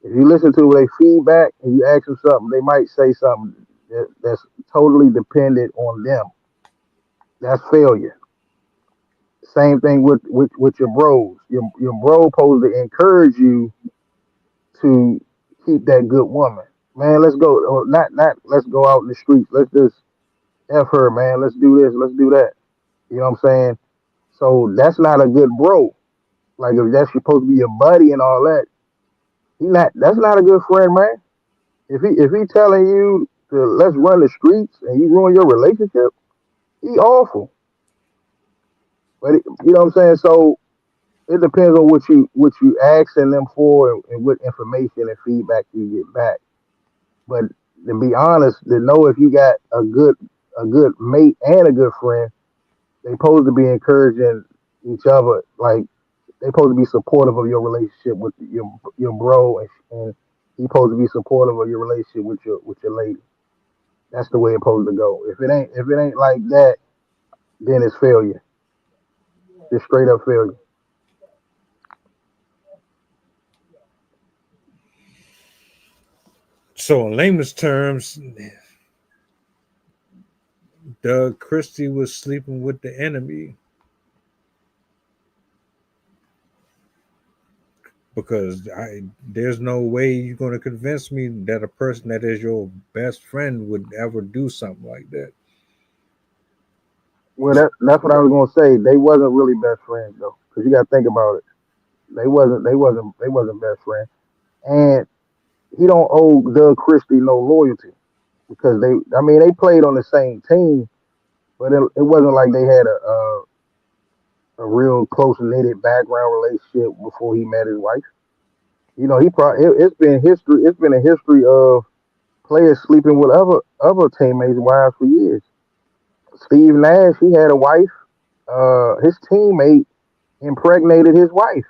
if you listen to their feedback and you ask them something, they might say something that's totally dependent on them. That's failure. Same thing with your bros. Your bro supposed to encourage you to keep that good woman. Man, let's go. Or not let's go out in the streets. Let's just F her, man. Let's do this. Let's do that. You know what I'm saying? So that's not a good bro. Like if that's supposed to be your buddy and all that, that's not a good friend, man. If he telling you to let's run the streets and you ruin your relationship, he awful. But you know what I'm saying? So it depends on what you asking them for, and what information and feedback you get back. But to be honest, to know if you got a good mate and a good friend, they supposed to be encouraging each other. Like they supposed to be supportive of your relationship with your bro, and he supposed to be supportive of your relationship with your lady. That's the way it's supposed to go. If it ain't like that, then it's failure. It's straight up failure.
So, in layman's terms, Doug Christie was sleeping with the enemy because there's no way you're going to convince me that a person that is your best friend would ever do something like that.
Well, that's what I was gonna say. They wasn't really best friends though, because you got to think about it. They wasn't best friends, and he don't owe Doug Christie no loyalty because they played on the same team, but it wasn't like they had a real close knitted background relationship before he met his wife. You know, it's been history. It's been a history of players sleeping with other teammates' wives for years. Steve Nash, he had a wife. His teammate impregnated his wife,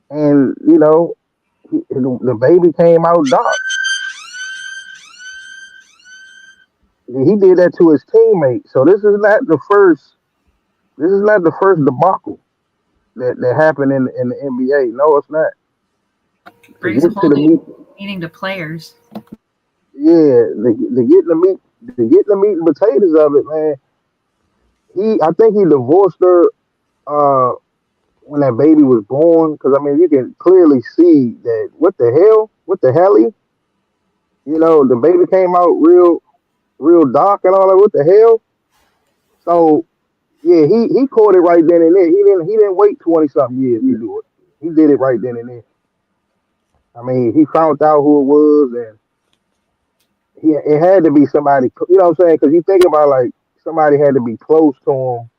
and you know, the baby came out dark. He did that to his teammate. So this is not the first. This is not the first debacle that happened in the NBA. No, it's not.
Brings a whole new meaning to players.
Yeah, to get the meat and potatoes of it, man. I think he divorced her when that baby was born, because I mean you can clearly see that what the hell, you know, the baby came out real dark and all that. What the hell? So yeah, he caught it right then and there. He didn't wait 20 something years to do it. He did it right then and there. I mean, he found out who it was, and it had to be somebody. You know what I'm saying? Because you think about like somebody had to be close to him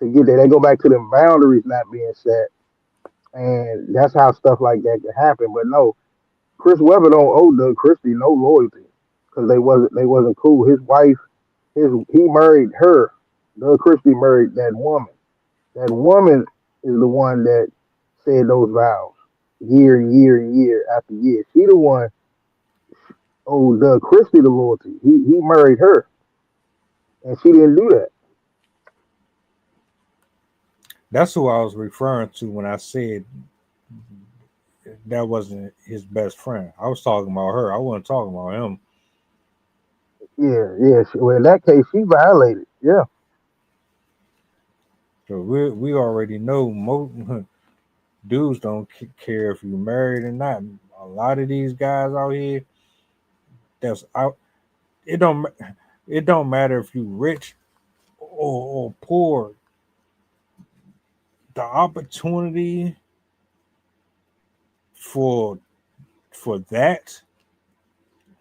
to get there. They go back to the boundaries not being set, and that's how stuff like that can happen. But no, Chris Webber don't owe Doug Christie no loyalty because they wasn't cool. His wife, he married her. Doug Christie married that woman. That woman is the one that said those vows year and year and year after year. She the one owed Doug Christie the loyalty. He married her, and she didn't do that.
That's who I was referring to when I said that wasn't his best friend. I was talking about her. I wasn't talking about him.
Yeah. Well, in that case, she violated. Yeah.
So we already know most dudes don't care if you're married or not. A lot of these guys out here, that's out. It don't matter if you rich or poor. The opportunity for that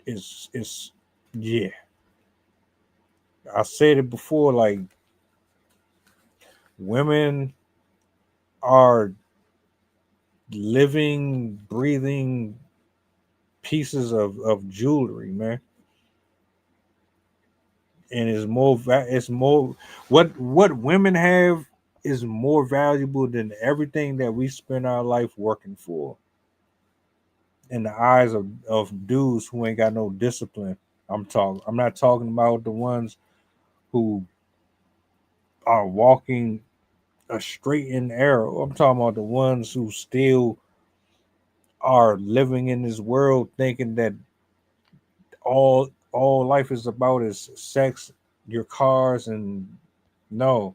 is yeah. I said it before, like women are living, breathing pieces of jewelry, man. And it's more what women have is more valuable than everything that we spend our life working for. In the eyes of dudes who ain't got no discipline. I'm not talking about the ones who are walking a straight and narrow. I'm talking about the ones who still are living in this world thinking that all life is about is sex, your cars, and no.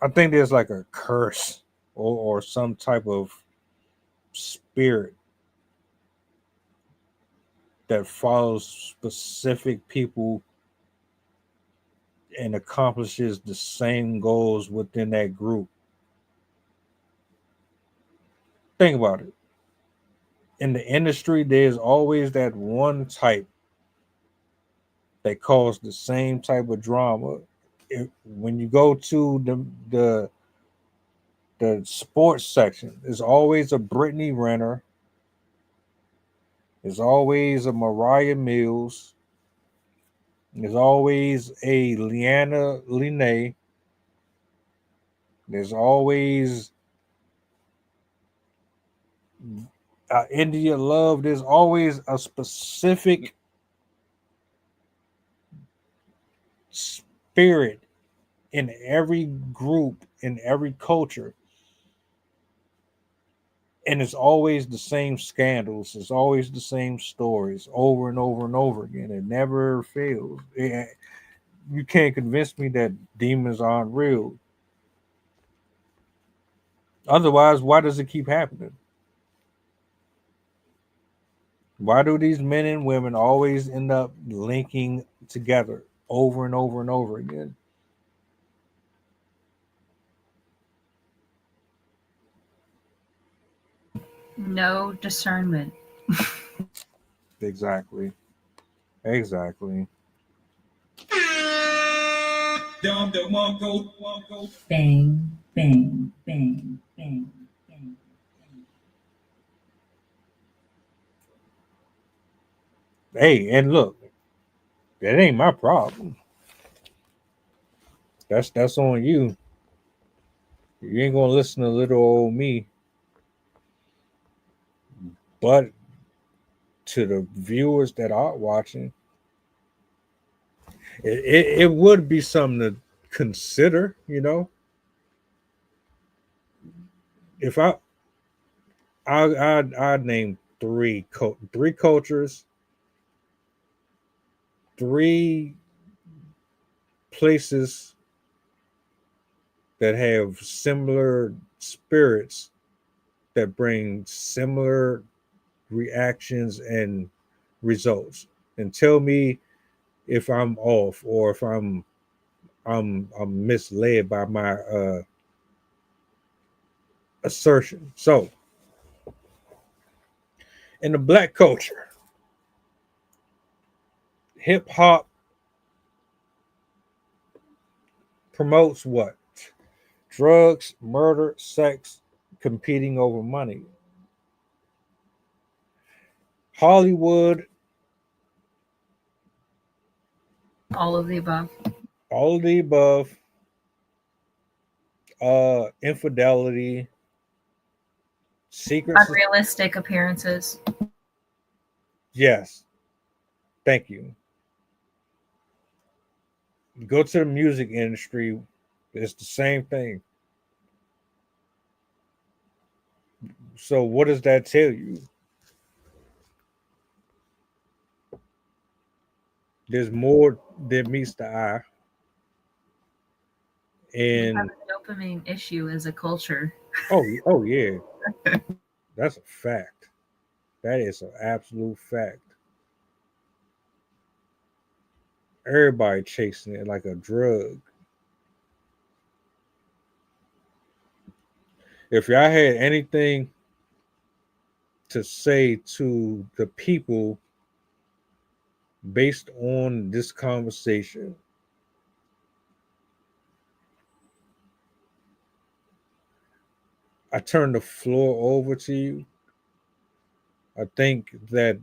I think there's like a curse or some type of spirit that follows specific people and accomplishes the same goals within that group. Think about it. In the industry, there's always that one type that cause the same type of drama. When you go to the sports section, there's always a Brittany Renner. There's always a Mariah Mills. There's always a Leanna Linnae. There's always India Love. There's always a specific spirit in every group, in every culture. And it's always the same scandals. It's always the same stories over and over and over again. It never fails. You can't convince me that demons aren't real. Otherwise, why does it keep happening? Why do these men and women always end up linking together over and over and over again?
No discernment.
Exactly.
Bang, bang, bang, bang, bang.
Hey, and look, that ain't my problem. That's on you. You ain't gonna listen to little old me. But to the viewers that are watching, it would be something to consider, you know. If I'd name three cultures, three places that have similar spirits that bring similar reactions and results, and tell me if I'm off or if I'm misled by my assertion. So In the black culture, hip hop promotes what? Drugs, murder, sex, competing over money. Hollywood,
All of the above.
all of the above, infidelity, secrets.
Unrealistic appearances.
Yes. Thank you. Go to the music industry, it's the same thing. So what does that tell you? There's more than meets the eye.
We have
And
a dopamine issue as a culture.
oh yeah. That's a fact. That is an absolute fact. Everybody chasing it like a drug. If y'all had anything to say to the people based on this conversation, I turn the floor over to you. I think that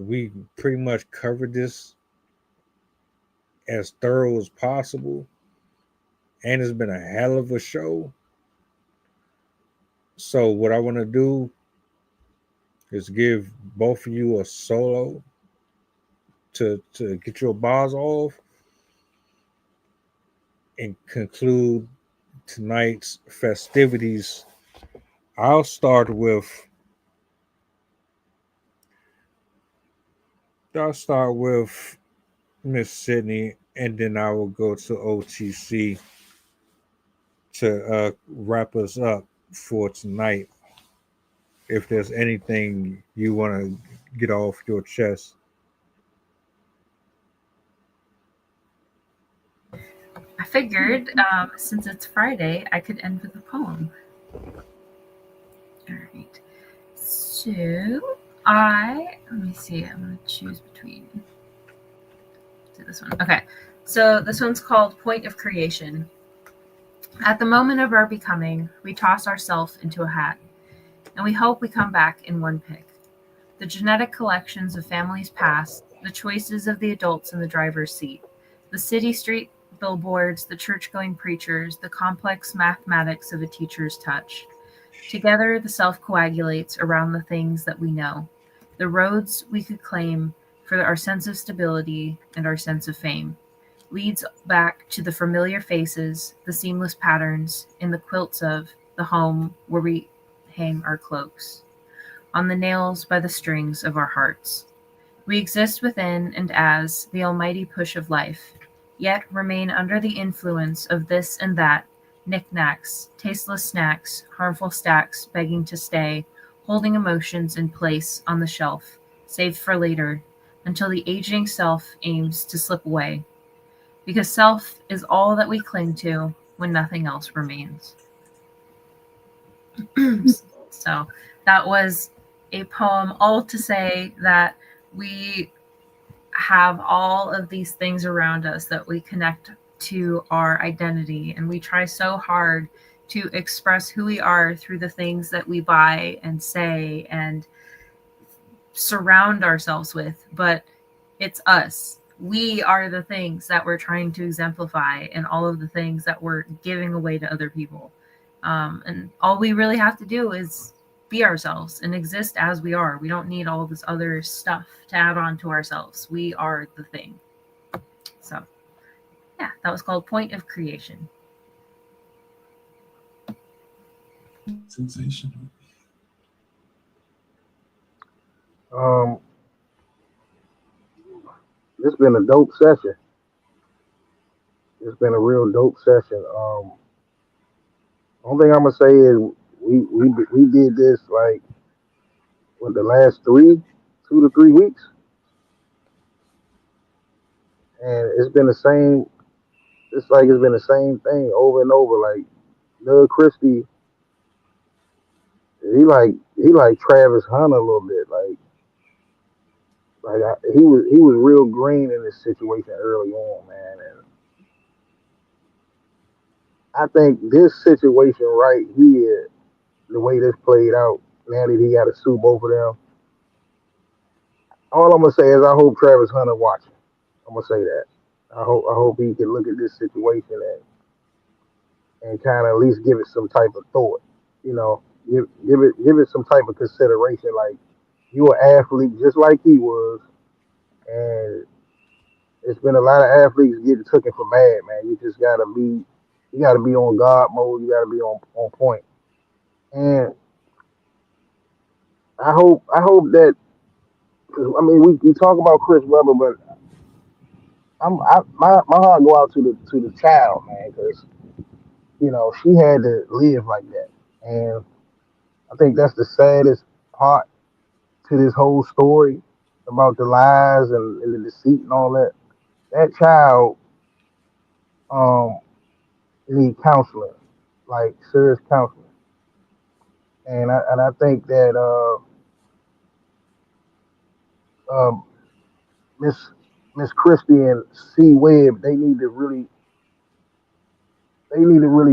we pretty much covered this as thorough as possible, and it's been a hell of a show. So what I want to do is give both of you a solo to get your bars off and conclude tonight's festivities. I'll start with Miss Sydney, and then I will go to OTC to wrap us up for tonight. If there's anything you want to get off your chest.
I figured since it's Friday, I could end with a poem. All right. So let me see. I'm going to choose between. Do this one. Okay. So this one's called Point of Creation. At the moment of our becoming, we toss ourselves into a hat, and we hope we come back in one pick. The genetic collections of families past, the choices of the adults in the driver's seat, the city street billboards, the church-going preachers, the complex mathematics of a teacher's touch. Together, the self coagulates around the things that we know, the roads we could claim for our sense of stability and our sense of fame. Leads back to the familiar faces, the seamless patterns in the quilts of the home where we hang our cloaks, on the nails by the strings of our hearts. We exist within and as the almighty push of life, yet remain under the influence of this and that, knickknacks, tasteless snacks, harmful stacks begging to stay, holding emotions in place on the shelf, saved for later, until the aging self aims to slip away. Because self is all that we cling to when nothing else remains. So that was a poem, all to say that we have all of these things around us that we connect to our identity, and we try so hard to express who we are through the things that we buy and say and surround ourselves with, but it's us. We are the things that we're trying to exemplify and all of the things that we're giving away to other people. And all we really have to do is be ourselves and exist as we are. We don't need all this other stuff to add on to ourselves. We are the thing. So, yeah, that was called Point of Creation.
Sensational.
It's been a dope session. It's been a real dope session. Only thing I'm gonna say is we did this like what the last 2 to 3 weeks, and it's been the same. It's like it's been the same thing over and over. Like Doug Christie He like Travis Hunter a little bit. He was real green in this situation early on, man. And I think this situation right here, the way this played out, now that he got to sue both of them, all I'm gonna say is I hope Travis Hunter watching. I'm gonna say that. I hope he can look at this situation and kind of at least give it some type of thought. You know, give it some type of consideration. Like, you an athlete just like he was, and it's been a lot of athletes getting taken for bad, man. You just gotta be on guard mode. You gotta be on point. And I hope that, cause I mean we talk about Chris Webber, but my heart go out to the child, man, because you know she had to live like that, and I think that's the saddest part to this whole story about the lies and the deceit and all that. That child need counseling, like serious counseling, and I think that Miss Christie and C Webb, they need to really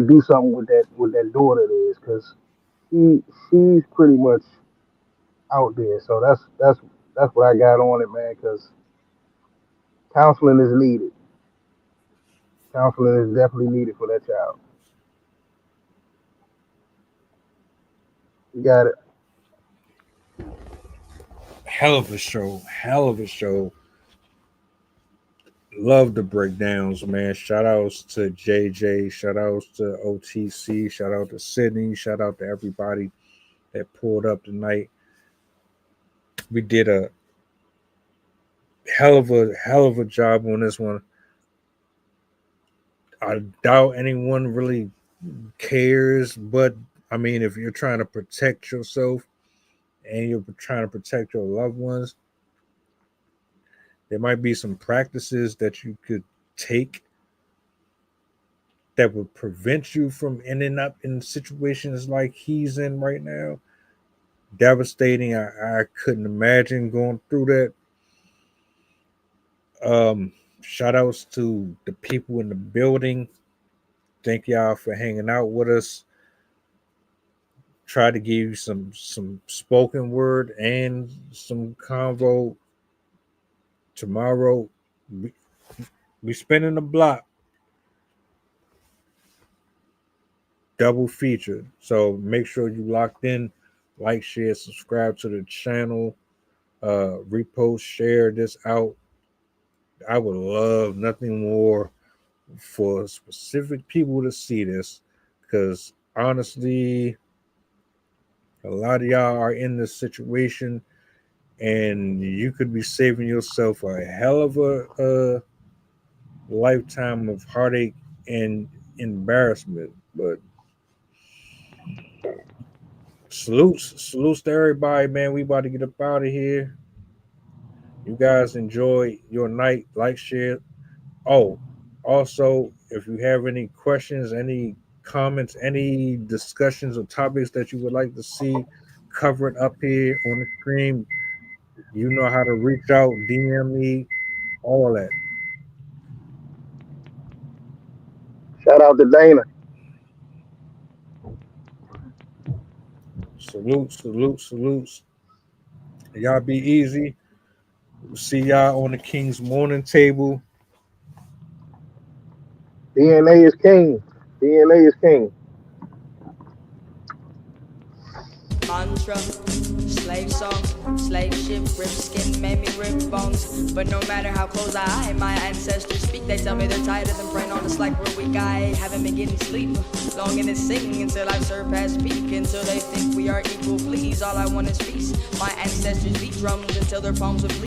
do something with that daughter of theirs, because she's pretty much out there. So that's what I got on it, man, because counseling is needed. Counseling is definitely needed for that child. You got it.
Hell of a show. Hell of a show. Love the breakdowns, man. Shout outs to JJ. Shout outs to OTC. Shout out to Sydney. Shout out to everybody that pulled up tonight. We did a hell of a job on this one. I doubt anyone really cares, but I mean, if you're trying to protect yourself and you're trying to protect your loved ones, there might be some practices that you could take that would prevent you from ending up in situations like he's in right now. Devastating. I couldn't imagine going through that. Shout outs to the people in the building. Thank y'all for hanging out with us. Try to give you some spoken word and some convo. Tomorrow, we spinning the block. Double feature. So make sure you locked in. Like, share, subscribe to the channel. Repost, share this out. I would love nothing more for specific people to see this, because honestly, a lot of y'all are in this situation and you could be saving yourself a hell of a lifetime of heartache and embarrassment. But salutes to everybody, man. We about to get up out of here. You guys enjoy your night. Like, share. Oh, also, if you have any questions, any comments, any discussions or topics that you would like to see covered up here on the stream, you know how to reach out, DM me, all that.
Shout out to Dana.
Salutes. Y'all be easy. We'll see y'all on the King's Morning Table.
DNA is king. DNA is king.
Mantra, slave song, slave ship, rip skin made me rip bones. But no matter how close my ancestors speak, they tell me they're tired of them praying on us like we're weak. I haven't been getting sleep, longing to sing until I've surpassed peak, until they think we are equal. Please, all I want is peace. My ancestors beat drums until their palms would bleed.